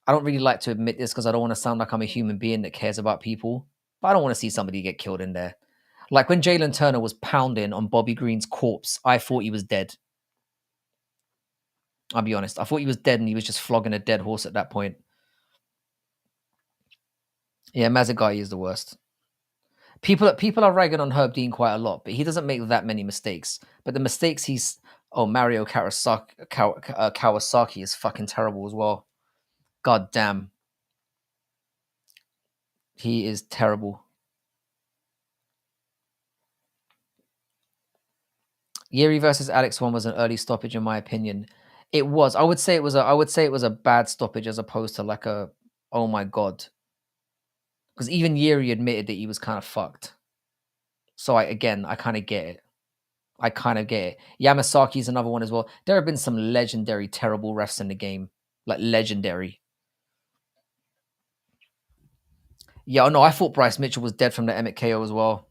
I don't really like to admit this because I don't want to sound like I'm a human being that cares about people. But I don't want to see somebody get killed in there. Like when Jalen Turner was pounding on Bobby Green's corpse, I thought he was dead. I'll be honest. I thought he was dead and he was just flogging a dead horse at that point. Yeah, Mazzagatti is the worst. People are ragging on Herb Dean quite a lot, but he doesn't make that many mistakes. But the mistakes he's... Oh, Mario Kawasaki is fucking terrible as well. God damn. He is terrible. Yuri versus Alex one was an early stoppage in my opinion. It was. I would say it was a bad stoppage as opposed to like a oh my god. Because even Yuri admitted that he was kind of fucked. So I kind of get it. I kind of get it. Yamasaki's another one as well. There have been some legendary terrible refs in the game. Like legendary. Yeah, no, I thought Bryce Mitchell was dead from the Emmett KO as well.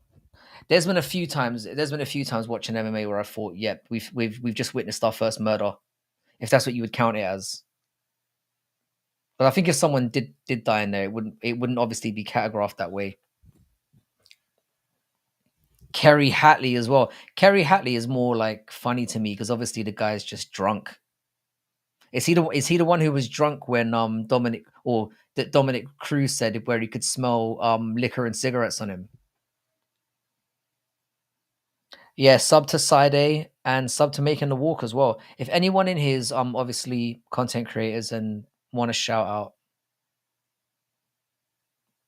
There's been a few times watching MMA where I thought, yep, we've just witnessed our first murder. If that's what you would count it as. But I think if someone did die in there, it wouldn't obviously be categorized that way. Kerry Hatley as well. Kerry Hatley is more like funny to me because obviously the guy's just drunk. Is he the one who was drunk when Dominic Cruz said where he could smell liquor and cigarettes on him? Yeah, sub to Side A and sub to Making the Walk as well. If anyone in his obviously content creators and want to shout out,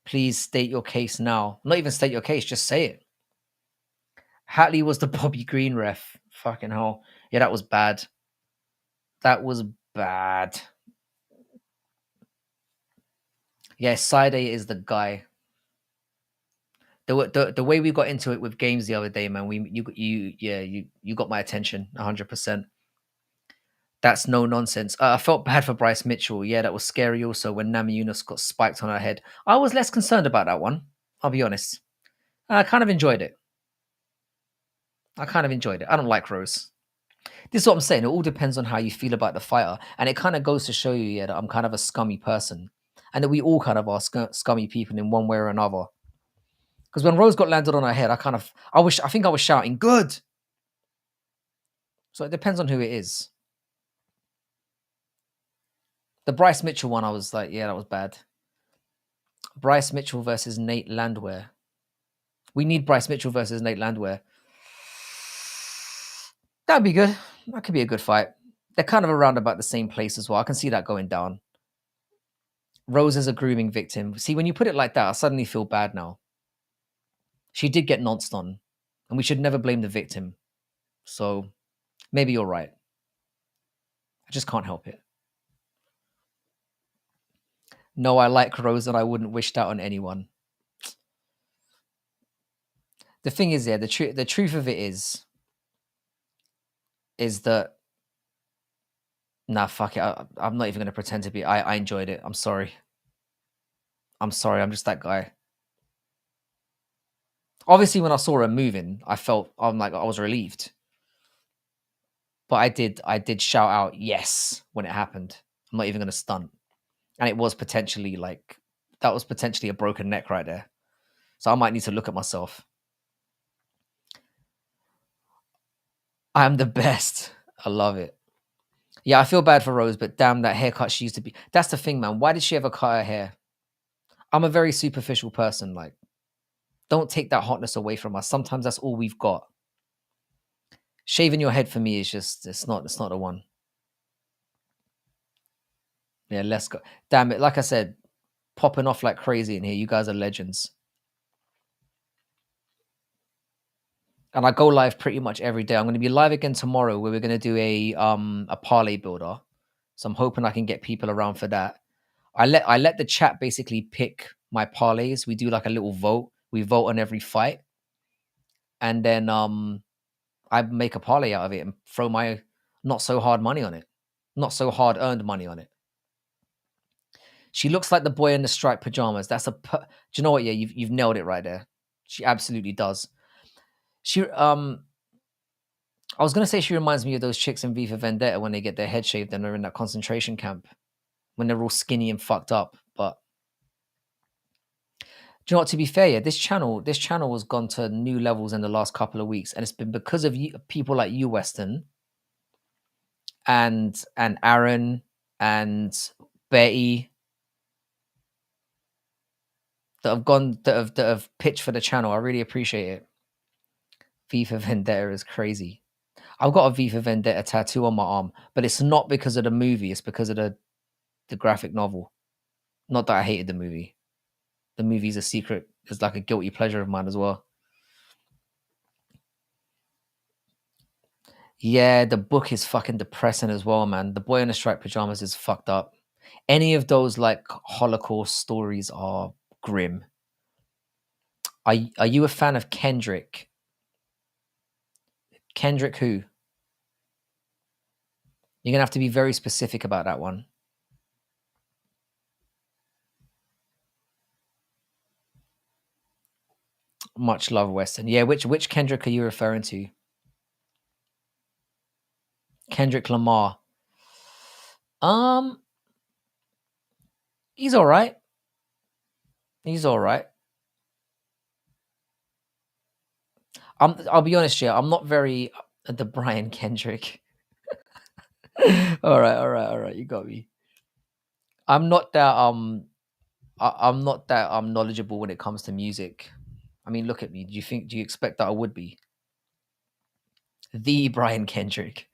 please state your case now. Not even state your case, just say it. Hatley was the Bobby Green ref. Fucking hell. Yeah, that was bad. That was bad. Yeah, Side A is the guy. The way we got into it with games the other day, man, you got my attention 100%. That's no nonsense. I felt bad for Bryce Mitchell. Yeah, that was scary also when Nami Yunus got spiked on her head. I was less concerned about that one. I'll be honest. I kind of enjoyed it. I don't like Rose. This is what I'm saying. It all depends on how you feel about the fighter. And it kind of goes to show you, yeah, that I'm kind of a scummy person. And that we all kind of are scummy people in one way or another. Because when Rose got landed on her head, I think I was shouting, good! So it depends on who it is. The Bryce Mitchell one, I was like, yeah, that was bad. Bryce Mitchell versus Nate Landwehr. We need Bryce Mitchell versus Nate Landwehr. That'd be good. That could be a good fight. They're kind of around about the same place as well. I can see that going down. Rose is a grooming victim. See, when you put it like that, I suddenly feel bad now. She did get nonced on, and we should never blame the victim. So maybe you're right. I just can't help it. No, I like Rose and I wouldn't wish that on anyone. The thing is, yeah, the truth of it is that, nah, fuck it. I'm not even going to pretend to be. I enjoyed it. I'm sorry. I'm just that guy. Obviously, when I saw her moving, I was relieved. But I did shout out yes when it happened. I'm not even going to stunt. and it was potentially like that was potentially a broken neck right there. So I might need to look at myself. I'm the best. I love it. Yeah, I feel bad for Rose, but damn, that haircut she used to be. That's the thing, man. Why did she ever cut her hair? I'm a very superficial person. Like, don't take that hotness away from us. Sometimes that's all we've got. Shaving your head for me is just it's not the one. Yeah, let's go. Damn it. Like I said, popping off like crazy in here. You guys are legends. And I go live pretty much every day. I'm going to be live again tomorrow where we're going to do a parlay builder. So I'm hoping I can get people around for that. I let the chat basically pick my parlays. We do like a little vote. We vote on every fight. And then I make a parlay out of it and throw my not so hard money on it. Not so hard earned money on it. She looks like the boy in the striped pajamas. Do you know what? Yeah, you've nailed it right there. She absolutely does. She I was gonna say she reminds me of those chicks in V for Vendetta when they get their head shaved and they're in that concentration camp when they're all skinny and fucked up. But do you know what? To be fair, yeah, this channel has gone to new levels in the last couple of weeks, and it's been because of you, people like you, Weston, and Aaron and Betty that have pitched for the channel. I really appreciate it. V for Vendetta is crazy. I've got a V for Vendetta tattoo on my arm, but it's not because of the movie. It's because of the graphic novel. Not that I hated the movie. The movie's a secret. It's like a guilty pleasure of mine as well. Yeah, the book is fucking depressing as well, man. The Boy in the Striped Pajamas is fucked up. Any of those like Holocaust stories are grim. Are you a fan of Kendrick? Kendrick who? You're gonna have to be very specific about that one. Much love, Weston. Yeah, which Kendrick are you referring to? Kendrick Lamar. Um, he's all right. He's all right. I'll be honest, yeah. I'm not very the Brian Kendrick. All right. You got me. I'm not that I'm not that knowledgeable when it comes to music. I mean, look at me. Do you expect that I would be? The Brian Kendrick.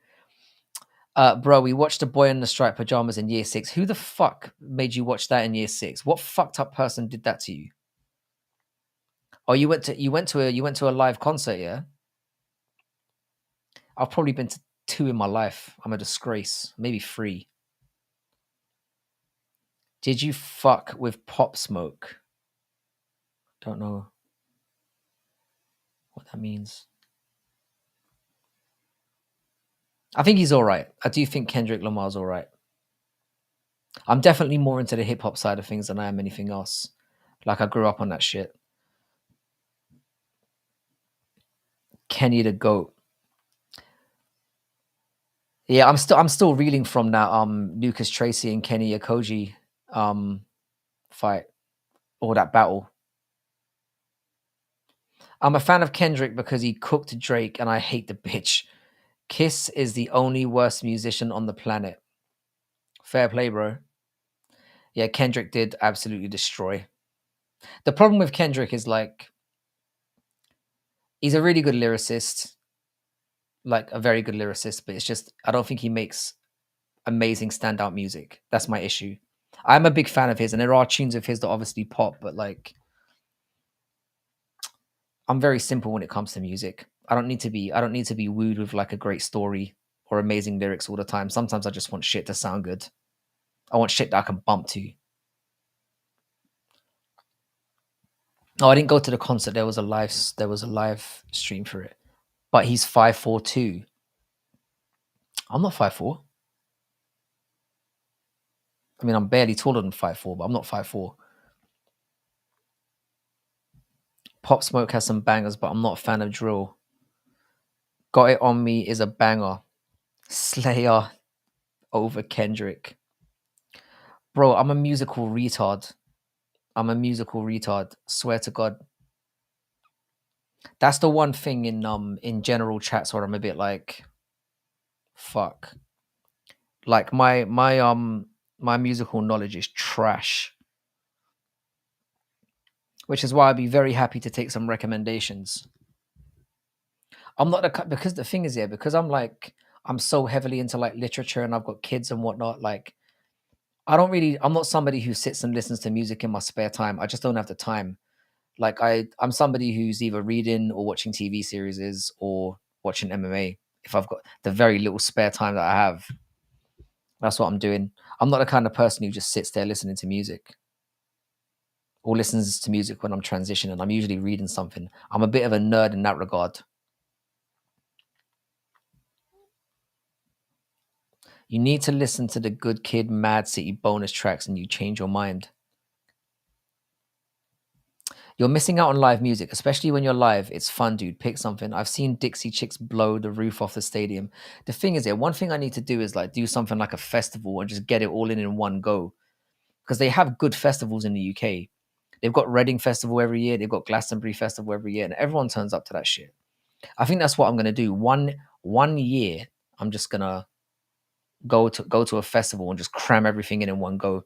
Bro, we watched The Boy in the Striped Pajamas in year 6. Who the fuck made you watch that in year 6? What fucked up person did that to you? Oh, you went to a live concert, yeah? I've probably been to 2 in my life. I'm a disgrace. Maybe 3. Did you fuck with Pop Smoke? Don't know what that means. I think he's all right. I do think Kendrick Lamar's all right. I'm definitely more into the hip hop side of things than I am anything else. Like I grew up on that shit. Kenny the Goat. Yeah, I'm still reeling from that Lucas Tracy and Kenny Okoji fight or that battle. I'm a fan of Kendrick because he cooked Drake and I hate the bitch. Kiss is the only worst musician on the planet. Fair play, bro. Yeah, Kendrick did absolutely destroy. The problem with Kendrick is like he's a really good lyricist, like a very good lyricist, but it's just I don't think he makes amazing standout music. That's my issue. I'm a big fan of his, and there are tunes of his that obviously pop, but like I'm very simple when it comes to music. I don't need to be wooed with like a great story or amazing lyrics all the time. Sometimes I just want shit to sound good. I want shit that I can bump to. Oh, I didn't go to the concert. There was a live stream for it. But he's 5'4" too. I'm not 5'4". I mean, I'm barely taller than 5'4", but I'm not 5'4". Pop Smoke has some bangers, but I'm not a fan of drill. Got It On Me is a banger. Slayer over Kendrick. Bro, I'm a musical retard. I'm a musical retard. Swear to God. That's the one thing in general chats where I'm a bit like, fuck. Like my musical knowledge is trash. Which is why I'd be very happy to take some recommendations. I'm not because the thing is, yeah, because I'm so heavily into like literature and I've got kids and whatnot. Like, I'm not somebody who sits and listens to music in my spare time. I just don't have the time. Like, I'm somebody who's either reading or watching TV series or watching MMA. If I've got the very little spare time that I have, that's what I'm doing. I'm not the kind of person who just sits there listening to music or listens to music when I'm transitioning. I'm usually reading something. I'm a bit of a nerd in that regard. You need to listen to the Good Kid, Mad City bonus tracks and you change your mind. You're missing out on live music, especially when you're live. It's fun, dude. Pick something. I've seen Dixie Chicks blow the roof off the stadium. The thing is, one thing I need to do is like do something like a festival and just get it all in one go. Because they have good festivals in the UK. They've got Reading Festival every year. They've got Glastonbury Festival every year, and everyone turns up to that shit. I think that's what I'm gonna do. One year, I'm just gonna go to a festival and just cram everything in one go.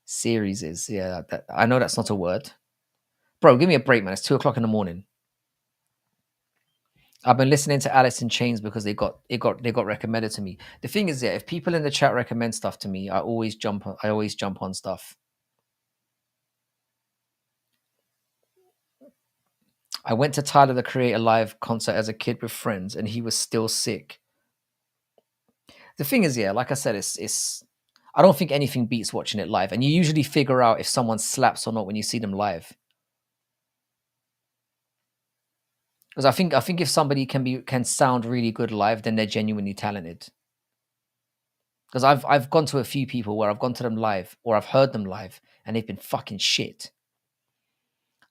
Series is I know that's not a word, bro. Give me a break, man. It's 2 o'clock in the morning. I've been listening to Alice in Chains because they got recommended to me. The thing is, if people in the chat recommend stuff to me, I always jump on stuff. I went to Tyler the Creator live concert as a kid with friends, and he was still sick. The thing is, like I said, it's. I don't think anything beats watching it live, and you usually figure out if someone slaps or not when you see them live. Because I think if somebody can sound really good live, then they're genuinely talented. Because I've gone to a few people where I've gone to them live or I've heard them live and they've been fucking shit.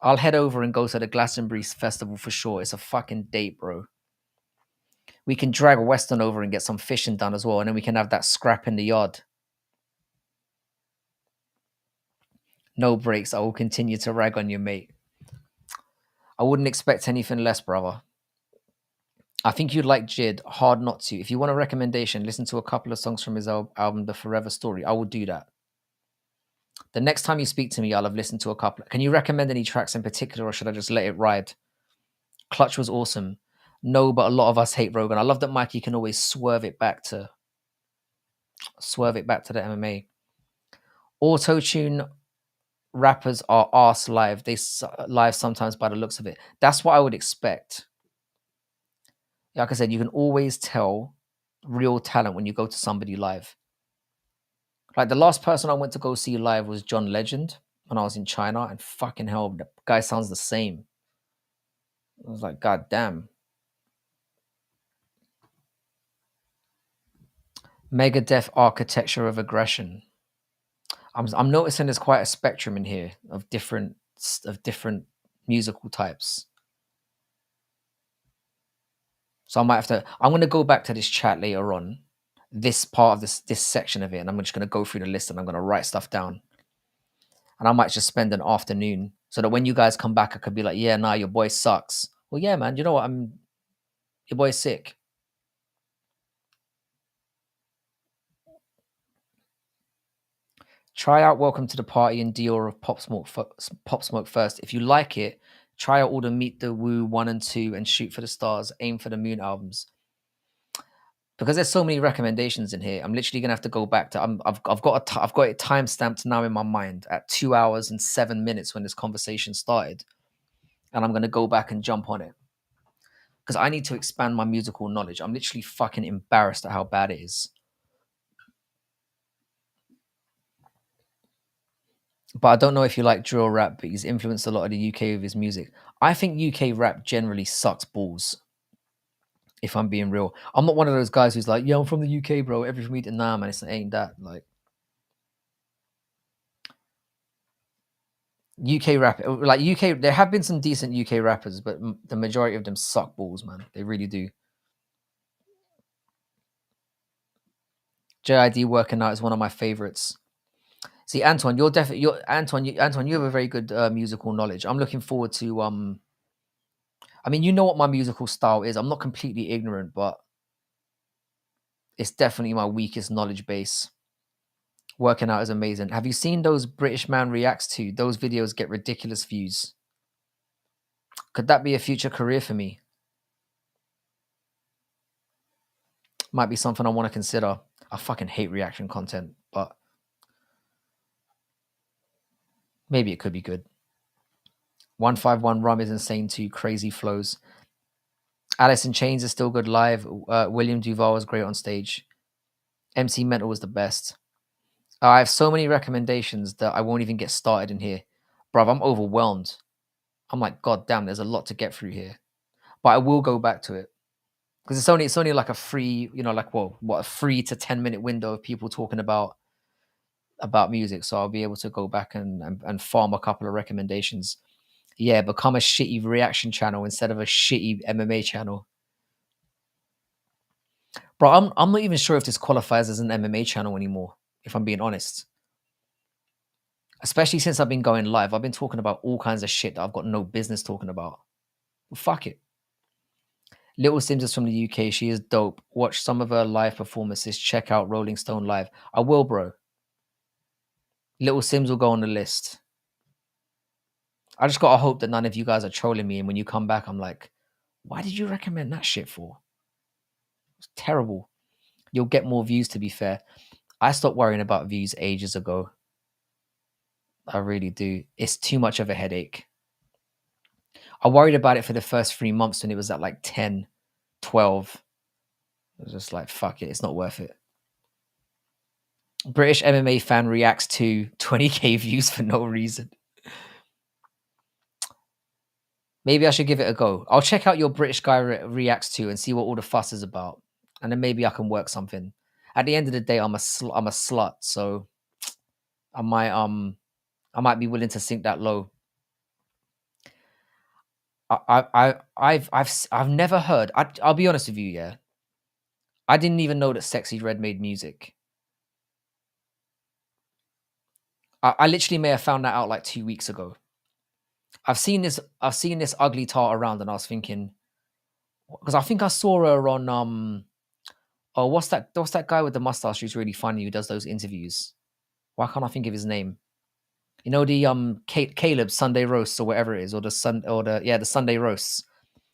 I'll head over and go to the Glastonbury Festival for sure. It's a fucking date, bro. We can drag Weston over and get some fishing done as well, and then we can have that scrap in the yard. No breaks. I will continue to rag on you, mate. I wouldn't expect anything less, brother. I think you'd like Jid. Hard not to. If you want a recommendation, listen to a couple of songs from his album, The Forever Story. I will do that. The next time you speak to me, I'll have listened to a couple. Can you recommend any tracks in particular, or should I just let it ride? Clutch was awesome. No, but a lot of us hate Rogan. I love that Mikey can always swerve it back to the MMA. Auto tune rappers are arse live. They live sometimes by the looks of it. That's what I would expect. Like I said, you can always tell real talent when you go to somebody live. Like the last person I went to go see live was John Legend when I was in China, and fucking hell, the guy sounds the same. I was like, God damn. Megadeth architecture of aggression. I'm noticing there's quite a spectrum in here of different musical types. So I might have to. I'm going to go back to this chat later on, this part of this section of it, and I'm just going to go through the list and I'm going to write stuff down. And I might just spend an afternoon so that when you guys come back, I could be like, yeah, nah, your boy sucks. Well, yeah, man, you know what? Your boy's sick. Try out Welcome to the Party and Dior of Pop Smoke first. If you like it, try out all the Meet the Woo 1 and 2 and Shoot for the Stars, Aim for the Moon albums. Because there's so many recommendations in here, I'm literally gonna have to go back to. I've got it time stamped now in my mind at 2 hours and 7 minutes when this conversation started, and I'm gonna go back and jump on it because I need to expand my musical knowledge. I'm literally fucking embarrassed at how bad it is. But I don't know if you like drill rap, but he's influenced a lot of the UK with his music. I think UK rap generally sucks balls. If I'm being real, I'm not one of those guys who's like, "Yeah, I'm from the UK, bro. Everything we did, nah, man, it ain't that." Like UK rap, like UK, there have been some decent UK rappers, but the majority of them suck balls, man. They really do. JID Working Out is one of my favorites. See, Anton, you're definitely Anton. You have a very good musical knowledge. I'm looking forward to. I mean, you know what my musical style is. I'm not completely ignorant, but it's definitely my weakest knowledge base. Working out is amazing. Have you seen those British man reacts to those videos? Get ridiculous views. Could that be a future career for me? Might be something I want to consider. I fucking hate reaction content, but maybe it could be good. 151 Rum is insane too. Crazy flows. Alice in Chains is still good live. William Duval was great on stage. MC Mental was the best. I have so many recommendations that I won't even get started in here. Bruv, I'm overwhelmed. I'm like, God damn, there's a lot to get through here. But I will go back to it. Because it's only like a free, like a 3 to 10 minute window of people talking about music. So I'll be able to go back and farm a couple of recommendations. Yeah, become a shitty reaction channel instead of a shitty MMA channel. Bro, I'm not even sure if this qualifies as an MMA channel anymore, if I'm being honest. Especially since I've been going live. I've been talking about all kinds of shit that I've got no business talking about. Well, fuck it. Little Sims is from the UK. She is dope. Watch some of her live performances. Check out Rolling Stone Live. I will, bro. Little Sims will go on the list. I just gotta hope that none of you guys are trolling me, and when you come back, I'm like, why did you recommend that shit for? It's terrible. You'll get more views, to be fair. I stopped worrying about views ages ago. I really do. It's too much of a headache. I worried about it for the first 3 months when it was at like 10, 12. I was just like, fuck it, it's not worth it. British MMA fan reacts to 20k views for no reason. Maybe I should give it a go. I'll check out your British guy reacts to and see what all the fuss is about. And then maybe I can work something. At the end of the day, I'm a slut, so I might be willing to sink that low. I've never heard. I'll be honest with you, yeah. I didn't even know that Sexy Red made music. I literally may have found that out like 2 weeks ago. I've seen this ugly tart around, and I was thinking, because I think I saw her on oh, what's that guy with the mustache who's really funny who does those interviews? Why can't I think of his name? You know, the Caleb Sunday roasts or whatever it is, or the Sunday roasts.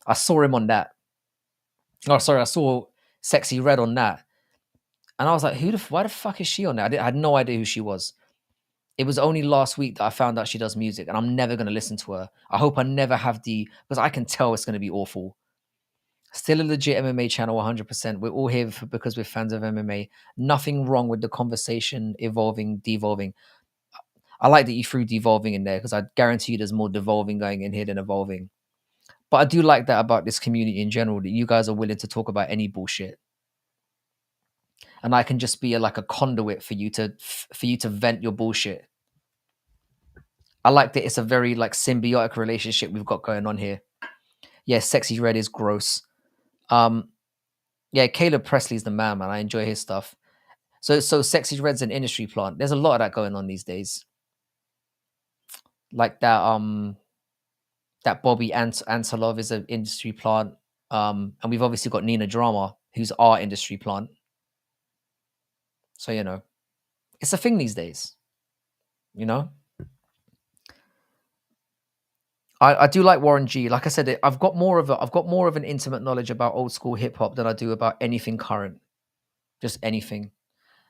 I saw him on that. Oh, sorry, I saw Sexy Red on that, and I was like, why the fuck is she on that? I had no idea who she was. It was only last week that I found out she does music, and I'm never going to listen to her. I hope I never have because I can tell it's going to be awful. Still a legit MMA channel, 100%. We're all here because we're fans of MMA. Nothing wrong with the conversation evolving, devolving. I like that you threw devolving in there because I guarantee you there's more devolving going in here than evolving. But I do like that about this community in general, that you guys are willing to talk about any bullshit. And I can just be like a conduit for you to vent your bullshit. I like that it's a very like symbiotic relationship we've got going on here. Yeah, Sexy Red is gross. Yeah, Caleb Presley's the man. I enjoy his stuff. So Sexy Red's an industry plant. There's a lot of that going on these days. Like that Bobby Anselov is an industry plant. And we've obviously got Nina Drama, who's our industry plant. So it's a thing these days. I do like Warren G. Like I said, I've got more of an intimate knowledge about old school hip hop than I do about anything current. Just anything.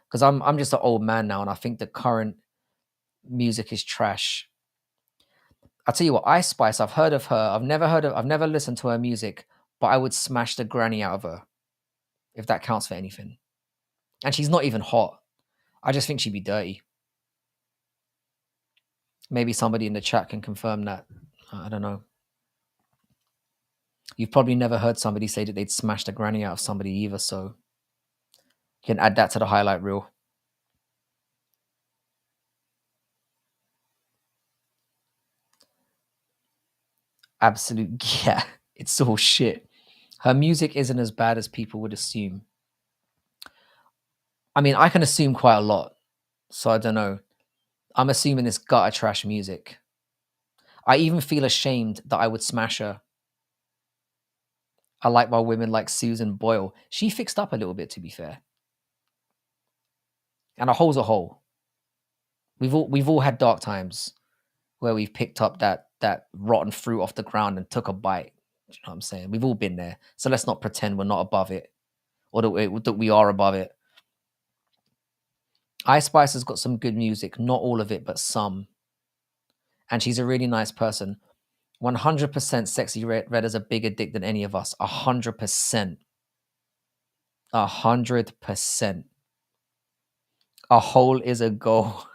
Because I'm just an old man now, and I think the current music is trash. I'll tell you what, Ice Spice, I've heard of her. I've never listened to her music, but I would smash the granny out of her, if that counts for anything. And she's not even hot. I just think she'd be dirty. Maybe somebody in the chat can confirm that. I don't know. You've probably never heard somebody say that they'd smash the granny out of somebody either, so you can add that to the highlight reel. Absolute, yeah, it's all shit. Her music isn't as bad as people would assume. I mean, I can assume quite a lot, so I don't know. I'm assuming it's gutter trash music. I even feel ashamed that I would smash her. I like my women like Susan Boyle. She fixed up a little bit, to be fair. And a hole's a hole. We've all had dark times where we've picked up that rotten fruit off the ground and took a bite. Do you know what I'm saying? We've all been there. So let's not pretend we're not above it, or that we are above it. Ice Spice has got some good music, not all of it, but some. And she's a really nice person. 100% Sexy Red has a bigger dick than any of us. 100%. 100%. A hole is a goal.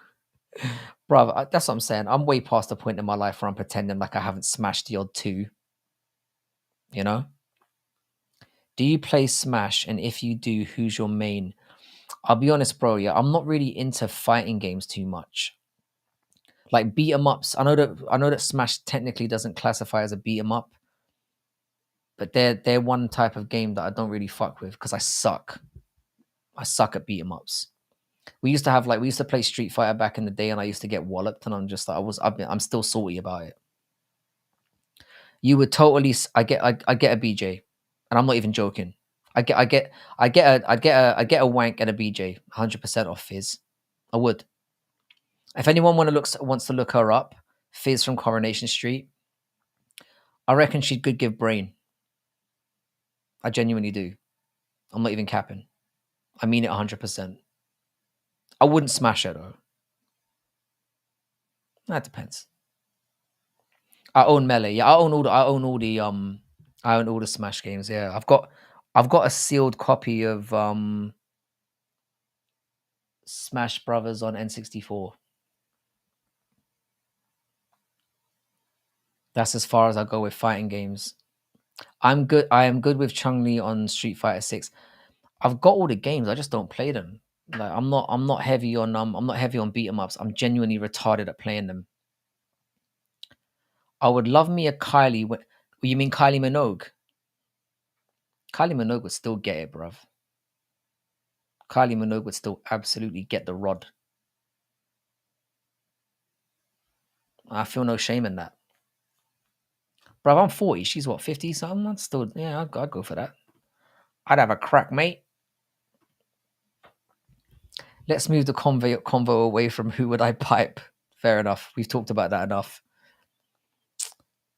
Bruv, that's what I'm saying. I'm way past the point in my life where I'm pretending like I haven't smashed the odd two. You know? Do you play Smash? And if you do, who's your main? I'll be honest, bro. Yeah, I'm not really into fighting games too much. Like beat 'em ups. I know that Smash technically doesn't classify as a beat 'em up, but they're one type of game that I don't really fuck with because I suck. I suck at beat 'em ups. We used to play Street Fighter back in the day, and I used to get walloped, and I'm just like I'm still salty about it. You would totally. I get a BJ, and I'm not even joking. I get a wank and a BJ, 100% off Fizz. I would. If anyone wants to look her up, Fizz from Coronation Street, I reckon she could give brain. I genuinely do. I'm not even capping. I mean it 100%. I wouldn't smash her though. That depends. I own Melee. Yeah, I own all the Smash games. Yeah, I've got a sealed copy of Smash Brothers on N64. That's as far as I go with fighting games. I'm good. I am good with Chun-Li on Street Fighter 6. I've got all the games. I just don't play them. Like I'm not heavy on beat 'em ups. I'm genuinely retarded at playing them. I would love me a Kylie. You mean Kylie Minogue? Kylie Minogue would still get it, bruv. Kylie Minogue would still absolutely get the rod. I feel no shame in that. Bruv, I'm 40. She's what, 50 something? That's still, yeah, I'd go for that. I'd have a crack, mate. Let's move the convo away from who would I pipe. Fair enough. We've talked about that enough.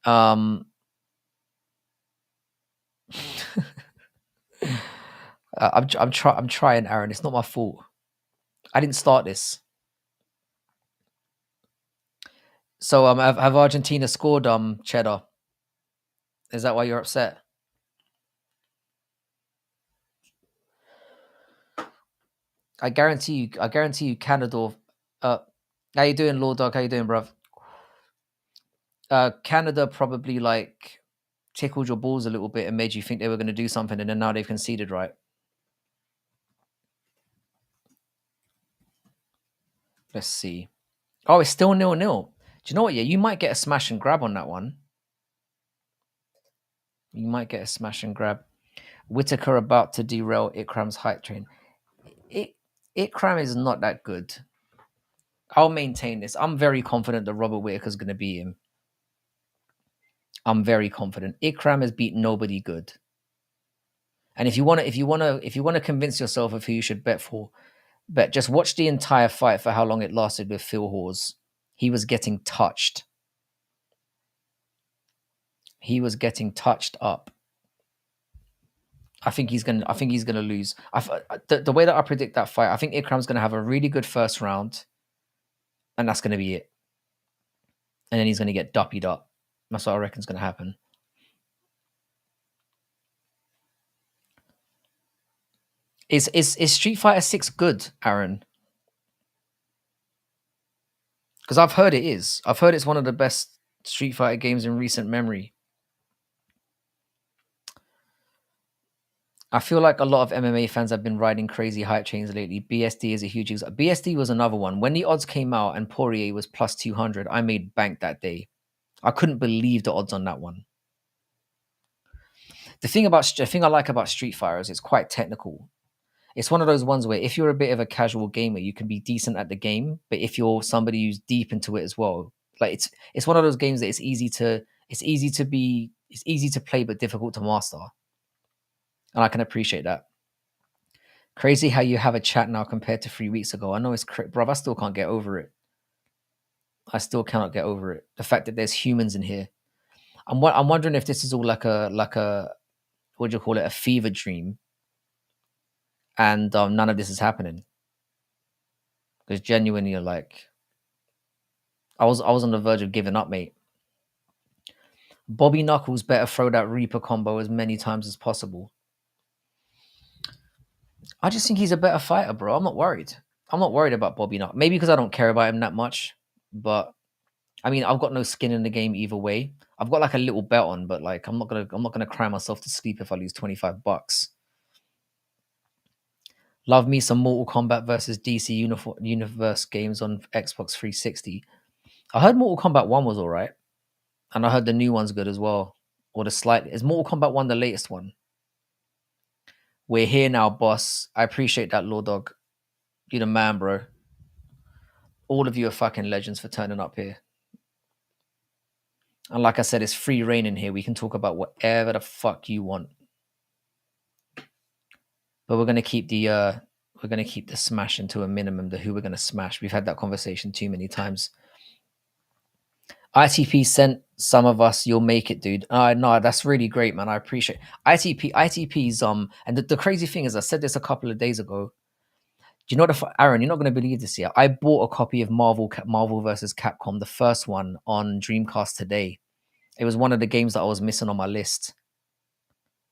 I'm trying, Aaron. It's not my fault. I didn't start this. So have Argentina scored Cheddar? Is that why you're upset? I guarantee you Canada. How you doing, Lord Dog? How you doing, bruv? Canada probably like tickled your balls a little bit and made you think they were going to do something, and then now they've conceded, right? Let's see. Oh, it's still 0-0. Do you know what? Yeah, you might get a smash and grab on that one. You might get a smash and grab. Whitaker about to derail Ikram's hype train. Ikram is not that good. I'll maintain this. I'm very confident that Robert Whitaker's going to beat him. I'm very confident. Ikram has beat nobody good. And if you want to convince yourself of who you should bet for, just watch the entire fight for how long it lasted with Phil Hawes. He was getting touched. He was getting touched up. I think he's gonna lose. The way that I predict that fight, I think Ikram's gonna have a really good first round, and that's gonna be it. And then he's gonna get duppied up. That's what I reckon is gonna happen. Is Street Fighter 6 good, Aaron? Because I've heard it is. I've heard it's one of the best Street Fighter games in recent memory. I feel like a lot of MMA fans have been riding crazy hype chains lately. BSD is a huge example. BSD was another one. When the odds came out and Poirier was plus 200, I made bank that day. I couldn't believe the odds on that one. The thing I like about Street Fighter is it's quite technical. It's one of those ones where if you're a bit of a casual gamer, you can be decent at the game, but if you're somebody who's deep into it as well, like it's one of those games that it's easy to play but difficult to master, and I can appreciate that. Crazy how you have a chat now compared to 3 weeks ago. I know bro. I still can't get over it. I still cannot get over it. The fact that there's humans in here. I'm wondering if this is all like a what do you call it, a fever dream, and none of this is happening. Because genuinely, like, I was on the verge of giving up, mate. Bobby Knuckles better throw that Reaper combo as many times as possible. I just think he's a better fighter, bro. I'm not worried. I'm not worried about Bobby Knuckles. Maybe because I don't care about him that much, but I mean, I've got no skin in the game either way. I've got like a little bet on, but like, I'm not gonna cry myself to sleep if I lose $25. Love me some Mortal Kombat versus DC Universe games on Xbox 360. I heard Mortal Kombat 1 was all right, and I heard the new one's good as well. Or the slightly is Mortal Kombat 1 the latest one? We're here now, boss. I appreciate that, Law Dog. You the man, bro. All of you are fucking legends for turning up here. And like I said, it's free reign in here. We can talk about whatever the fuck you want. But we're gonna keep the smashing to a minimum. The who we're gonna smash. We've had that conversation too many times. ITP sent some of us. You'll make it, dude. No, that's really great, man. I appreciate ITP's and the crazy thing is, I said this a couple of days ago. Do you know what, Aaron? You're not going to believe this yet. I bought a copy of Marvel versus Capcom, the first one, on Dreamcast today. It was one of the games that I was missing on my list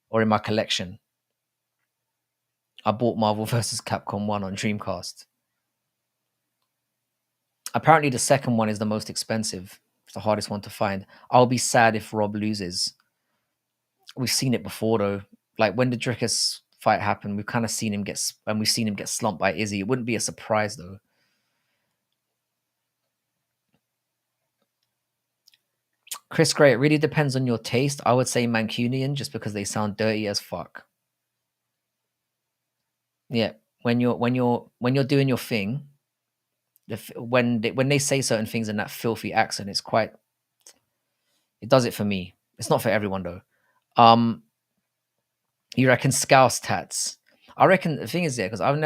or in my collection. I bought Marvel versus Capcom 1 on Dreamcast. Apparently, the second one is the most expensive. It's the hardest one to find. I'll be sad if Rob loses. We've seen it before, though. Like when the Drickus fight happened, we've kind of seen him get slumped by Izzy. It wouldn't be a surprise, though. Chris Gray, it really depends on your taste. I would say Mancunian just because they sound dirty as fuck. Yeah, when you're doing your thing, when they say certain things in that filthy accent, it does it for me. It's not for everyone though. You reckon Scouse tats? I reckon the thing is there because I've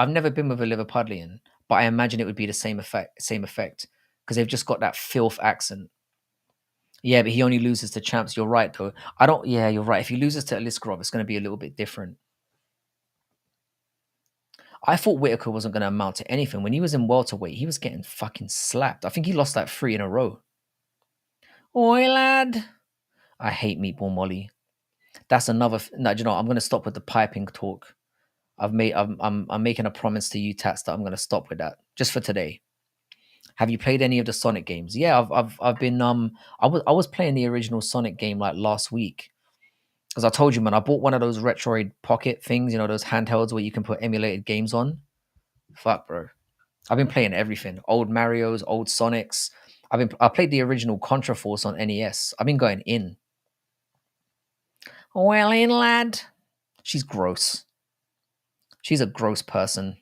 never been with a Liverpudlian, but I imagine it would be the same effect because they've just got that filth accent. Yeah, but he only loses to champs. You're right, though. Yeah, you're right. If he loses to Aliskerov, it's going to be a little bit different. I thought Whitaker wasn't going to amount to anything. When he was in welterweight, he was getting fucking slapped. I think he lost like 3 in a row. Oi, lad. I hate Meatball Molly. That's another. No, do you know what? I'm going to stop with the piping talk. I'm making a promise to you, Tats, that I'm going to stop with that just for today. Have you played any of the Sonic games? Yeah, I've been I was playing the original Sonic game like last week. As I told you, man, I bought one of those Retroid Pocket things, you know, those handhelds where you can put emulated games on. Fuck, bro. I've been playing everything. Old Marios, old Sonics. I played the original Contra Force on NES. I've been going in. Well in, lad. She's gross. She's a gross person.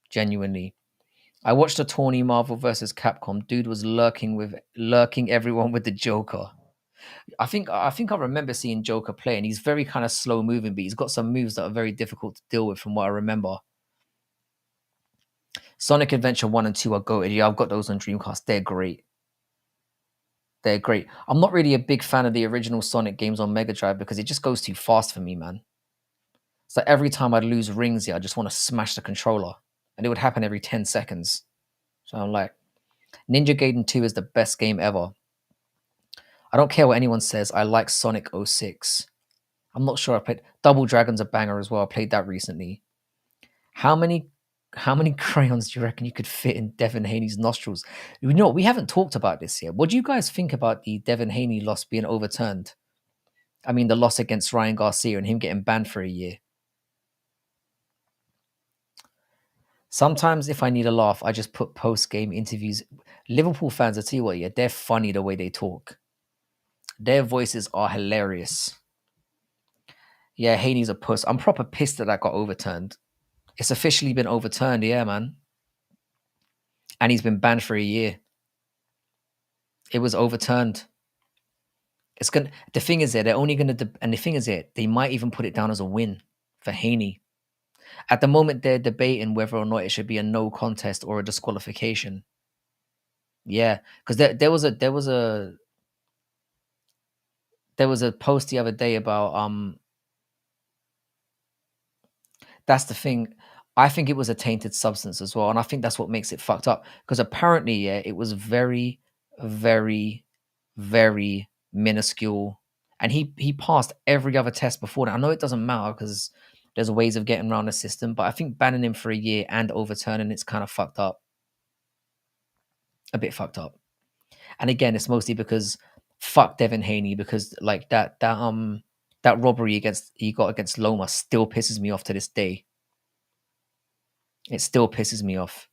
Genuinely. I watched a Tawny Marvel versus Capcom. Dude was lurking everyone with the Joker. I think I remember seeing Joker play, and he's very kind of slow moving, but he's got some moves that are very difficult to deal with from what I remember. Sonic Adventure 1 and 2 are goated. Yeah, I've got those on Dreamcast. They're great. They're great. I'm not really a big fan of the original Sonic games on Mega Drive because it just goes too fast for me, man. It's like every time I'd lose rings, I just want to smash the controller. And it would happen every 10 seconds. So I'm like, Ninja Gaiden 2 is the best game ever. I don't care what anyone says. I like Sonic 06. I'm not sure I played Double Dragon's a banger as well. I played that recently. How many crayons do you reckon you could fit in Devin Haney's nostrils? You know, we haven't talked about this yet. What do you guys think about the Devin Haney loss being overturned? I mean, the loss against Ryan Garcia and him getting banned for a year. Sometimes if I need a laugh, I just put post-game interviews. Liverpool fans, I tell you what, yeah, they're funny the way they talk. Their voices are hilarious. Yeah, Haney's a puss. I'm proper pissed that got overturned. It's officially been overturned, yeah, man. And he's been banned for a year. It was overturned. It's gonna. The thing is, they're only gonna. And the thing is, they might even put it down as a win for Haney. At the moment, they're debating whether or not it should be a no contest or a disqualification. Yeah, because there was a post the other day about that's the thing. I think it was a tainted substance as well, and I think that's what makes it fucked up. Because apparently, yeah, it was very, very, very minuscule, and he passed every other test before that. I know it doesn't matter because there's ways of getting around the system, but I think banning him for a year and overturning it's kind of fucked up, a bit fucked up. And again, it's mostly because fuck Devin Haney because like that robbery against he got against Loma still pisses me off to this day. It still pisses me off.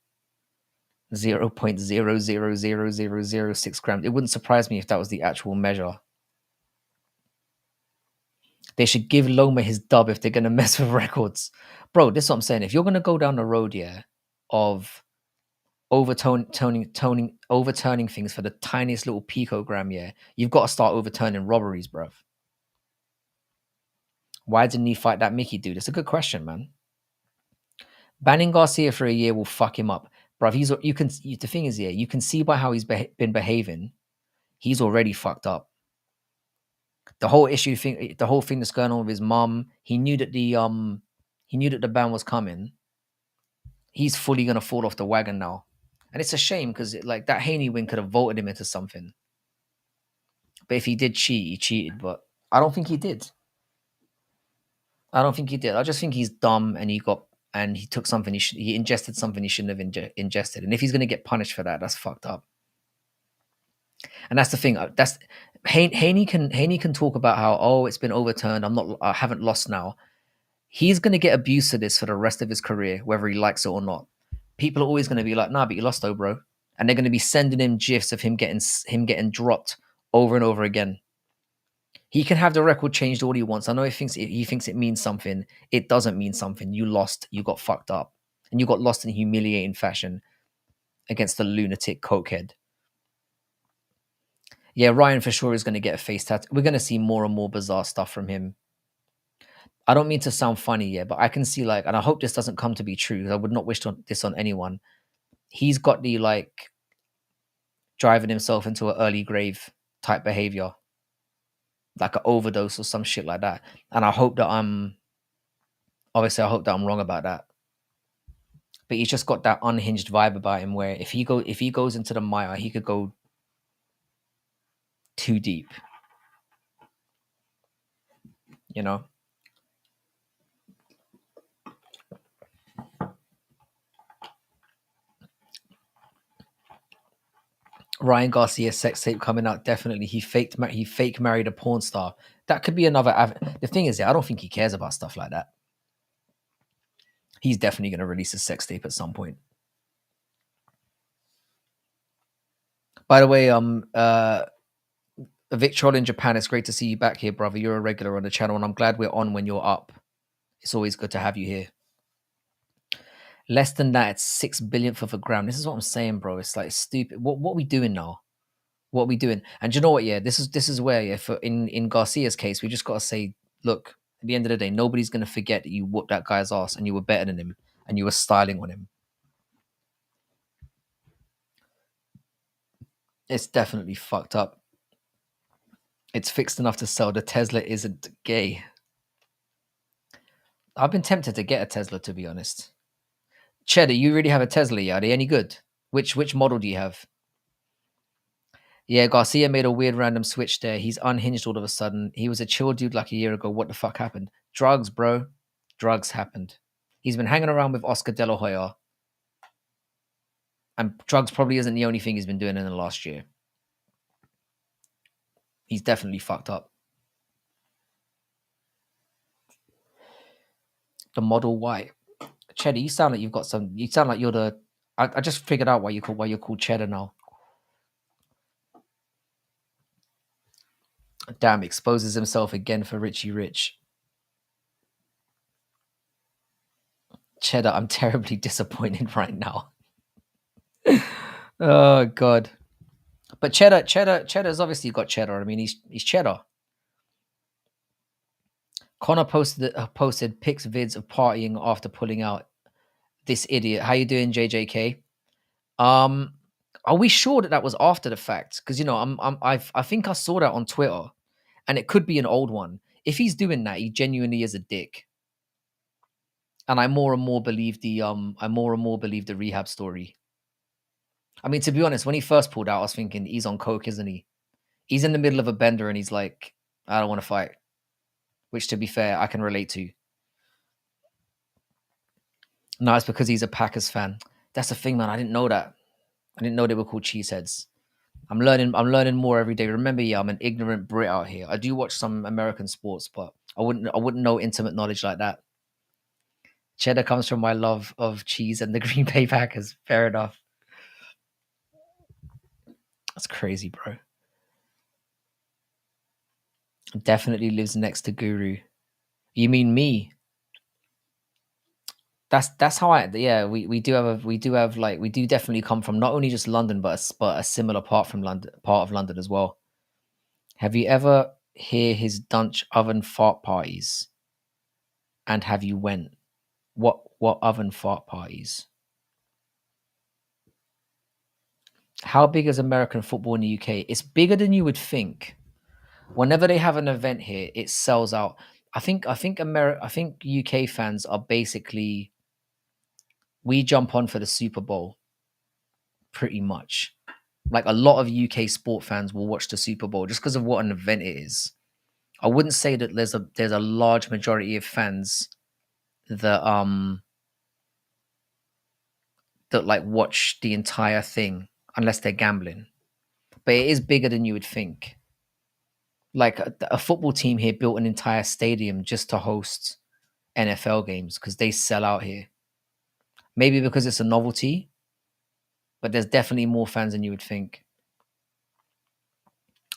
0.000006 grams. It wouldn't surprise me if that was the actual measure. They should give Loma his dub if they're gonna mess with records. Bro, this is what I'm saying. If you're gonna go down the road, yeah, of overturning things for the tiniest little picogram, yeah, you've got to start overturning robberies, bruv. Why didn't he fight that Mickey dude? It's a good question, man. Banning Garcia for a year will fuck him up, bruv. The thing is, yeah, you can see by how he's been behaving, he's already fucked up. The whole issue thing, the whole thing that's going on with his mum, he knew that the ban was coming. He's fully gonna fall off the wagon now, and it's a shame because like that Haney win could have voted him into something. But if he did cheat, he cheated. But I don't think he did. I don't think he did. I just think he's dumb and he took something he ingested something he shouldn't have ingested. And if he's gonna get punished for that, that's fucked up. And that's the thing. That's Haney can talk about how it's been overturned. I haven't lost now. He's gonna get abused for this for the rest of his career, whether he likes it or not. People are always gonna be like, "Nah, but you lost, though, bro," and they're gonna be sending him gifs of him getting dropped over and over again. He can have the record changed all he wants. I know he thinks it means something. It doesn't mean something. You lost. You got fucked up, and you got lost in humiliating fashion against the lunatic cokehead. Yeah, Ryan for sure is going to get a face tattoo. We're going to see more and more bizarre stuff from him. I don't mean to sound funny, yeah, but I can see like, and I hope this doesn't come to be true. I would not wish this on anyone. He's got the like driving himself into an early grave type behavior, like an overdose or some shit like that. And I hope that I hope that I'm wrong about that. But he's just got that unhinged vibe about him where if he goes into the mire, he could go too deep. You know? Ryan Garcia's sex tape coming out, definitely. He fake married a porn star. That could be another the thing is, I don't think he cares about stuff like that. He's definitely going to release a sex tape at some point. By the way, Victor in Japan, it's great to see you back here, brother. You're a regular on the channel, and I'm glad we're on when you're up. It's always good to have you here. Less than that, it's 6 billionth of a gram. This is what I'm saying, bro. It's like stupid. What are we doing now? What are we doing? And you know what? Yeah, this is where, yeah, for in Garcia's case, we just got to say, look, at the end of the day, nobody's gonna forget that you whooped that guy's ass and you were better than him and you were styling on him. It's definitely fucked up. It's fixed enough to sell. The Tesla isn't gay. I've been tempted to get a Tesla, to be honest. Cheddar, you really have a Tesla? Yeah, are they any good? Which model do you have? Yeah, Garcia made a weird random switch there. He's unhinged all of a sudden. He was a chill dude like a year ago. What the fuck happened? Drugs, bro. Drugs happened. He's been hanging around with Oscar De La Hoya. And drugs probably isn't the only thing he's been doing in the last year. He's definitely fucked up. The Model Y. Cheddar, you sound like you've got some. You sound like you're the. I just figured out why you're called Cheddar now. Damn, exposes himself again for Richie Rich. Cheddar, I'm terribly disappointed right now. Oh god. But Cheddar's obviously got cheddar. I mean, he's cheddar. Connor posted pics vids of partying after pulling out. This idiot. How you doing, JJK? Um, are we sure that that was after the fact? Because I think I saw that on Twitter, and it could be an old one. If he's doing that, he genuinely is a dick. And I more and more believe the rehab story. I mean, to be honest, when he first pulled out, I was thinking he's on coke, isn't he? He's in the middle of a bender and he's like, I don't want to fight. Which, to be fair, I can relate to. No, it's because he's a Packers fan. That's the thing, man. I didn't know that. I didn't know they were called cheeseheads. I'm learning. I'm learning more every day. Remember, yeah, I'm an ignorant Brit out here. I do watch some American sports, but I wouldn't know intimate knowledge like that. Cheddar comes from my love of cheese and the Green Bay Packers. Fair enough. That's crazy, bro. Definitely lives next to Guru. You mean me? That's how I yeah we do have like we do definitely come from not only just London but a similar part of London as well. Have you ever hear his Dutch oven fart parties? And have you went? What oven fart parties? How big is American football in the UK? It's bigger than you would think. Whenever they have an event here, it sells out. I think UK fans are basically we jump on for the Super Bowl pretty much. Like a lot of UK sport fans will watch the Super Bowl just because of what an event it is. I wouldn't say that there's a large majority of fans that that like watch the entire thing unless they're gambling. But it is bigger than you would think. Like a football team here built an entire stadium just to host NFL games because they sell out here. Maybe because it's a novelty, but there's definitely more fans than you would think.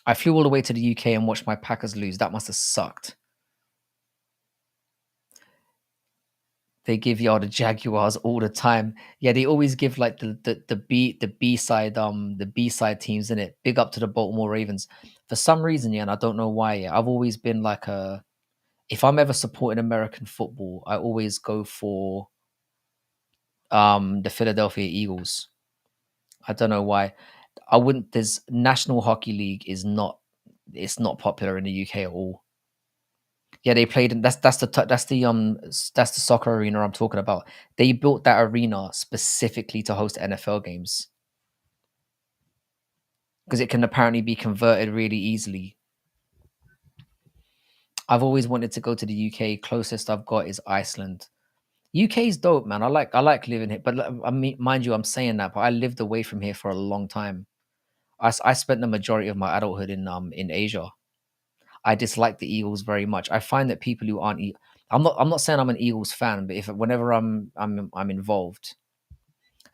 I flew all the way to the UK and watched my Packers lose. That must have sucked. They give y'all the Jaguars all the time. Yeah, they always give like the B side teams in it. Big up to the Baltimore Ravens. For some reason, yeah, and I don't know why. Yeah, I've always been like a if I'm ever supporting American football, I always go for the Philadelphia Eagles. I don't know why. I wouldn't. There's National Hockey League is not. It's not popular in the UK at all. Yeah, they played. That's the soccer arena I'm talking about. They built that arena specifically to host NFL games because it can apparently be converted really easily. I've always wanted to go to the UK. Closest I've got is Iceland. UK is dope, man. I like living here, but I mean, mind you, I'm saying that, but I lived away from here for a long time. I spent the majority of my adulthood in Asia. I dislike the Eagles very much. I find that people who aren't, I'm not saying I'm an Eagles fan, but if whenever I'm involved,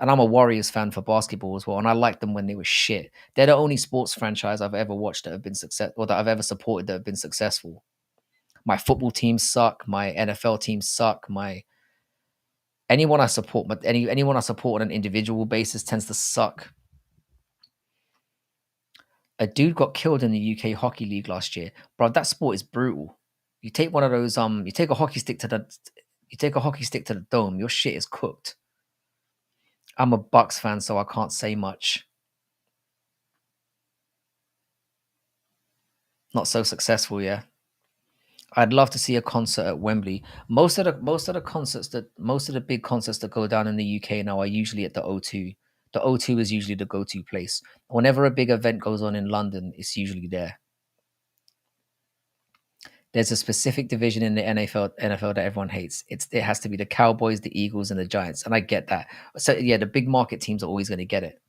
and I'm a Warriors fan for basketball as well, and I liked them when they were shit. They're the only sports franchise I've ever watched that have been success or that I've ever supported that have been successful. My football teams suck. My NFL teams suck. My anyone I support, but anyone I support on an individual basis tends to suck. A dude got killed in the UK Hockey League last year. Bro, that sport is brutal. You take one of those you take a hockey stick to the dome, your shit is cooked. I'm a Bucks fan, so I can't say much. Not so successful, yeah. I'd love to see a concert at Wembley. Most of the big concerts that go down in the UK now are usually at the O2. The O2 is usually the go-to place. Whenever a big event goes on in London, it's usually there. There's a specific division in the NFL that everyone hates. It has to be the Cowboys, the Eagles, and the Giants, and I get that. So yeah, the big market teams are always going to get it.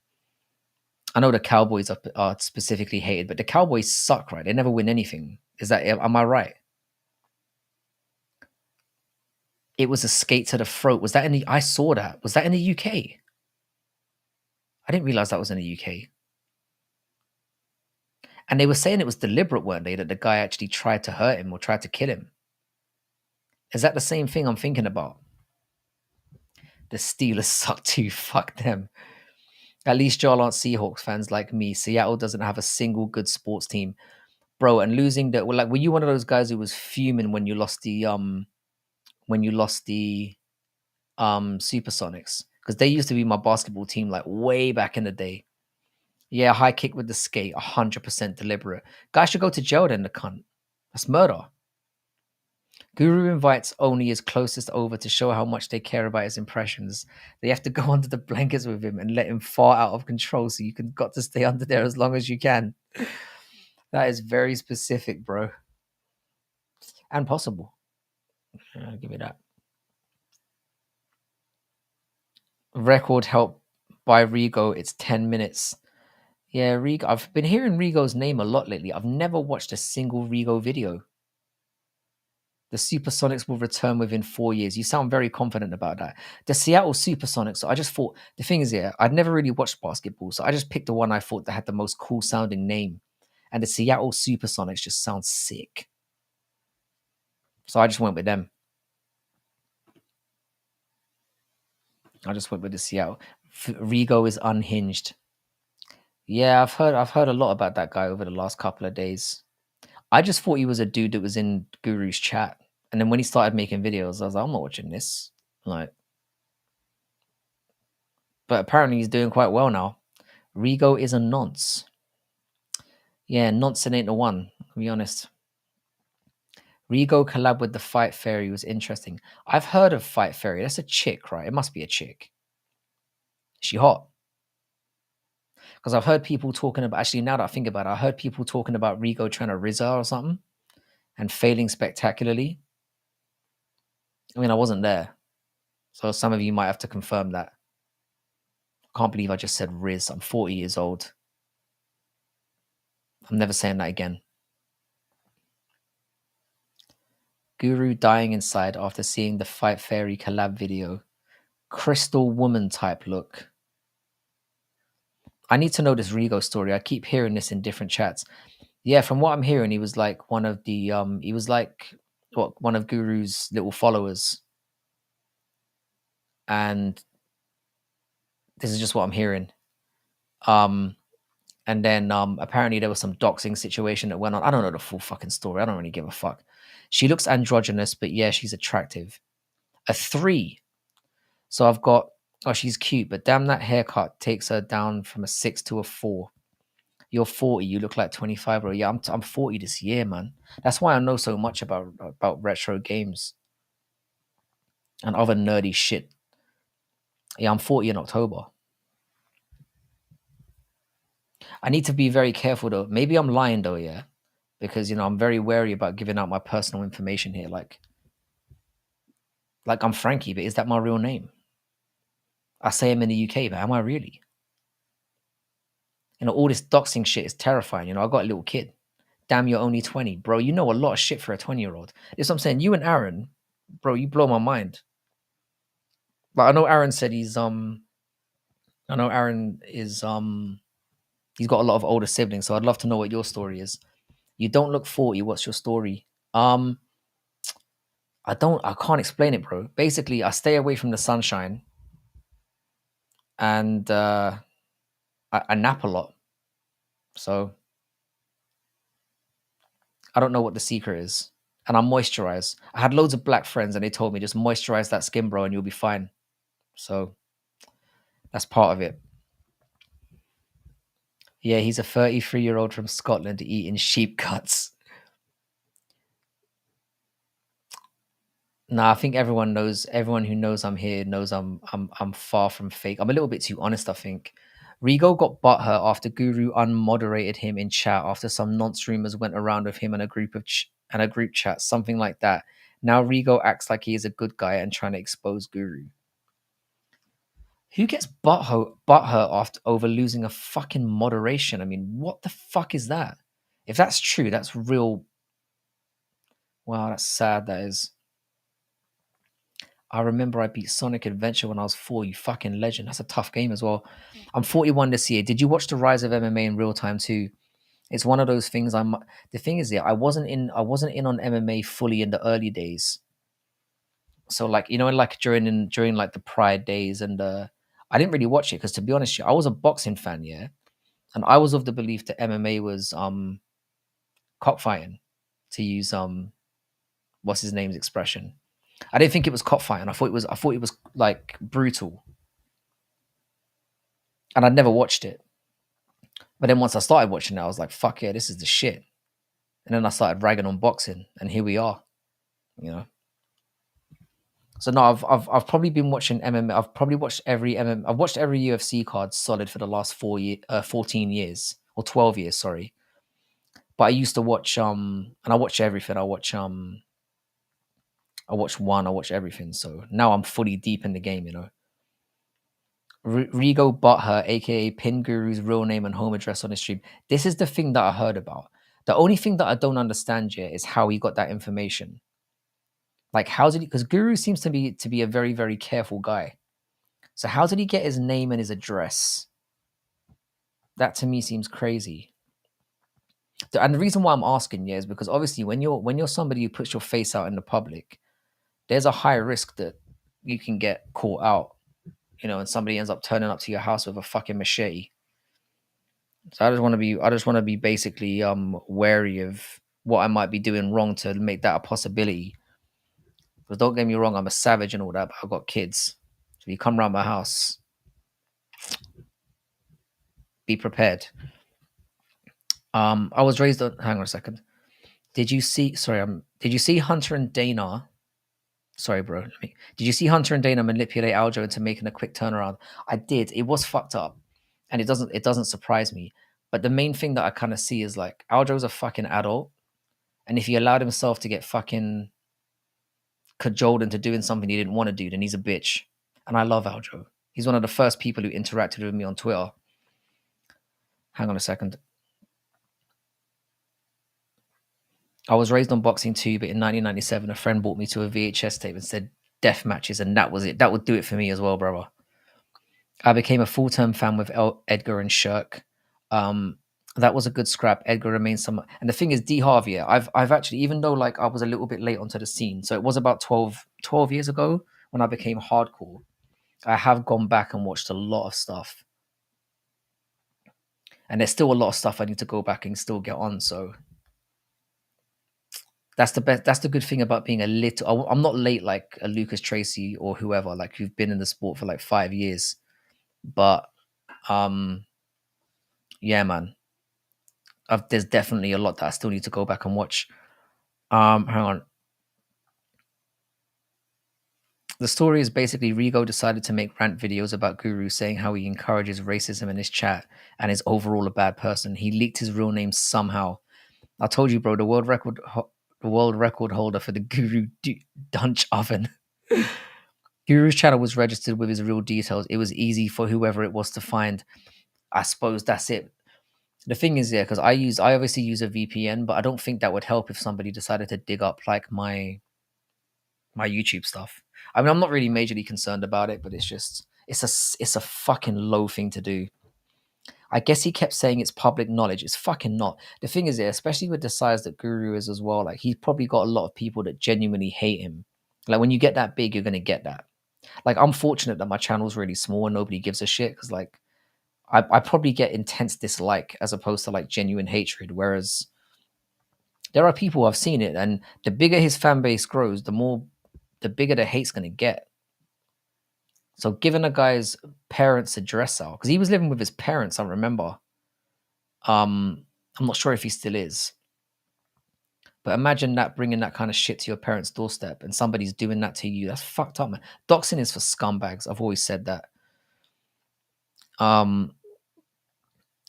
I know the Cowboys are specifically hated, but the Cowboys suck, right? They never win anything. Am I right? It was a skate to the throat. Was that in the? I saw that. Was that in the UK? I didn't realize that was in the UK. And they were saying it was deliberate, weren't they? That the guy actually tried to hurt him or tried to kill him. Is that the same thing I'm thinking about? The Steelers suck too. Fuck them. At least y'all aren't Seahawks fans like me. Seattle doesn't have a single good sports team, bro. And losing the like, were you one of those guys who was fuming when you lost the Supersonics? Because they used to be my basketball team like way back in the day. Yeah, high kick with the skate, 100% deliberate. Guy should go to jail then, the cunt. That's murder. Guru invites only his closest over to show how much they care about his impressions. They have to go under the blankets with him and let him fart out of control so you can got to stay under there as long as you can. That is very specific, bro. And possible. I'll give you that. Record help by Rigo. It's 10 minutes. Yeah, Rigo. I've been hearing Rigo's name a lot lately. I've never watched a single Rigo video. The Supersonics will return within 4 years. You sound very confident about that. The Seattle Supersonics. So I just thought the thing is, yeah, I'd never really watched basketball, so I just picked the one I thought that had the most cool sounding name, and the Seattle Supersonics just sounds sick. So I just went with them. I just went with the Seattle. Rigo is unhinged. Yeah, I've heard a lot about that guy over the last couple of days. I just thought he was a dude that was in Guru's chat. And then when he started making videos, I was like, I'm not watching this. Like, but apparently he's doing quite well now. Rigo is a nonce. Yeah, nonce ain't the one, to be honest. Rigo collab with the Fight Fairy was interesting. I've heard of Fight Fairy. That's a chick, right? It must be a chick. Is she hot? Because I've heard people talking about, actually, now that I think about it, I heard people talking about Rigo trying to Rizza or something and failing spectacularly. I mean, I wasn't there. So some of you might have to confirm that. I can't believe I just said Riz. I'm 40 years old. I'm never saying that again. Guru dying inside after seeing the Fight Fairy collab video. Crystal woman type look. I need to know this Rigo story. I keep hearing this in different chats. Yeah, from what I'm hearing, he was like one of the he was like one of Guru's little followers. And this is just what I'm hearing. And then apparently there was some doxing situation that went on. I don't know the full fucking story. I don't really give a fuck. She looks androgynous, but yeah, she's attractive. A 3. So I've got, oh, she's cute, but damn, that haircut takes her down from a 6 to a 4. You're 40, you look like 25, bro. Yeah, I'm 40 this year, man. That's why I know so much about retro games and other nerdy shit. Yeah, I'm 40 in October. I need to be very careful though. Maybe I'm lying though, yeah. Because I'm very wary about giving out my personal information here. Like I'm Frankie, but is that my real name? I say I'm in the UK, but am I really? All this doxing shit is terrifying. I got a little kid. Damn, you're only 20. Bro, you know a lot of shit for a 20-year-old. That's what I'm saying. You and Aaron, bro, you blow my mind. Like I know Aaron said he's I know Aaron is he's got a lot of older siblings, so I'd love to know what your story is. You don't look 40. What's your story? I can't explain it, bro. Basically, I stay away from the sunshine and I nap a lot. So I don't know what the secret is. And I moisturize. I had loads of black friends and they told me just moisturize that skin, bro, and you'll be fine. So that's part of it. Yeah, he's a 33-year-old from Scotland eating sheep cuts. Nah, I think everyone who knows I'm here knows I'm far from fake. I'm a little bit too honest, I think. Rigo got butthurt after Guru unmoderated him in chat after some nonce rumors went around with him and a group chat, something like that. Now Rigo acts like he is a good guy and trying to expose Guru. Who gets butthurt after over losing a fucking moderation? I mean, what the fuck is that? If that's true, that's real. Wow, that's sad. That is. I remember I beat Sonic Adventure when I was 4. You fucking legend. That's a tough game as well. I'm 41 this year. Did you watch the rise of MMA in real time too? It's one of those things. The thing is, yeah, I wasn't in on MMA fully in the early days. So like like during like the Pride days and I didn't really watch it because to be honest, I was a boxing fan, yeah, and I was of the belief that MMA was cockfighting, to use what's his name's expression. I didn't think it was cockfighting. I thought it was like brutal, and I'd never watched it. But then once I started watching it, I was like, fuck yeah, this is the shit. And then I started ragging on boxing, and here we are, you know. So no, I've probably been watching MMA. I've probably watched every MM. I've watched every UFC card solid for the last 14 years or 12 years. Sorry, but I used to watch and I watch everything. I watch one. I watch everything. So now I'm fully deep in the game. You know, Rigo Butthurt, aka Pin Guru's real name and home address on his stream. This is the thing that I heard about. The only thing that I don't understand yet is how he got that information. Like, how did he? Because Guru seems to be a very very careful guy. So how did he get his name and his address? That to me seems crazy. And the reason why I'm asking, yeah, is because obviously when you're somebody who puts your face out in the public, there's a high risk that you can get caught out, and somebody ends up turning up to your house with a fucking machete. So I just want to be basically wary of what I might be doing wrong to make that a possibility. Because don't get me wrong, I'm a savage and all that, but I've got kids. So if you come around my house, be prepared. I was raised on. Hang on a second. Did you see? Sorry, did you see Hunter and Dana? Sorry, bro. Did you see Hunter and Dana manipulate Aljo into making a quick turnaround? I did. It was fucked up, and it doesn't surprise me. But the main thing that I kind of see is like Aljo's a fucking adult, and if he allowed himself to get fucking cajoled into doing something he didn't want to do, then he's a bitch. And I love Aljo. He's one of the first people who interacted with me on Twitter. Hang on a second. I was raised on boxing too, but in 1997, a friend brought me to a VHS tape and said death matches, and that was it. That would do it for me as well, brother. I became a full-term fan with Edgar and Shirk. That was a good scrap. Edgar remains some, and the thing is, D Harvey. Yeah, I've actually, even though like I was a little bit late onto the scene, so it was about 12 years ago when I became hardcore. I have gone back and watched a lot of stuff, and there's still a lot of stuff I need to go back and still get on. So that's the best. That's the good thing about being a little. I'm not late like a Lucas Tracy or whoever, like who've been in the sport for like 5 years. But um, yeah, man, there's definitely a lot that I still need to go back and watch. Hang on. The story is basically Rigo decided to make rant videos about Guru, saying how he encourages racism in his chat and is overall a bad person. He leaked his real name somehow. I told you, bro. The world record holder for the Guru Dunch oven. Guru's channel was registered with his real details. It was easy for whoever it was to find. I suppose that's it. The thing is, yeah, because I obviously use a VPN, but I don't think that would help if somebody decided to dig up like my YouTube stuff. I mean, I'm not really majorly concerned about it, but it's a fucking low thing to do. I guess he kept saying it's public knowledge. It's fucking not. The thing is, yeah, especially with the size that Guru is as well, like he's probably got a lot of people that genuinely hate him. Like when you get that big, you're gonna get that. Like I'm fortunate that my channel's really small and nobody gives a shit because like I probably get intense dislike as opposed to like genuine hatred. Whereas there are people I've seen it, and the bigger his fan base grows, the bigger the hate's gonna get. So giving a guy's parents' address out because he was living with his parents, I remember. I'm not sure if he still is, but imagine that bringing that kind of shit to your parents' doorstep and somebody's doing that to you. That's fucked up, man. Doxing is for scumbags. I've always said that. Um,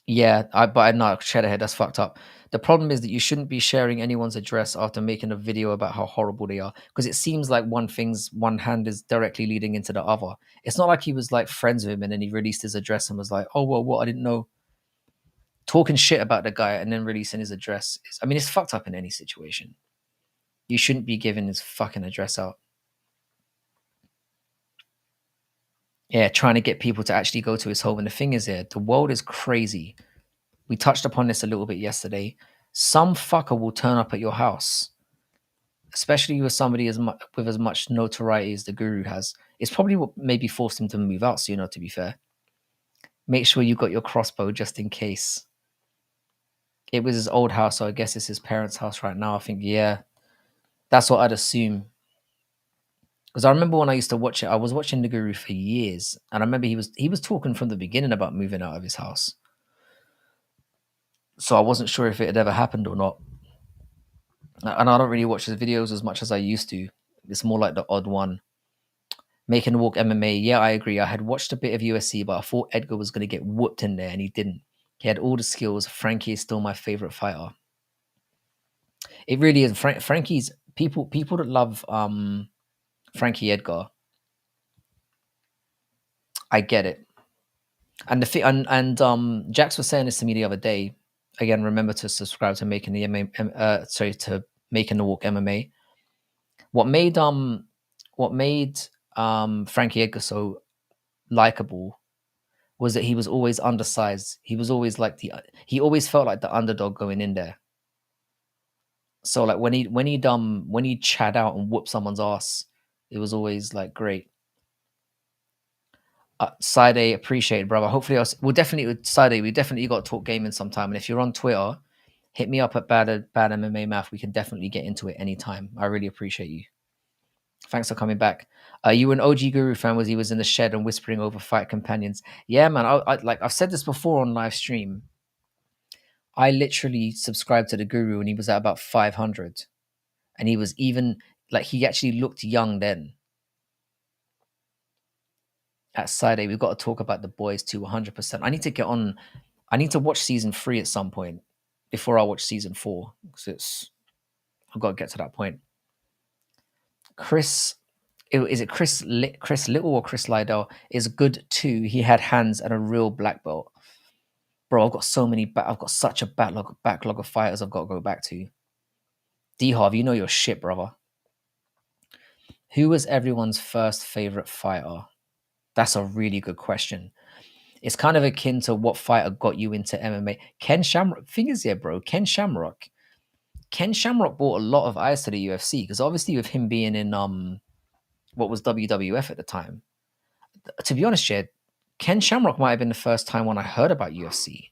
Yeah, but I know Shedderhead, that's fucked up. The problem is that you shouldn't be sharing anyone's address after making a video about how horrible they are, because it seems like one hand is directly leading into the other. It's not like he was like friends with him and then he released his address and was like, "Oh well, what I didn't know." Talking shit about the guy and then releasing his address. I mean, it's fucked up in any situation. You shouldn't be giving his fucking address out. Yeah, trying to get people to actually go to his home. And the thing is, the world is crazy. We touched upon this a little bit yesterday. Some fucker will turn up at your house especially with somebody with as much notoriety as the Guru has. It's probably what maybe forced him to move out sooner. To be fair, make sure you got your crossbow just in case. It was his old house, so I guess it's his parents' house right now. I think, yeah, that's what I'd assume. Because I remember when I used to watch it, I was watching the Guru for years, and I remember he was talking from the beginning about moving out of his house. So I wasn't sure if it had ever happened or not. And I don't really watch his videos as much as I used to. It's more like the odd one. Making a walk MMA, yeah, I agree. I had watched a bit of USC, but I thought Edgar was going to get whooped in there, and he didn't. He had all the skills. Frankie is still my favorite fighter. It really is. Frankie's people that love Frankie Edgar. I get it. And Jax was saying this to me the other day. Again, remember to subscribe to making the to making the walk MMA. What made Frankie Edgar so likable was that he was always undersized. He was always like he always felt like the underdog going in there. So like when he chat out and whoop someone's ass, it was always like great. Side A, appreciate it, brother. Hopefully, we'll definitely Side A. We definitely got to talk gaming sometime. And if you're on Twitter, hit me up at bad MMA math. We can definitely get into it anytime. I really appreciate you. Thanks for coming back. You were an OG Guru fan was he was in the shed and whispering over fight companions. Yeah, man. I've said this before on live stream. I literally subscribed to the Guru when he was at about 500, and he was even like he actually looked young then. At Side A, we've got to talk about the boys too, 100%. I need to get on. I need to watch season 3 at some point before I watch season 4 because I've got to get to that point. Is it Chris Little or Chris Lydell is good too. He had hands and a real black belt. Bro, I've got I've got such a backlog of fighters I've got to go back to. D-Harv, you know your shit, brother. Who was everyone's first favorite fighter? That's a really good question. It's kind of akin to what fighter got you into MMA. Ken Shamrock. Thing is, yeah, bro, Ken Shamrock brought a lot of eyes to the UFC because obviously with him being in what was WWF at the time. To be honest, Jed, Ken Shamrock might have been the first time when I heard about UFC.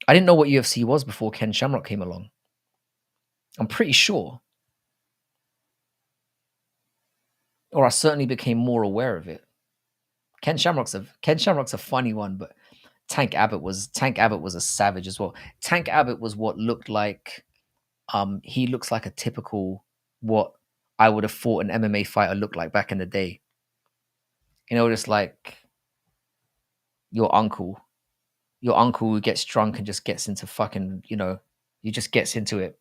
I didn't know what UFC was before Ken Shamrock came along. I'm pretty sure. Or I certainly became more aware of it. Ken Shamrock's a funny one, but Tank Abbott was a savage as well. Tank Abbott was what looked like he looks like a typical what I would have thought an MMA fighter looked like back in the day. You know, just like your uncle who gets drunk and just gets into fucking, he just gets into it.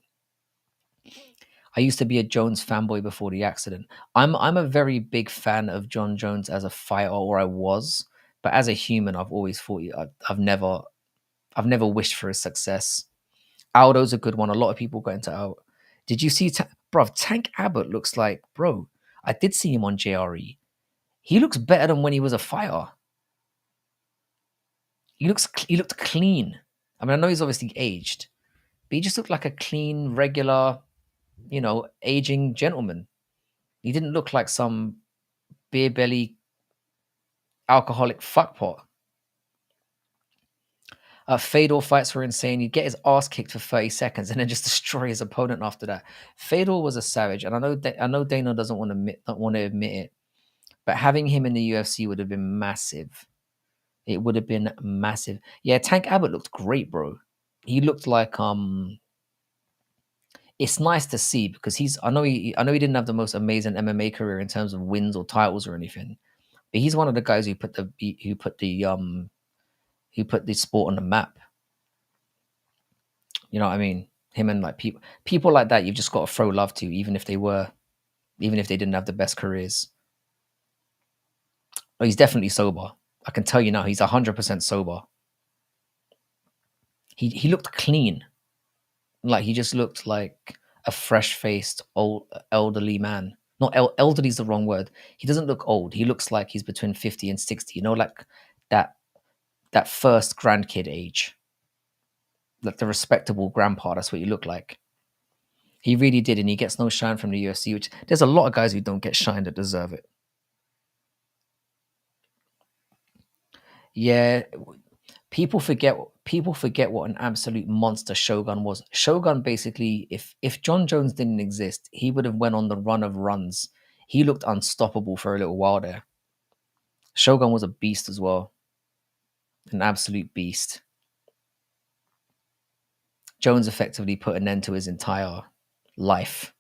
I used to be a Jones fanboy before the accident. I'm a very big fan of John Jones as a fighter, or I was, but as a human, I've always thought I've never wished for his success. Aldo's a good one. A lot of people got into Aldo. Did you see, bruv? Tank Abbott looks like, bro. I did see him on JRE. He looks better than when he was a fighter. He looked clean. I mean, I know he's obviously aged, but he just looked like a clean, regular, aging gentleman. He didn't look like some beer belly alcoholic fuckpot. Fedor fights were insane. He'd get his ass kicked for 30 seconds and then just destroy his opponent after that. Fedor was a savage, and I know Dana doesn't want to admit it, but having him in the UFC would have been massive. It would have been massive. Yeah, Tank Abbott looked great, bro. He looked like it's nice to see because I know he didn't have the most amazing MMA career in terms of wins or titles or anything, but he's one of the guys who put the sport on the map. You know what I mean? Him and like people like that, you've just got to throw love to, even if they didn't have the best careers. Oh, he's definitely sober. I can tell you now, he's 100% sober. He looked clean, like he just looked like a fresh-faced old elderly man. Not elderly is the wrong word. He doesn't look old. He looks like he's between 50 and 60. You know, like that first grandkid age. Like the respectable grandpa, that's what you look like. He really did, and he gets no shine from the UFC, which there's a lot of guys who don't get shine that deserve it. Yeah, people forget what an absolute monster Shogun was. Shogun basically, if John Jones didn't exist, he would have went on the run of runs. He looked unstoppable for a little while there. Shogun was a beast as well, an absolute beast. Jones effectively put an end to his entire life.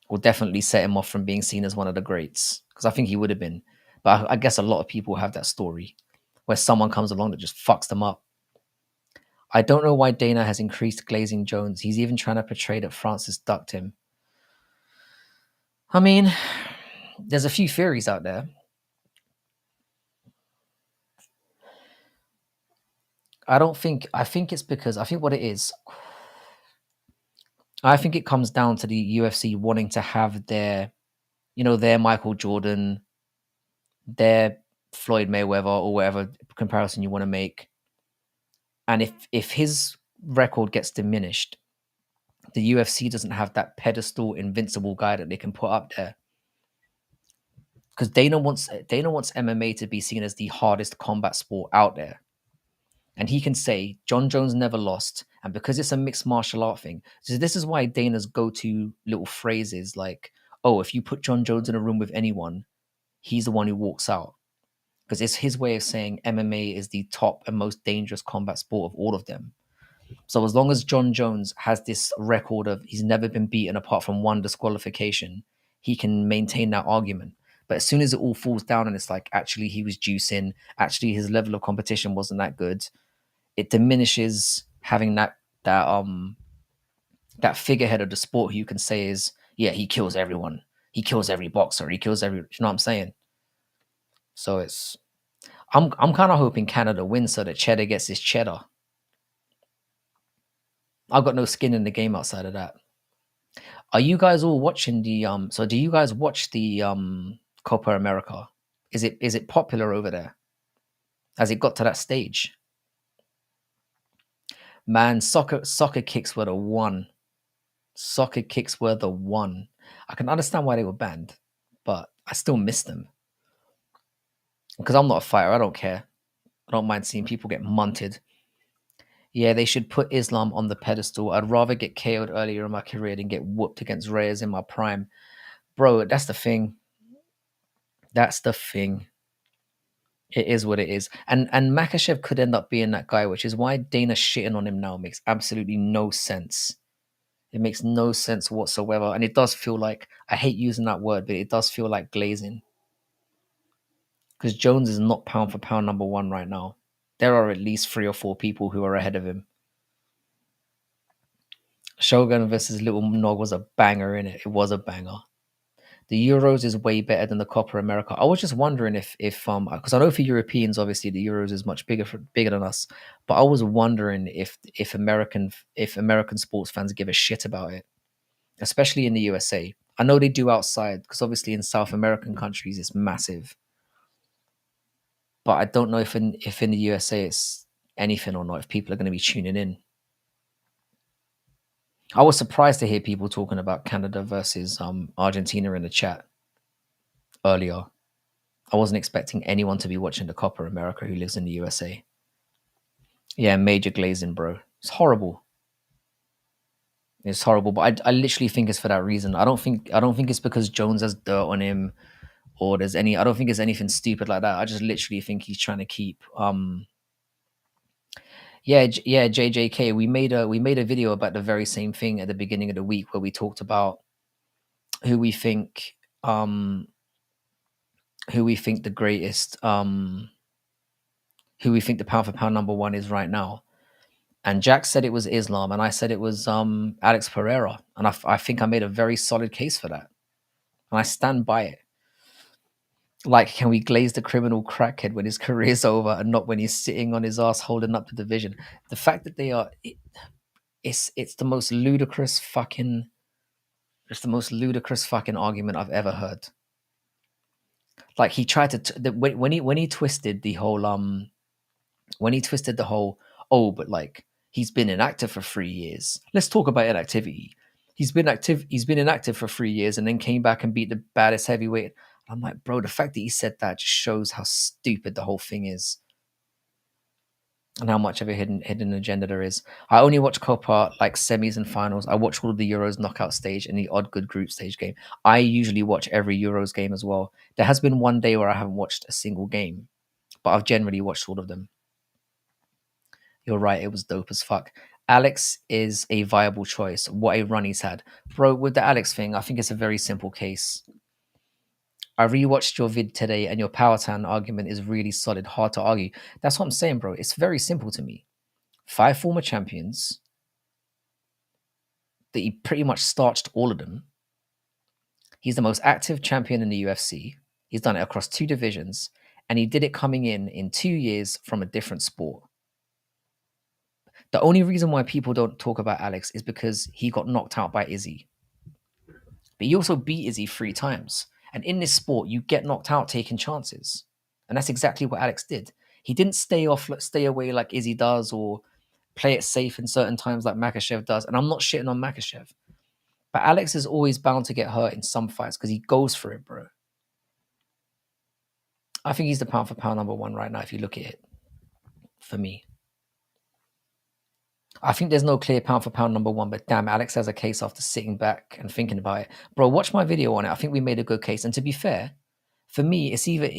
Will definitely set him off from being seen as one of the greats, because I think he would have been. But I guess a lot of people have that story where someone comes along that just fucks them up. I don't know why Dana has increased glazing Jones. He's even trying to portray that Francis ducked him. I mean, there's a few theories out there. I think it's because, I think what it is, I think it comes down to the UFC wanting to have their Michael Jordan, their Floyd Mayweather, or whatever comparison you want to make. And if his record gets diminished, the UFC doesn't have that pedestal invincible guy that they can put up there. Because Dana wants MMA to be seen as the hardest combat sport out there. And he can say John Jones never lost, and because it's a mixed martial art thing. So this is why Dana's go-to little phrases like, "Oh, if you put John Jones in a room with anyone, he's the one who walks out." Because it's his way of saying MMA is the top and most dangerous combat sport of all of them. So as long as John Jones has this record of he's never been beaten apart from one disqualification, he can maintain that argument. But as soon as it all falls down and it's like actually he was juicing, actually his level of competition wasn't that good, it diminishes having that figurehead of the sport who you can say is, yeah, he kills everyone. He kills every boxer. He kills every, you know what I'm saying? So I'm kind of hoping Canada wins so that Cheddar gets his cheddar. I've got no skin in the game outside of that. Are you guys all watching the so do you guys watch the Copa America? Is it popular over there? Has it got to that stage? Man, soccer kicks were the one. Soccer kicks were the one. I can understand why they were banned, but I still miss them. Because I'm not a fighter, I don't care. I don't mind seeing people get munted. Yeah, they should put Islam on the pedestal. I'd rather get KO'd earlier in my career than get whooped against Reyes in my prime. Bro, that's the thing. That's the thing. It is what it is. And Makachev could end up being that guy, which is why Dana shitting on him now makes absolutely no sense. It makes no sense whatsoever. And it does feel like, I hate using that word, but it does feel like glazing. Because Jones is not pound for pound number one right now. There are at least 3 or 4 people who are ahead of him. Shogun versus Little Nog was a banger in it. It was a banger. The Euros is way better than the Copa America. I was just wondering if because I know for Europeans, obviously the Euros is much bigger than us. But I was wondering if American sports fans give a shit about it, especially in the USA. I know they do outside because obviously in South American countries it's massive. But I don't know if in the USA it's anything or not. If people are going to be tuning in. I was surprised to hear people talking about Canada versus Argentina in the chat earlier. I wasn't expecting anyone to be watching the Copa America who lives in the USA. Yeah, major glazing, bro. It's horrible. It's horrible, but I literally think it's for that reason. I don't think it's because Jones has dirt on him or there's any. I don't think it's anything stupid like that. I just literally think he's trying to keep. Yeah, JJK. We made a video about the very same thing at the beginning of the week where we talked about who we think the greatest who we think the pound for pound number one is right now. And Jack said it was Islam, and I said it was Alex Pereira, and I think I made a very solid case for that, and I stand by it. Like, can we glaze the criminal crackhead when his career's over, and not when he's sitting on his ass holding up the division? The fact that they are, it's the most ludicrous fucking, argument I've ever heard. Like he tried to when he twisted the whole oh, but like he's been inactive for 3 years. Let's talk about inactivity. He's been active. He's been inactive for 3 years, and then came back and beat the baddest heavyweight. I'm like, bro, the fact that he said that just shows how stupid the whole thing is, and how much of a hidden agenda there is. I only watch Copa like semis and finals. I watch all of the Euros knockout stage and the odd good group stage game. I usually watch every Euros game as well. There has been one day where I haven't watched a single game, but I've generally watched all of them. You're right, it was dope as fuck. Alex is a viable choice. What a run he's had. Bro, with the Alex thing, I think it's a very simple case. I rewatched your vid today and your power tan argument is really solid, hard to argue. That's what I'm saying, bro. It's very simple to me. 5 former champions that he pretty much starched all of them. He's the most active champion in the UFC. He's done it across 2 divisions, and he did it coming in 2 years from a different sport. The only reason why people don't talk about Alex is because he got knocked out by Izzy. But he also beat Izzy 3 times. And in this sport, you get knocked out taking chances. And that's exactly what Alex did. He didn't stay away like Izzy does, or play it safe in certain times like Makhachev does. And I'm not shitting on Makhachev. But Alex is always bound to get hurt in some fights because he goes for it, bro. I think he's the pound for pound number 1 right now if you look at it, for me. I think there's no clear pound for pound number 1, but damn, Alex has a case after sitting back and thinking about it. Bro, watch my video on it. I think we made a good case. And to be fair, for me, it's either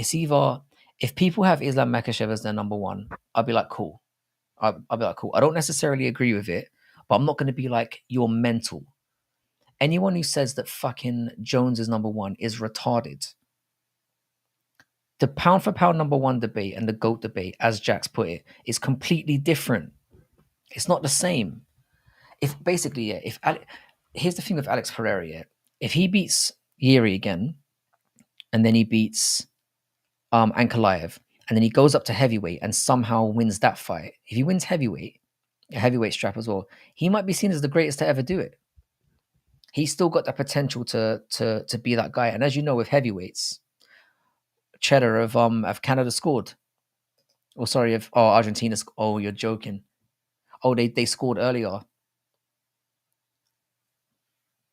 if people have Islam Makhachev as their number 1, I'll be like, cool. I'll be like, cool. I don't necessarily agree with it, but I'm not going to be like, you're mental. Anyone who says that fucking Jones is number 1 is retarded. The pound for pound number 1 debate and the GOAT debate, as Jax put it, is completely different. It's not the same. If basically, yeah, here's the thing with Alex Pereira, yeah. If he beats Yuri again, and then he beats Ankalaev, and then he goes up to heavyweight and somehow wins that fight. If he wins heavyweight, a heavyweight strap as well, he might be seen as the greatest to ever do it. He's still got the potential to be that guy. And as you know, with heavyweights, Cheddar of Canada scored. Oh, sorry, Argentina. Oh, you're joking. Oh, they scored earlier.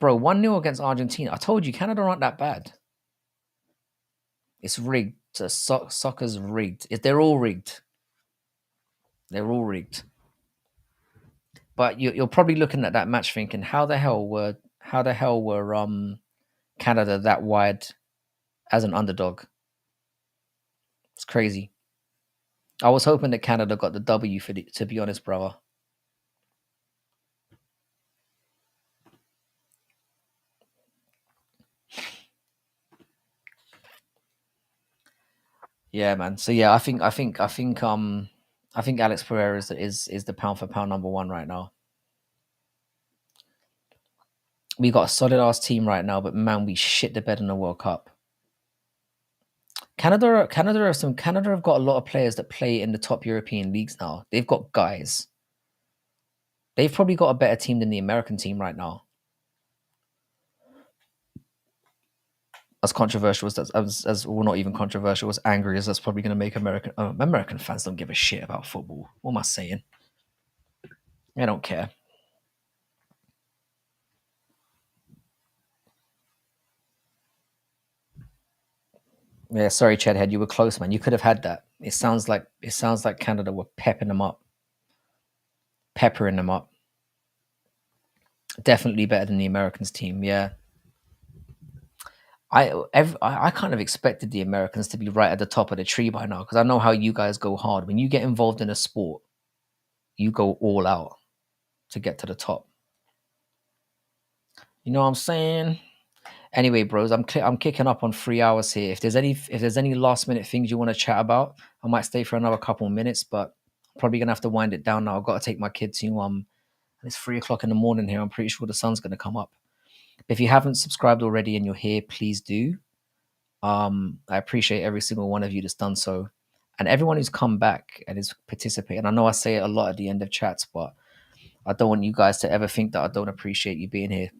Bro, 1-0 against Argentina. I told you, Canada aren't that bad. It's rigged. Soccer's rigged. They're all rigged. They're all rigged. But you're probably looking at that match thinking, how the hell were Canada that wide as an underdog? It's crazy. I was hoping that Canada got the W to be honest, brother. Yeah, man. So yeah, I think Alex Pereira is the pound for pound number 1 right now. We got a solid ass team right now, but man, we shit the bed in the World Cup. Canada have got a lot of players that play in the top European leagues now. They've got guys. They've probably got a better team than the American team right now. As controversial as well, not even controversial, as angry as that's probably going to make American fans don't give a shit about football. What am I saying? I don't care. Yeah, sorry, Chadhead, you were close, man. You could have had that. It sounds like Canada were peppering them up. Definitely better than the Americans team. Yeah. I kind of expected the Americans to be right at the top of the tree by now, because I know how you guys go hard. When you get involved in a sport, you go all out to get to the top. You know what I'm saying? Anyway, bros, I'm kicking up on 3 hours here. If there's any last minute things you want to chat about, I might stay for another couple of minutes, but I'm probably gonna have to wind it down now. I've got to take my kid to it's 3:00 in the morning here. I'm pretty sure the sun's gonna come up. If you haven't subscribed already and you're here, please do. I appreciate every single one of you that's done so, and everyone who's come back and is participating. I know I say it a lot at the end of chats, but I don't want you guys to ever think that I don't appreciate you being here.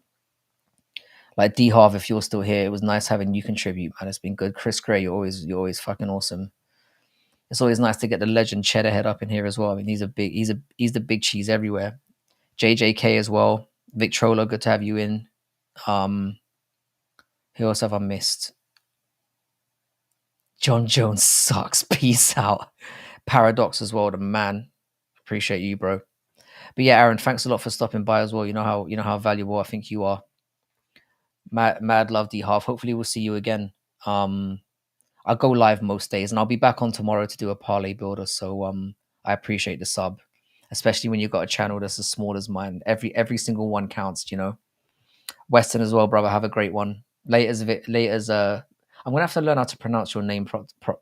Like D Harv, if you're still here, it was nice having you contribute, man. It's been good. Chris Gray, you're always fucking awesome. It's always nice to get the legend Cheddar Head up in here as well. I mean, he's the big cheese everywhere. JJK as well. Victrola, good to have you in. Um, who else have I missed? John Jones sucks. Peace out. Paradox as well, the man. Appreciate you, bro. But yeah, Aaron, thanks a lot for stopping by as well. You know how valuable I think you are. Mad love D half. Hopefully we'll see you again. Um I'll go live most days and I'll be back on tomorrow to do a parlay builder. So I appreciate the sub. Especially when you've got a channel that's as small as mine. Every single one counts, you know. Western as well, brother. Have a great one. Later's I'm gonna have to learn how to pronounce your name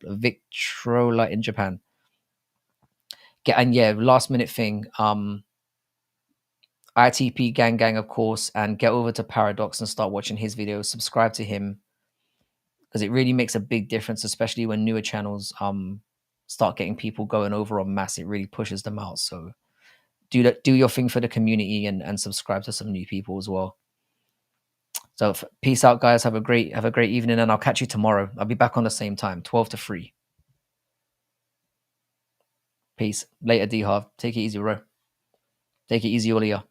Victrola in Japan. And yeah, last minute thing. ITP Gang, of course, and get over to Paradox and start watching his videos. Subscribe to him because it really makes a big difference, especially when newer channels start getting people going over on mass. It really pushes them out. So do your thing for the community and subscribe to some new people as well. So peace out, guys. Have a great evening, and I'll catch you tomorrow. I'll be back on the same time, 12 to 3. Peace. Later, D Harv. Take it easy, bro. Take it easy, all of you.